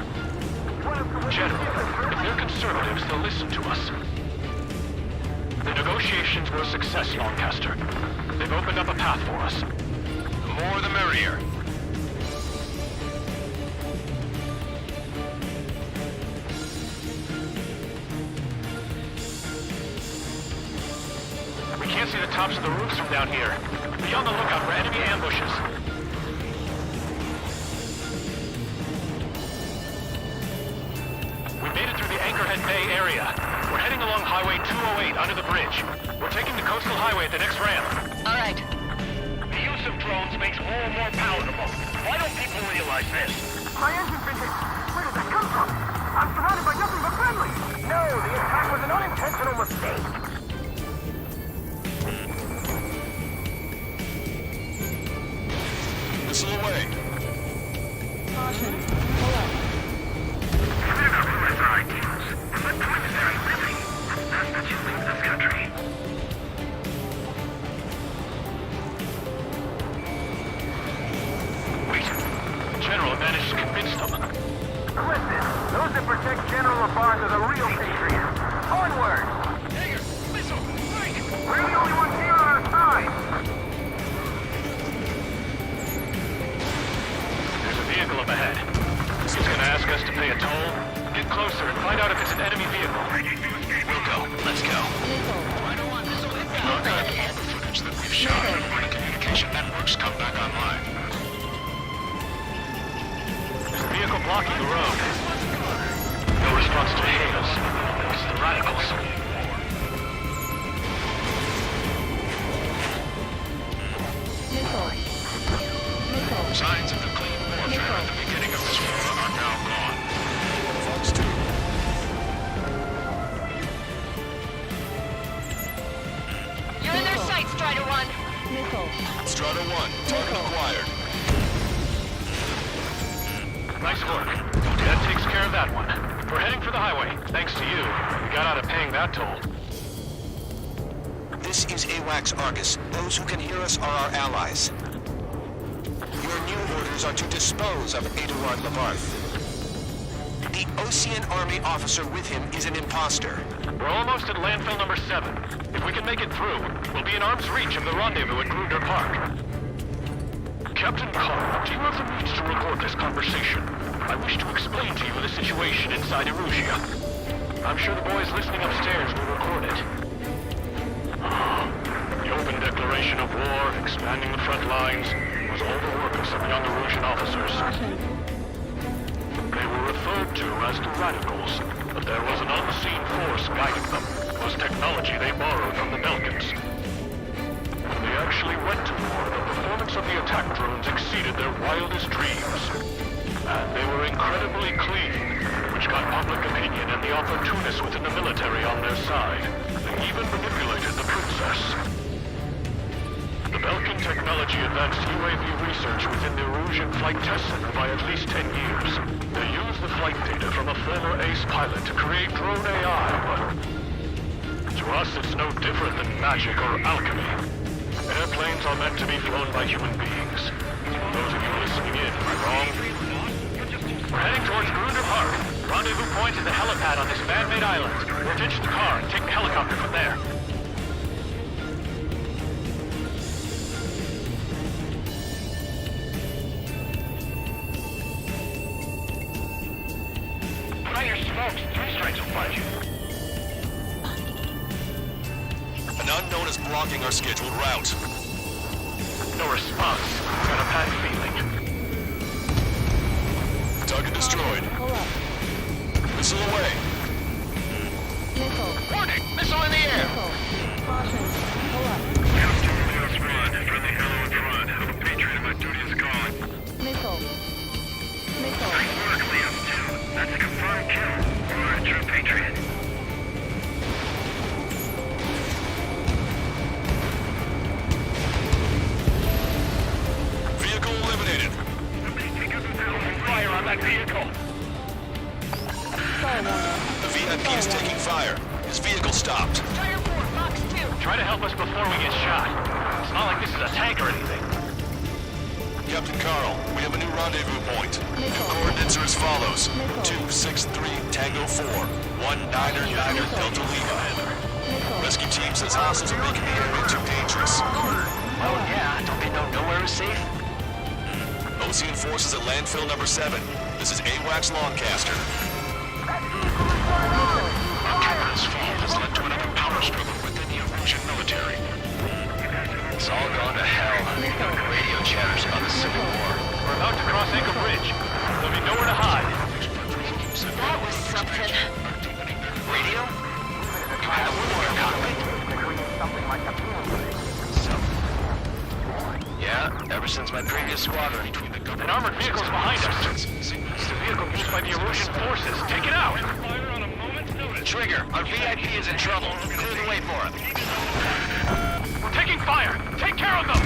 General, if they're conservatives, they'll listen to us. The negotiations were a success, Lancaster. They've opened up a path for us. The more the merrier. We can't see the tops of the roofs from down here. Be on the lookout for enemy ambushes. We made it through the Anchorhead Bay area. We're heading along Highway 208 under the bridge. We're taking the coastal highway at the next ramp. All right. The use of drones makes war more palatable. Why don't people realize this? My engine's been hit. Where did that come from? I'm surrounded by nothing but friendly. No, the attack was an unintentional mistake. Missile away. Caution. Pull up. They're not who has our ideals, but preliminary living. That's that you leave this country. Wait. General managed to convince them. Listen, those that protect General LaBarge are the real patriots. Onward! We're the only ones here on our side. There's a vehicle up ahead. He's gonna ask us to pay a toll. Get closer and find out if it's an enemy vehicle. We'll go. Let's go. All the footage that we've shot when the communication networks come back online. There's a vehicle blocking the road. No response to hails. It's the radicals. Missile. Missile. Signs of the clean warfare at the beginning of this war are now gone. Fox 2. You're in their sights, Strider 1. Missile. Strider 1, target acquired. Nice work. That takes care of that one. We're heading for the highway. Thanks to you. We got out of paying that toll. This is AWACS Argus. Those who can hear us are our allies. Your new orders are to dispose of Eduard Labarth. The Osean Army officer with him is an imposter. We're almost at landfill number 7. If we can make it through, we'll be in arm's reach of the rendezvous at Grunder Park. Captain Carl, do you have the means to record this conversation? I wish to explain to you the situation inside Erusia. I'm sure the boys listening upstairs will record it. The open declaration of war, expanding the front lines, was all the work of some young Erusian officers. They were referred to as the Radicals, but there was an unseen force guiding them. It was technology they borrowed from the Belkans. When they actually went to war, the performance of the attack drones exceeded their wildest dreams. And they were incredibly clean, which got public opinion and the opportunists within the military on their side. They even manipulated the princess. The Belkan technology technology advanced UAV research within the Erusian Flight Test Center by at least 10 years. They used the flight data from a former ace pilot to create drone AI, but to us it's no different than magic or alchemy. Airplanes are meant to be flown by human beings. Those of you listening in, am I wrong? We're heading towards Grunder Park. Rendezvous point is the helipad on this man-made island. We'll ditch the car and take the helicopter from there. Put out your smokes. 3 strikes will find you. An unknown is blocking our scheduled route. No response. Got a bad feeling. Target destroyed. Pull up. Missile away. Missile. Warning! Missile in the air! Missile. Caution. Pull up. Captain Romeo Squad, friendly hello in front. I'm a Patriot and my duty is calling. Missile. Missile. Nice work, Liam 2. That's a confirmed kill. You're a true Patriot. Vehicle eliminated. Fire on that vehicle. Stall warning. The VIP is taking fire. His vehicle stopped. Strider 4, Fox 2. Try to help us before we get shot. It's not like this is a tank or anything. Captain Carl, we have a new rendezvous point. Missile. Coordinates are as follows. Missile. 263 Tango 4. 199 Delta Lima. Missile. Rescue team says hostiles are making the area too dangerous. Oh yeah, don't they know nowhere is safe? Ocean forces at landfill number 7. This is AWACS Lancaster. Capital's fall has led to another power struggle within the Erusian military. It's all gone to hell. Radio chatters about the Civil War. We're about to cross Anchor Bridge. There'll be nowhere to hide. That was something. Radio? I wouldn't want to cockpit. Yeah, ever since my previous squadron. An armored vehicle's behind us. It's the vehicle used by the Erusian forces. Take it out! Trigger, our VIP is in trouble. Clear the way for him. We're taking fire! Take care of them!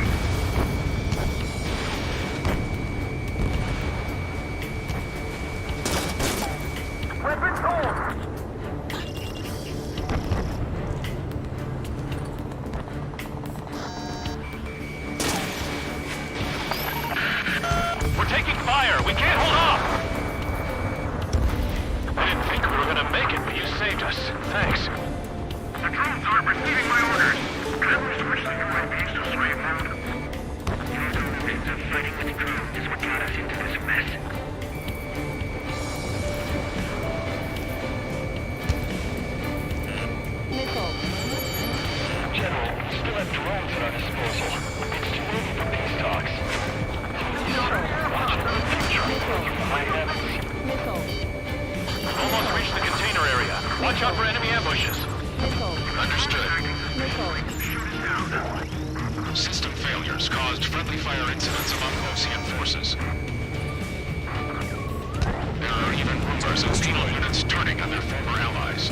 Weapons hold! We're taking fire! We can't hold off! I didn't think we were gonna make it, but you saved us. Thanks. The drones aren't receiving my orders. Can we switch the UAVs to slave mode? Those illusions of fighting with drones is what got us into this mess. Missile. General, we still have drones at our disposal. It's too late for peace talks. Watch another picture. Missile. Almost reached the container area. Watch out for enemy ambushes. Missile. Understood. Missile. System failures caused friendly fire incidents among Ocean forces. There are even rumors of penal units turning on their former allies.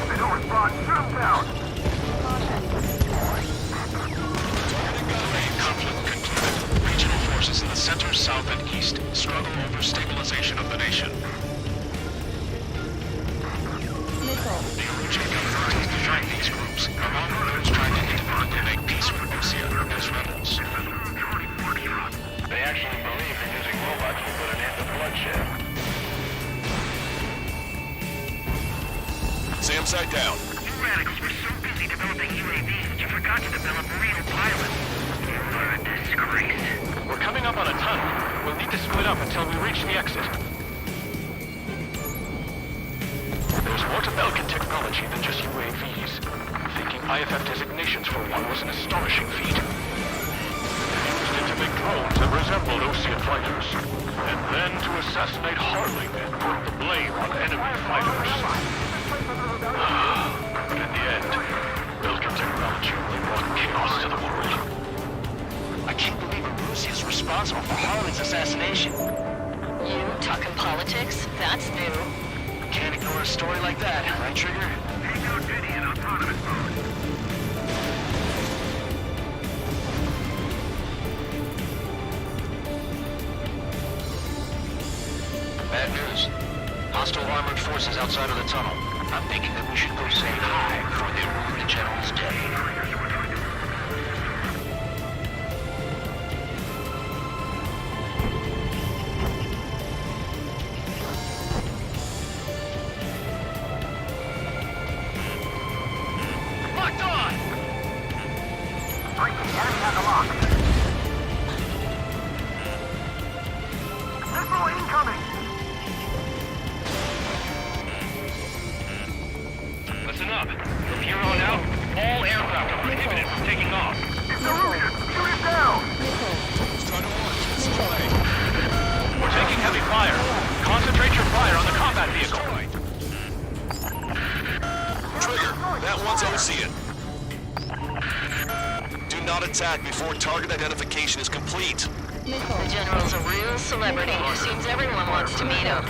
They don't respond. Shoot them down! Conflict concluded. Regional forces in the center, south, and east struggle over stabilization of the nation. Missile. The Erusian government is behind these groups, among others trying to intervene to make peace with Ocean as rebels. They actually believe that using robots will put an end to bloodshed. Sam side down. You radicals were so busy developing UAVs that you forgot to develop real pilots. You're a disgrace. We're coming up on a tunnel. We'll need to split up until we reach the exit. There's more to Belkin technology than just UAVs. Thinking IFF designations for one was an astonishing feat. They used it to make drones that resembled Ocean fighters. And then to assassinate Harling and put the blame on enemy fighters. But in the end, Belkin technology only brought chaos to the world. I can't believe Erusia is responsible for Harling's assassination. You talking politics? That's new. Can't ignore a story like that, right, Trigger? Take out Diddy in autonomous mode. forces outside of the tunnel. I'm thinking that we should go say hi before they ruin the General's day. Locked on! Breaking, enemy on the lock. Missile incoming! Listen up. From here on out, all aircraft are prohibited from taking off. It's Erusian! Shoot it down! We're taking heavy fire. Concentrate your fire on the combat vehicle. Trigger, that one's Ocean. Do not attack before target identification is complete. The General's a real celebrity. Seems everyone wants to meet him.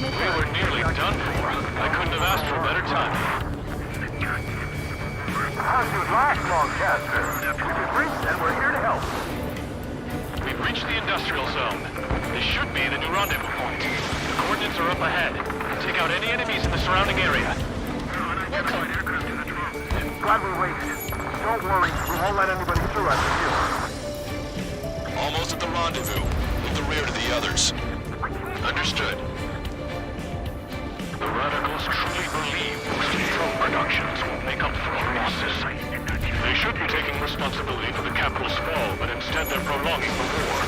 We were nearly done for. I couldn't have asked for a better time. How's your last long caster? If you've reached it, we're here to help. We've reached the industrial zone. This should be the new rendezvous point. The coordinates are up ahead. Take out any enemies in the surrounding area. Glad we waited. Don't worry, we won't let anybody through after you. Almost at the rendezvous. Leave the rear to the others. Understood. The Radicals truly believe those drone productions will make up for our losses. They should be taking responsibility for the capital's fall, but instead they're prolonging the war.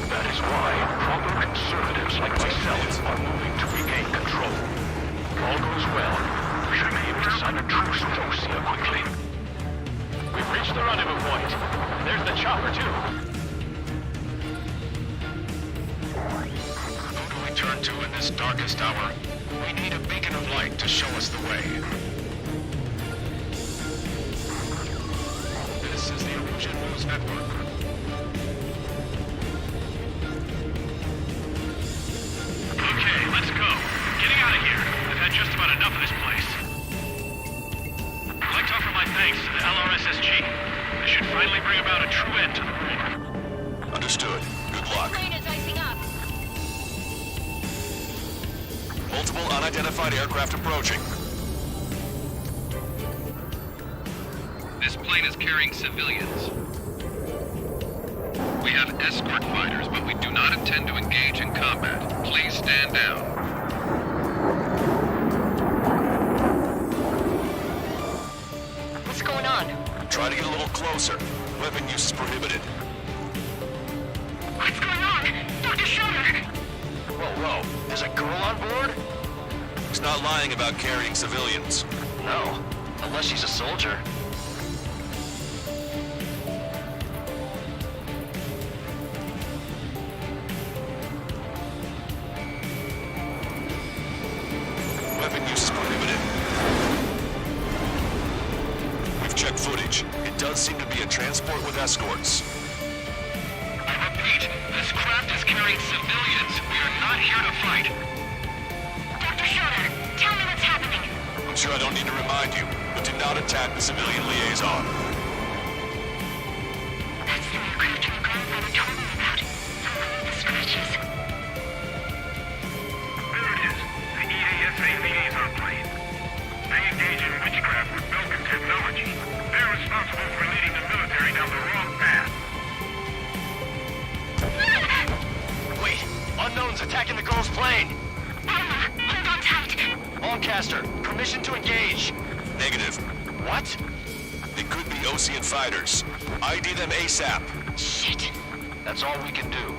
That is why proper conservatives like myself are moving to regain control. If all goes well, we should be able to sign a truce with Osea quickly. We've reached the rendezvous point. There's the chopper, too. Who do we turn to in this darkest hour? We need a beacon of light to show us the way. This is the Illusion News Network. Okay, let's go. Getting out of here. I've had just about enough of this place. I'd like to offer my thanks to the LRSSG. They should finally bring about a true end to the war. Understood. Good luck. Plane is icing up. Multiple unidentified aircraft approaching. This plane is carrying civilians. We have escort fighters, but we do not intend to engage in combat. Please stand down. What's going on? Try to get a little closer. Weapon use is prohibited. What's going on? Dr. Schroeder! Whoa, there's a girl on board? He's not lying about carrying civilians. No, unless she's a soldier. Weapon use is prohibited. We've checked footage. It does seem to be a transport with escorts. I repeat, this craft is carrying civilians. We are not here to fight. Dr. Schroeder, tell me what's happening. I'm sure I don't need to remind you, but do not attack the civilian liaison. That's the aircraft your grandfather told me about. The scratches. There it is, the EASA liaison plane. They engage in witchcraft with Belkin technology. They're responsible for leading the military down the wrong path. Wait, unknown's attacking the girl's plane. Hold on tight. Longcaster, permission to engage. Negative. What? They could be Ocean fighters. ID them ASAP. Shit. That's all we can do.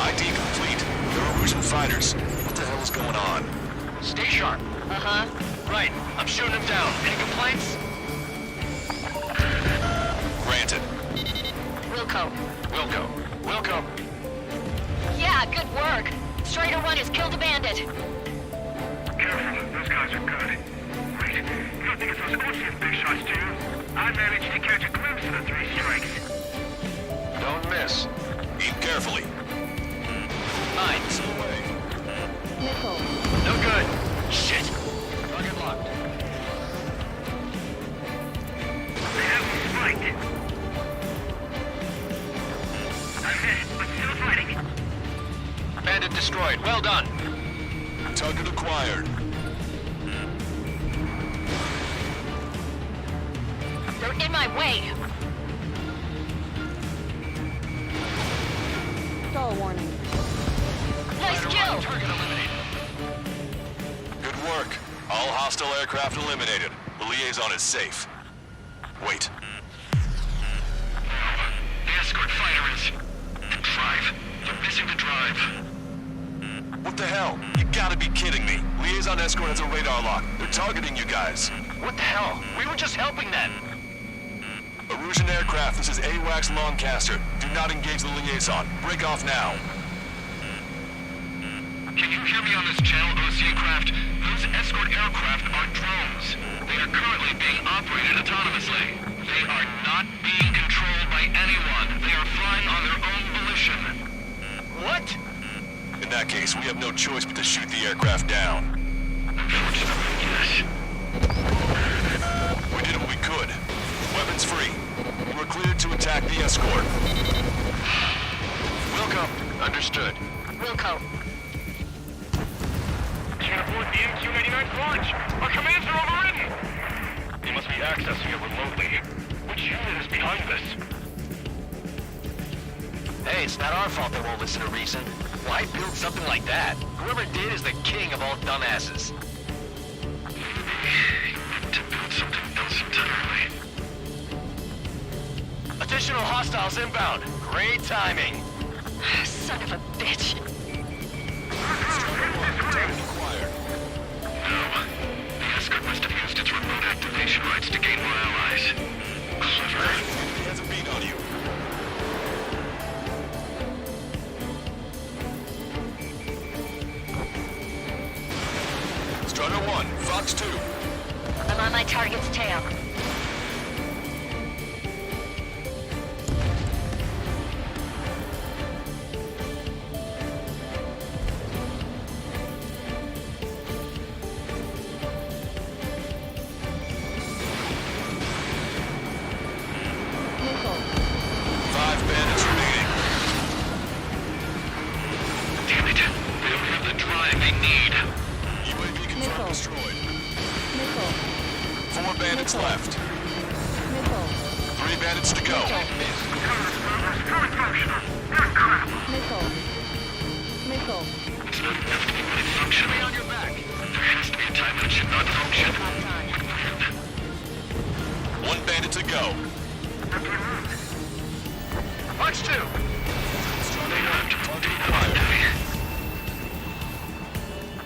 ID complete. They're Erusian fighters. What the hell is going on? Stay sharp. Uh-huh. Right, I'm shooting him down. Any complaints? Granted. Wilco. Yeah, good work. Strider 1 has killed a bandit. Careful, those guys are good. Wait, you don't think it's those Ocean big shots, do you? I managed to catch a glimpse of the 3 strikes. Don't miss. Aim carefully. Mines. Missile. No good. Shit. Target locked. destroyed. Well done. Target acquired. They're in my way. Stall warning. Nice kill. Target eliminated. Good work. All hostile aircraft eliminated. The liaison is safe. Wait. The escort fighter is... the drive. They're missing the drive. What the hell? You gotta be kidding me. Liaison escort has a radar lock. They're targeting you guys. What the hell? We were just helping them. Erusian aircraft, this is AWACS Lancaster. Do not engage the liaison. Break off now. Can you hear me on this channel, OCN craft? Those escort aircraft are drones. They are currently being operated autonomously. They are not being controlled by anyone. They are flying on their own volition. What? In that case, we have no choice but to shoot the aircraft down. Unfortunately, yes. We did what we could. Weapons free. You are cleared to attack the escort. Wilco. Understood. Wilco. Can't abort the MQ-99 launch. Our commands are overridden. They must be accessing it remotely. Which unit is behind this? Hey, it's not our fault they won't listen to reason. Why build something like that? Whoever did is the king of all dumbasses. To build something else entirely. Additional hostiles inbound. Great timing. Son of a bitch. No. The escort must have used its remote activation rights to gain more allies. Clever. He has a beat on you. Strider 1, Fox 2. I'm on my target's tail. Missile. 5 bandits remaining. Damn it. They don't have the drive they need. UAV confirmed Missile. destroyed. Missile. 4 bandits left. Missile. 3 bandits to go. Missile. Missile. It's not enough to be fully functioning on your back. There has to be a time when it should not function. 1 bandit to go. Fox 2. They left.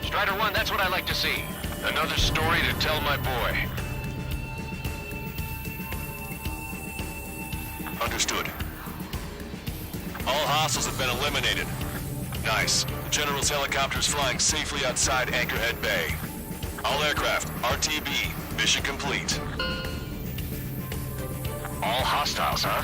Strider 1, that's what I like to see. Another story to tell my boy. Understood. All hostiles have been eliminated. Nice. The General's helicopter is flying safely outside Anchorhead Bay. All aircraft, RTB, mission complete. All hostiles, huh?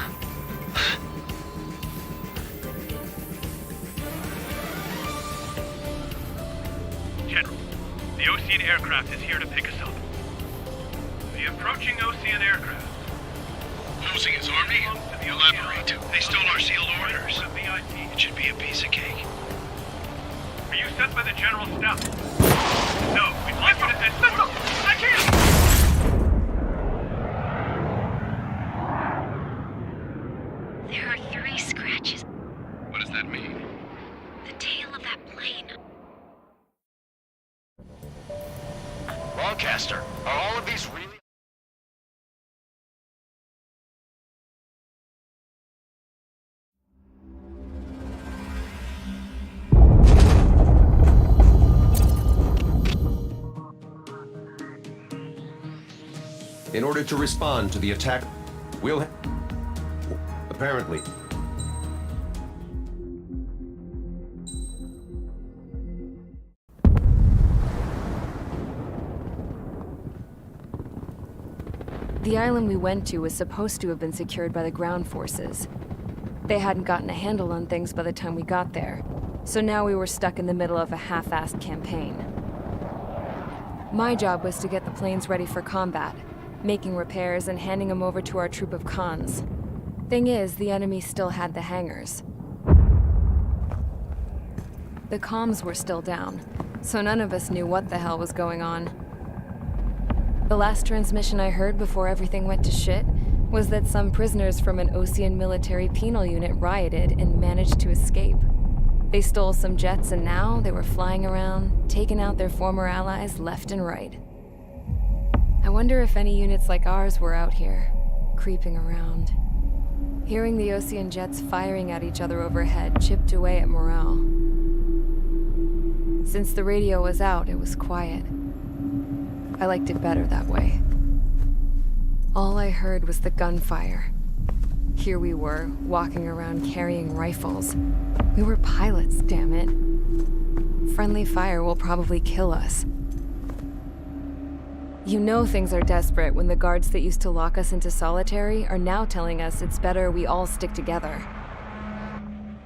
General, the Ocean aircraft is here to pick us up. The approaching Ocean aircraft. Losing his army? Elaborate. They stole our sealed orders. It should be a piece of cake. Are you sent by the General Staff? No, we'd like you to send... Listen! I can't! There are 3 scratches. What does that mean? The tail of that plane. Lancaster, are all of these really... In order to respond to the attack, we'll apparently. The island we went to was supposed to have been secured by the ground forces. They hadn't gotten a handle on things by the time we got there, so now we were stuck in the middle of a half-assed campaign. My job was to get the planes ready for combat, making repairs and handing them over to our troop of cons. Thing is, the enemy still had the hangars. The comms were still down, so none of us knew what the hell was going on. The last transmission I heard before everything went to shit was that some prisoners from an Osean military penal unit rioted and managed to escape. They stole some jets and now they were flying around, taking out their former allies left and right. I wonder if any units like ours were out here, creeping around. Hearing the Osean jets firing at each other overhead chipped away at morale. Since the radio was out, it was quiet. I liked it better that way. All I heard was the gunfire. Here we were, walking around carrying rifles. We were pilots, damn it. Friendly fire will probably kill us. You know things are desperate when the guards that used to lock us into solitary are now telling us it's better we all stick together.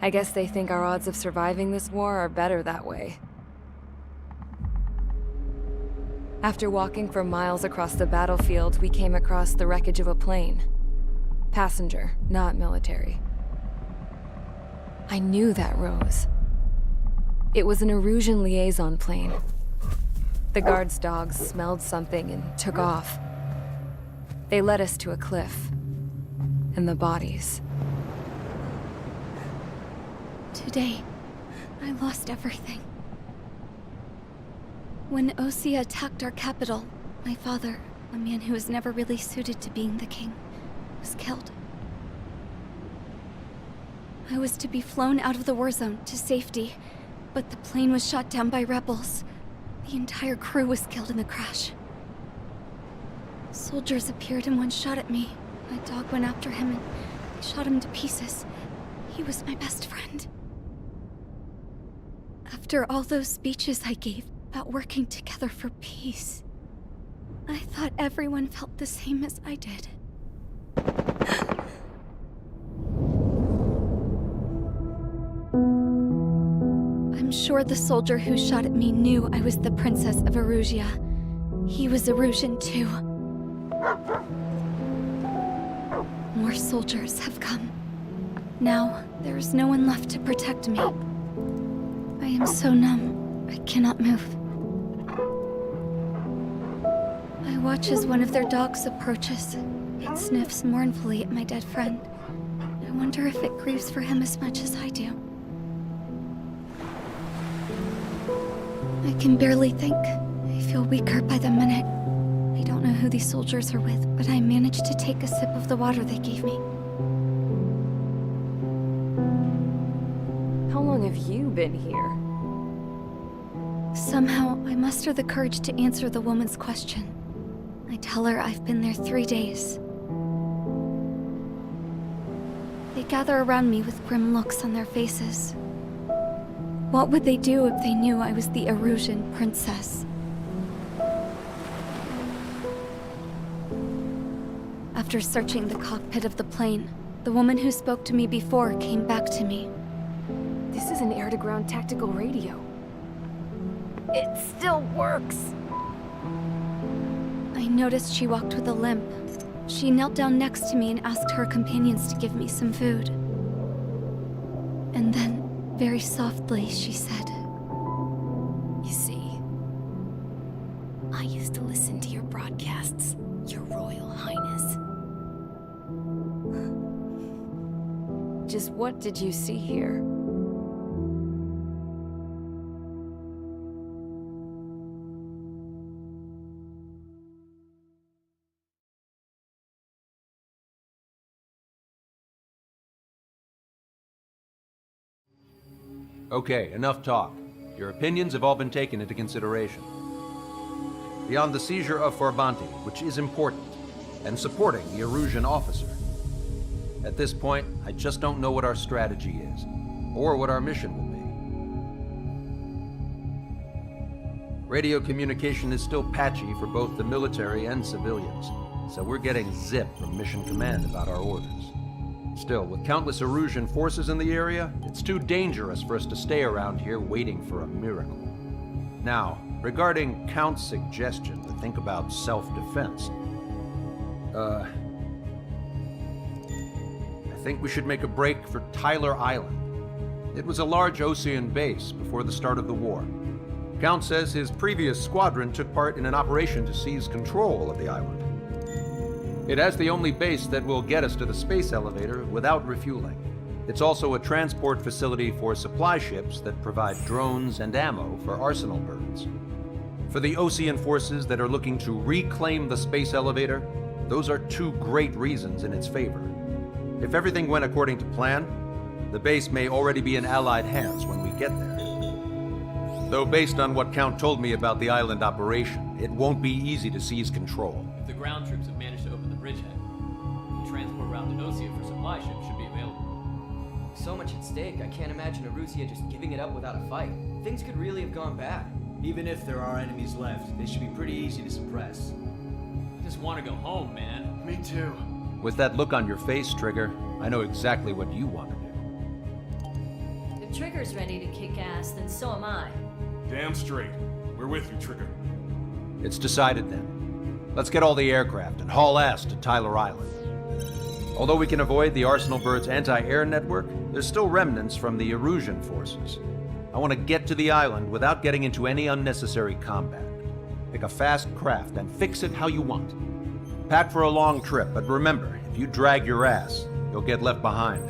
I guess they think our odds of surviving this war are better that way. After walking for miles across the battlefield, we came across the wreckage of a plane. Passenger, not military. I knew that rose. It was an Erusian liaison plane. The guard's dogs smelled something and took off. They led us to a cliff. And the bodies. Today, I lost everything. When Osea attacked our capital, my father, a man who was never really suited to being the king, was killed. I was to be flown out of the war zone to safety, but the plane was shot down by rebels. The entire crew was killed in the crash. Soldiers appeared and one shot at me. My dog went after him and I shot him to pieces. He was my best friend. After all those speeches I gave about working together for peace, I thought everyone felt the same as I did. I'm sure the soldier who shot at me knew I was the Princess of Erusia. He was Erusian too. More soldiers have come. Now, there is no one left to protect me. I am so numb, I cannot move. I watch as one of their dogs approaches. It sniffs mournfully at my dead friend. I wonder if it grieves for him as much as I do. I can barely think. I feel weaker by the minute. I don't know who these soldiers are with, but I managed to take a sip of the water they gave me. How long have you been here? Somehow, I muster the courage to answer the woman's question. I tell her I've been there 3 days. They gather around me with grim looks on their faces. What would they do if they knew I was the Erusian princess? After searching the cockpit of the plane, the woman who spoke to me before came back to me. This is an air-to-ground tactical radio. It still works! I noticed she walked with a limp. She knelt down next to me and asked her companions to give me some food. And then, very softly, she said, "You see, I used to listen to your broadcasts, Your Royal Highness." Just what did you see here? Okay, enough talk. Your opinions have all been taken into consideration. Beyond the seizure of Forbanti, which is important, and supporting the Erusian officer. At this point, I just don't know what our strategy is, or what our mission will be. Radio communication is still patchy for both the military and civilians, so we're getting zip from Mission Command about our orders. Still, with countless Erusian forces in the area, it's too dangerous for us to stay around here waiting for a miracle. Now, regarding Count's suggestion to think about self-defense, I think we should make a break for Tyler Island. It was a large Osean base before the start of the war. Count says his previous squadron took part in an operation to seize control of the island. It has the only base that will get us to the space elevator without refueling. It's also a transport facility for supply ships that provide drones and ammo for arsenal birds. For the Osean forces that are looking to reclaim the space elevator, those are two great reasons in its favor. If everything went according to plan, the base may already be in Allied hands when we get there. Though based on what Count told me about the island operation, it won't be easy to seize control. If the ground troops have managed to open the bridgehead, the transport route to Osea for supply ships should be available. So much at stake, I can't imagine Erusia just giving it up without a fight. Things could really have gone bad. Even if there are enemies left, they should be pretty easy to suppress. I just want to go home, man. Me too. With that look on your face, Trigger, I know exactly what you want to do. If Trigger's ready to kick ass, then so am I. Damn straight. We're with you, Trigger. It's decided then. Let's get all the aircraft and haul ass to Tyler Island. Although we can avoid the Arsenal Bird's anti-air network, there's still remnants from the Erusian forces. I want to get to the island without getting into any unnecessary combat. Pick a fast craft and fix it how you want. Pack for a long trip, but remember, if you drag your ass, you'll get left behind.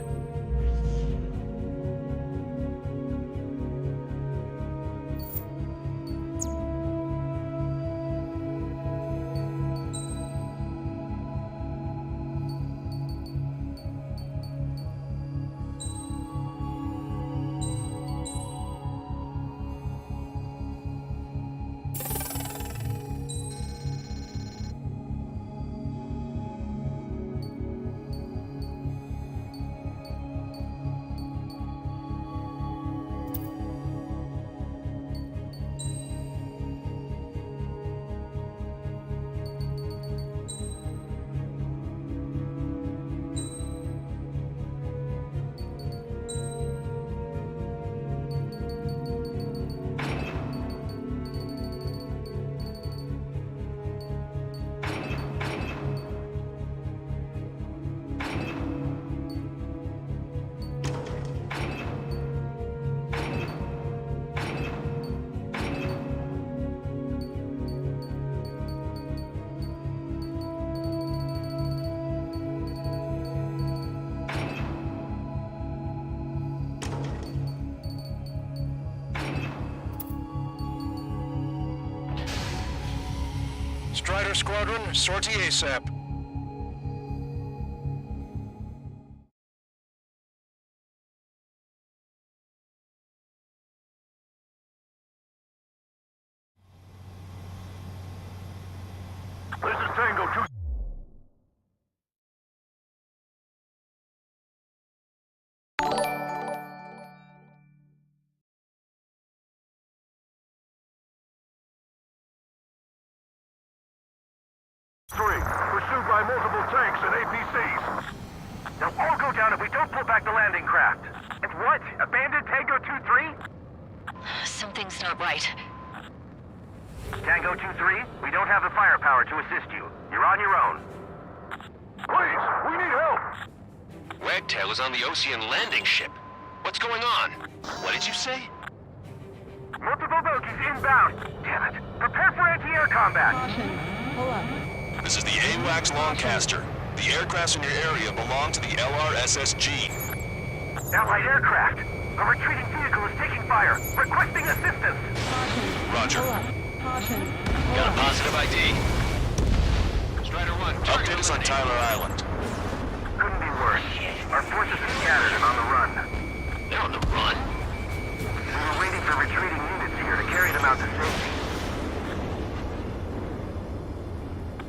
Strider Squadron, sortie ASAP. This is Tango 2. Pursued by multiple tanks and APCs. They'll all go down if we don't pull back the landing craft. And what? Abandoned Tango 2-3? Something's not right. Tango 2-3, we don't have the firepower to assist you. You're on your own. Please, we need help! Wagtail is on the Osean landing ship. What's going on? What did you say? Multiple bogies inbound. Damn it. Prepare for anti-air combat. Pull up. This is the AWACS Longcaster. The aircrafts in your area belong to the LRSSG. Allied aircraft. A retreating vehicle is taking fire. Requesting assistance. Roger. Caution. Got a positive ID. Strider 1, Update us on Tyler Island. Couldn't be worse. Our forces are scattered and on the run. They're on the run? We were waiting for retreating units here to carry them out to safety.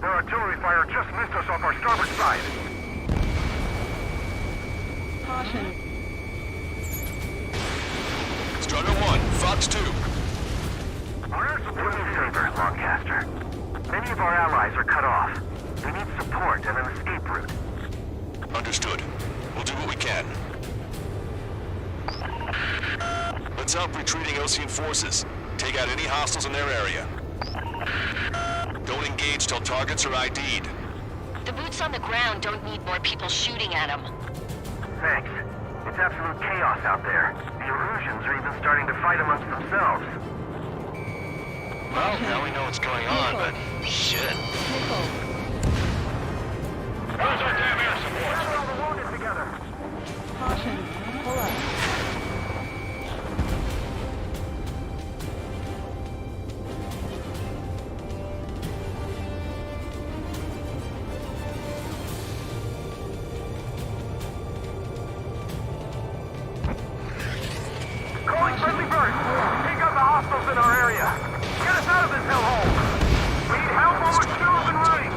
Their artillery fire just missed us off our starboard side. Caution. Strider 1, Fox 2. Do me a favor, Longcaster. Many of our allies are cut off. We need support and an escape route. Understood. We'll do what we can. Let's help retreating Osean forces. Take out any hostiles in their area. Don't engage till targets are ID'd. The boots on the ground don't need more people shooting at them. Thanks. It's absolute chaos out there. The Erusians are even starting to fight amongst themselves. Well, now we know what's going on, but shit. Where's our damn air support? Gather all the wounded together. Caution. Pull up. Calling friendly birds. Take out the hostiles in our area. Get us out of this hellhole. We need help while we're still up and running.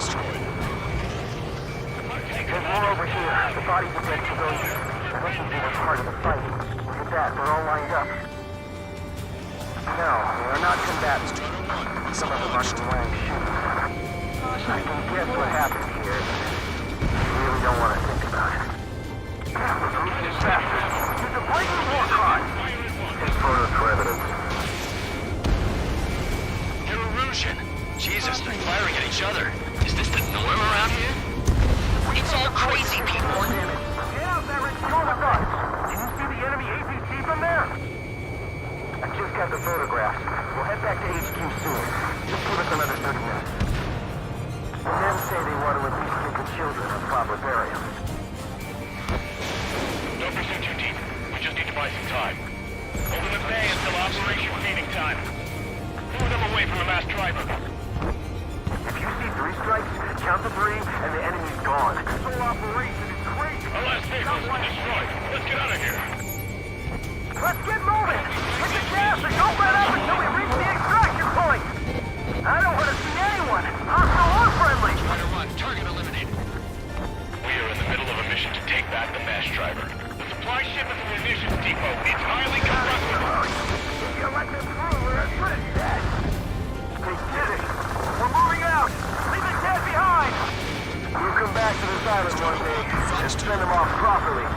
There's more over here. The bodies of dead civilians. The Russians were part of the fight. Look at that. They're all lined up. No, they are not combatants. Some of them aren't even wearing shoes. I can guess what happened here. I really don't want to think about it. Those Russian bastards. It's a blatant war crime. Take photos for evidence. They're Erusian. Jesus, they're firing at each other. Is this the norm around here? It's all crazy people. Get out there and join with us. Can you see the enemy APC from there? I just got the photographs. We'll head back to HQ soon. Just give us another 30 minutes. The men say they want to at least get the children a proper burial. Don't pursue too deep. We just need to buy some time. Over the bay until Operation Feeding Time. Move them away from the mass driver. If you see 3 strikes, count to 3, and the enemy's gone. This whole operation is crazy. Our last vehicle's been destroyed. Let's get out of here. Let's get moving! Hit the gas and don't let up until we reach the extraction point! I don't want to see anyone, hostile or friendly! Strider 1, target eliminated. We are in the middle of a mission to take back the mass driver. The supply ship at the munitions depot needs highly combustible. If you let them through, we're as good as dead! They did it! We're moving out! Leave the dead behind! We'll come back to this island one day and send them off properly.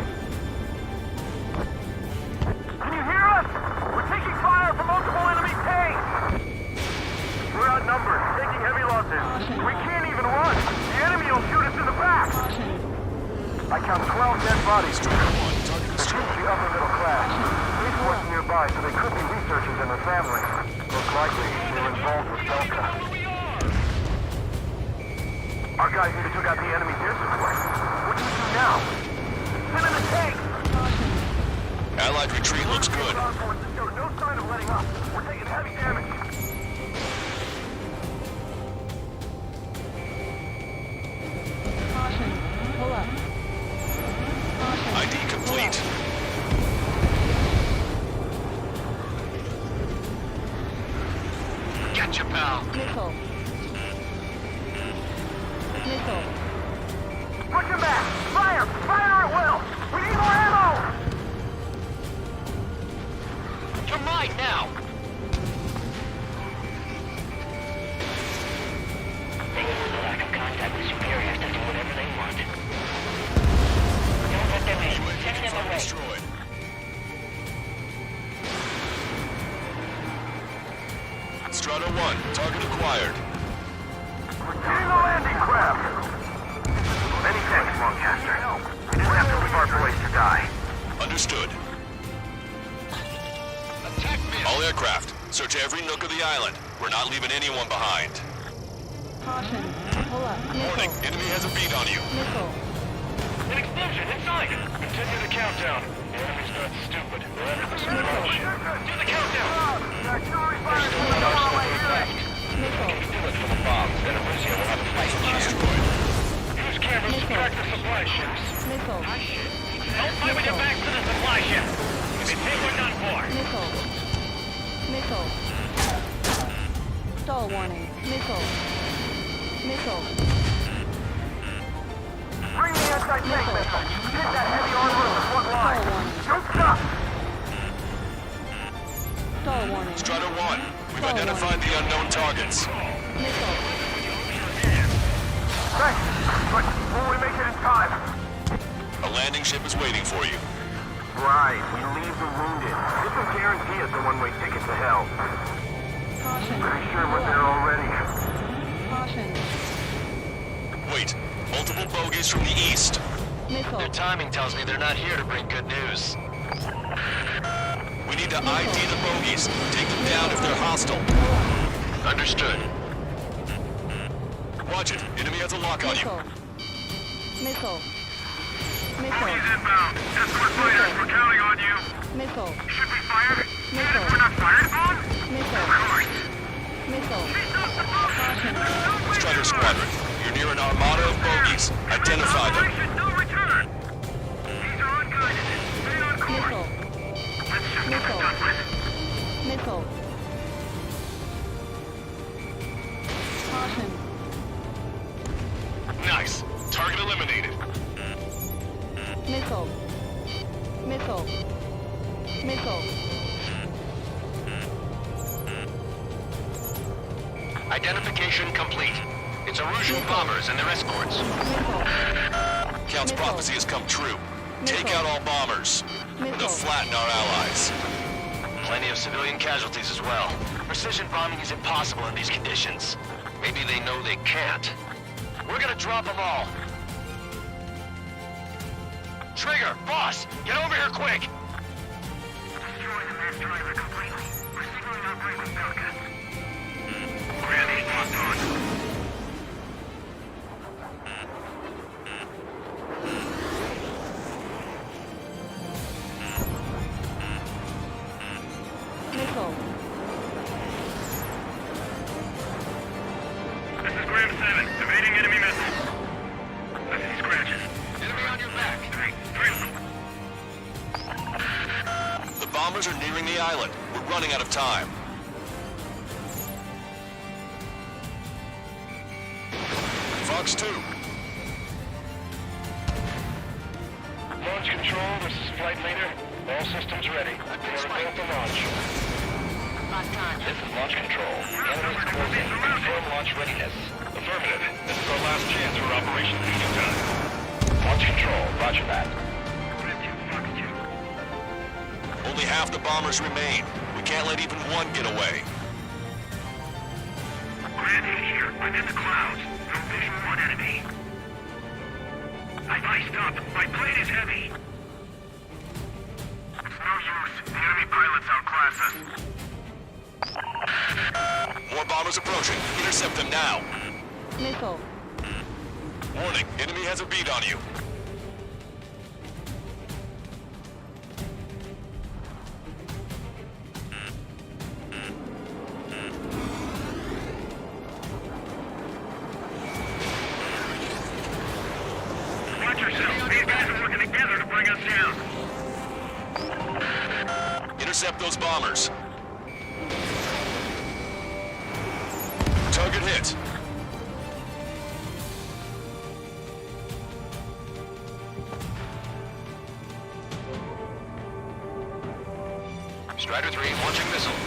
Can you hear us? We're taking fire from multiple enemy tanks! We're outnumbered, taking heavy losses. We can't even run! The enemy will shoot us in the back! I count 12 dead bodies. They're usually upper middle class. Police work nearby, so they could be researchers and their families. Most likely, they're involved with Delta. Our guys even took out the enemy's air support. What do we do now? Send in the tanks! Allied retreat looks good. Showed no sign of letting up. We're taking heavy damage. Caution. Pull up. ID complete. Gotcha, pal. Missile. Missile. Push him back! Fire! Fire at will! We need more ammo! You're mine now. They use the lack of contact with superiors to do whatever they want. Don't let them in. Send them away. Destroyed. Strata 1, target acquired. We're getting the landing craft! Many thanks, Lancaster. We didn't have to leave our boys to die. Understood. Attack me. All aircraft, search every nook of the island. We're not leaving anyone behind. Caution. Pull up. Warning, Missile. enemy has a beat on you. Missile. An explosion inside! Continue the countdown. The enemy's not stupid. They're under the supply ship. Do the countdown! Artillery fire There's is still an on arsenal my to ear! attack. Missile. Do it for the bombs, then Erusia will have a fighting chance. Use cameras to track the supply ships. Missile. Don't fight with your back to the supply ship. If it's hit, we're done for. Missile. Missile. Stall warning. Missile. Missile. Bring the anti-tank missile! Hit that heavy armor in the front line! Don't stop! Stall warning. Strata 1, we've identified the unknown targets. Missile. Thanks, but will we make it in time? A landing ship is waiting for you. Right, we leave the wounded. This will guarantee us a one-way ticket to hell. Caution. Pretty sure we're there already. Caution. Wait, multiple bogies from the east. Missile. Their timing tells me they're not here to bring good news. We need to ID the bogies. Take them down if they're hostile. Understood. Watch it. Enemy has a lock on you. Missile. Bogies inbound. Escort fighters, we're counting on you. Missile. Should we fire? Missile. We're not fired upon? Missile. Of course. Missile. Caution. Strider Squadron, you're near an armada of bogies. Identify them. No return. These are unguided. Stay on course. Let's just get this done with. Missile. Caution. Nice. Target eliminated. Missile. Missile. Missile. Identification complete. It's Erusian bombers and their escorts. Count's prophecy has come true. Take out all bombers. They'll flatten our allies. Plenty of civilian casualties as well. Precision bombing is impossible in these conditions. Maybe they know they can't. We're gonna drop them all. Trigger, boss, get over here quick! Destroy the mass driver completely. We're signaling our break with Falcon. Granny, locked on. Missile. This is Graham 7, evading enemy missiles. I see scratches. Enemy on your back. Three of them. The bombers are nearing the island. We're running out of time. Fox 2. Launch control, this is flight leader. All systems ready. We are about to launch. This is launch control. Enemies closing. Confirm launch readiness. Affirmative. This is our last chance for Operation Leading Time. Launch control, roger that. Only half the bombers remain. We can't let even one get away. Granny here. I'm in the clouds. No visual on enemy. I've iced up. My plane is heavy. It's no use. The enemy pilots outclass us. More bombers approaching. Intercept them now. Missile. Warning, enemy has a bead on you. Watch yourself. These guys are working together to bring us down. Intercept those bombers. Target hit. Strider 3 launching missile.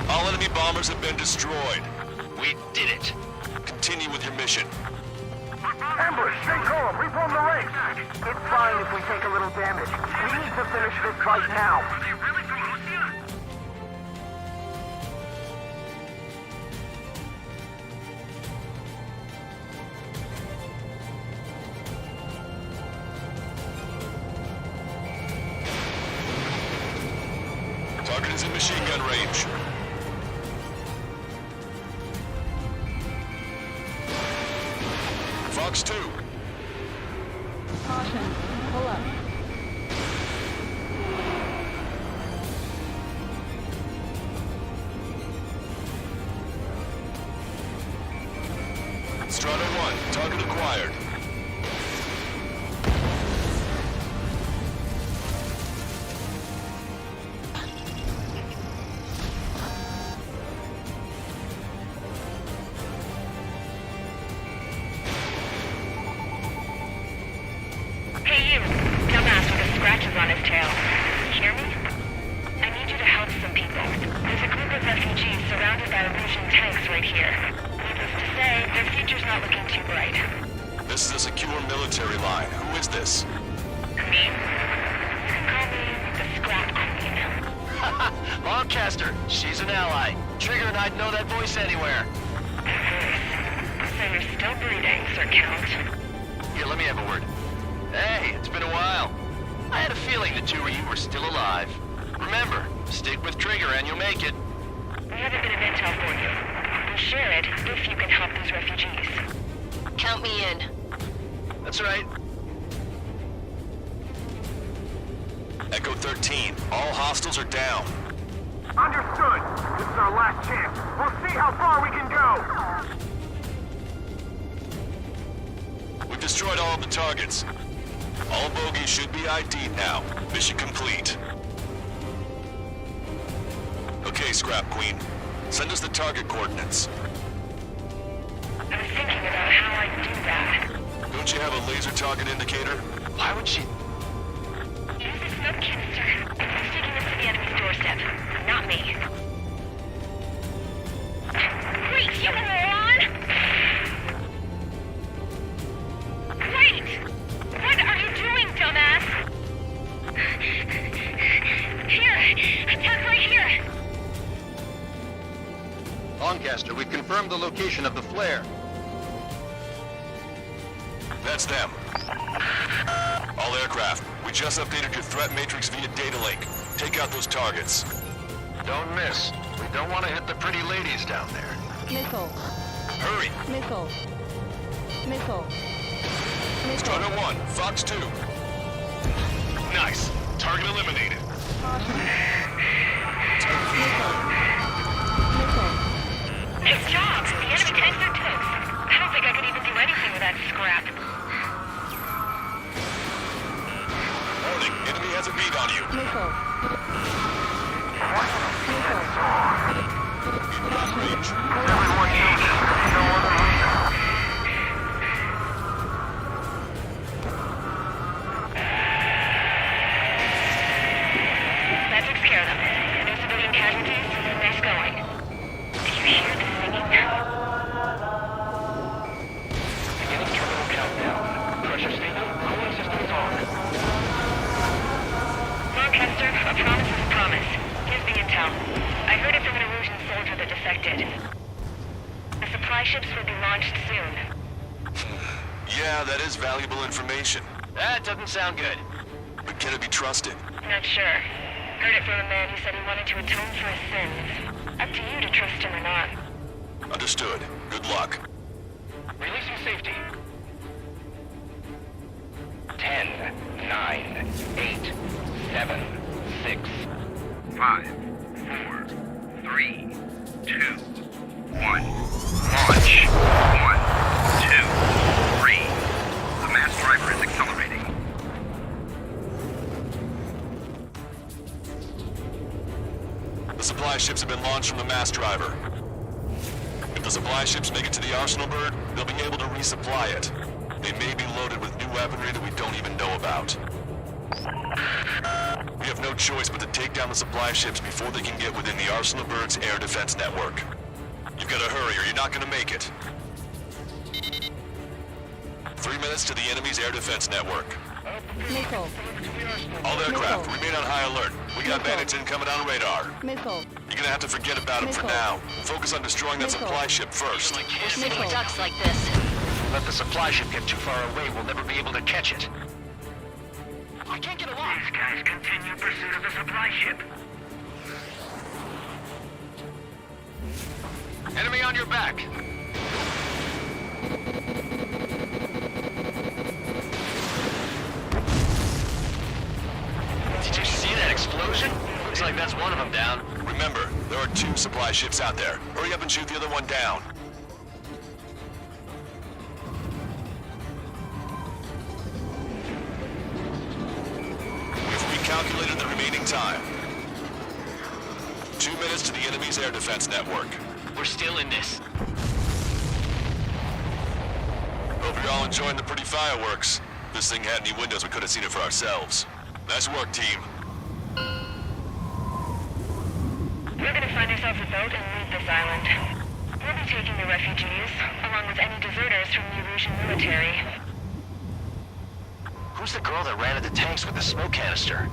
All enemy bombers have been destroyed. We did it. Continue with your mission. Ambush, stay calm. Reform the ranks. It's fine if we take a little damage. We need to finish this right now. Are they really from Lucia? Target is in machine gun range. Fox 2. Caution. Pull up. Strider 1, target acquired. Hey you, dumbass with the scratches on his tail. Hear me? I need you to help some people. There's a group of refugees surrounded by Erusian tanks right here. Needless to say, their future's not looking too bright. This is a secure military line. Who is this? Me? You can call me the Scrap Queen. Lancaster, she's an ally. Trigger and I'd know that voice anywhere. So you're still breathing, Sir Count. Here, let me have a word. Hey, it's been a while. I had a feeling the two of you were still alive. Remember, stick with Trigger and you'll make it. We have a bit of intel for you. We'll share it if you can help these refugees. Count me in. That's right. Echo 13, all hostiles are down. Understood. This is our last chance. We'll see how far we can go. We've destroyed all of the targets. All bogies should be ID'd now. Mission complete. Okay, Scrap Queen. Send us the target coordinates. I was thinking about how I'd do that. Don't you have a laser target indicator? Why would she... Use the smoke canister. It's taking us to the enemy's doorstep. Not me. Wait, you moron! Wait! What are you doing, dumbass? Here! Attack right here! Lancaster, we've confirmed the location of the flare. That's them. All aircraft, we just updated your threat matrix via data link. Take out those targets. Don't miss. We don't want to hit the pretty ladies down there. Missile. Hurry! Missile. Missile. Strider 1, Fox 2. Nice. Target eliminated. Nice job! The enemy tanks are toast. I don't think I could even do anything with that scrap. Warning, enemy has a beat on you. Missile. Range. Everyone knows it. No other reason. That takes care of them. No civilian casualties. Nice going. Did you hear the singing? Beginning terminal countdown. Pressure statement, cooling systems on. Lancaster, a promise is a promise. Here's the intel. I heard it from an Erusian soldier that defected. The supply ships will be launched soon. Yeah, that is valuable information. That doesn't sound good. But can it be trusted? Not sure. Heard it from a man who said he wanted to atone for his sins. Up to you to trust him or not. Understood. Good luck. Releasing safety. 10, 9, 8, 7, 6, 5, 4, 3, 2, 1. Launch. 1, 2, 3. The mass driver is accelerating. The supply ships have been launched from the mass driver. If the supply ships make it to the Arsenal bird, they'll be able to resupply it. They may be loaded with new weaponry that we don't even know about. We have no choice but to take down the supply ships before they can get within the Arsenal bird's air defense network. You've got to hurry or you're not going to make it. 3 minutes to the enemy's air defense network. Missile. All aircraft, remain on high alert. We got bandits incoming on radar. Missile. You're gonna have to forget about them for now. Focus on destroying that supply ship first. Sitting ducks like this. Let the supply ship get too far away, we'll never be able to catch it. I can't get along. These guys continue pursuit of the supply ship. Enemy on your back. Did you see that explosion? Looks like that's one of them down. Remember, there are 2 supply ships out there. Hurry up and shoot the other one down. We've recalculated the remaining time. 2 minutes to the enemy's air defense network. We're still in this. Hope you're all enjoying the pretty fireworks. If this thing had any windows, we could have seen it for ourselves. Nice work, team. We're gonna find ourselves a boat and leave this island. We'll be taking the refugees, along with any deserters from the Erusian military. Who's the girl that ran at the tanks with the smoke canister?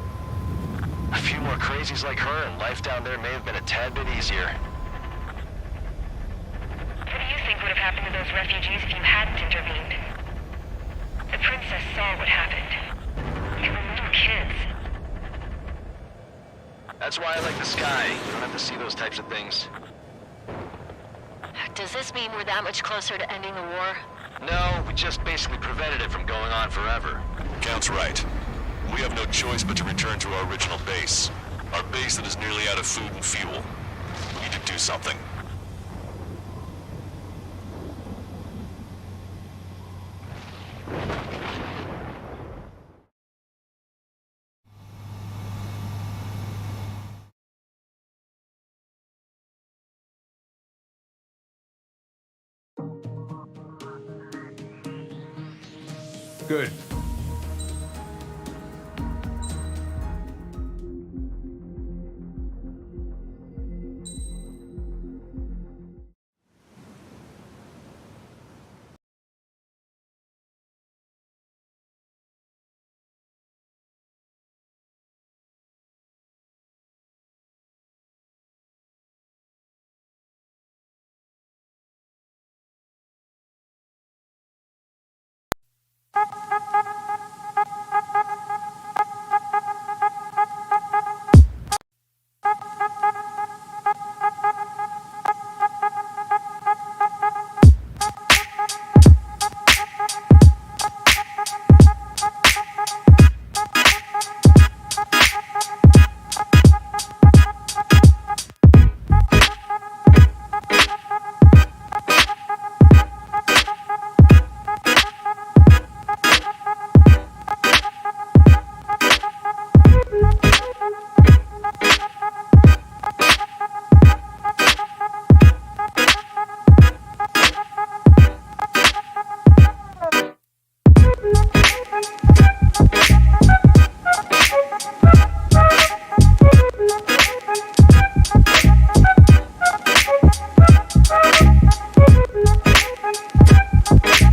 A few more crazies like her and life down there may have been a tad bit easier. What do you think would have happened to those refugees if you hadn't intervened. The princess saw what happened. You were little kids. That's why I like the sky. You don't have to see those types of things. Does this mean we're that much closer to ending the war? No, we just basically prevented it from going on forever. Count's right. We have no choice but to return to our original base. Our base that is nearly out of food and fuel. We need to do something. Good.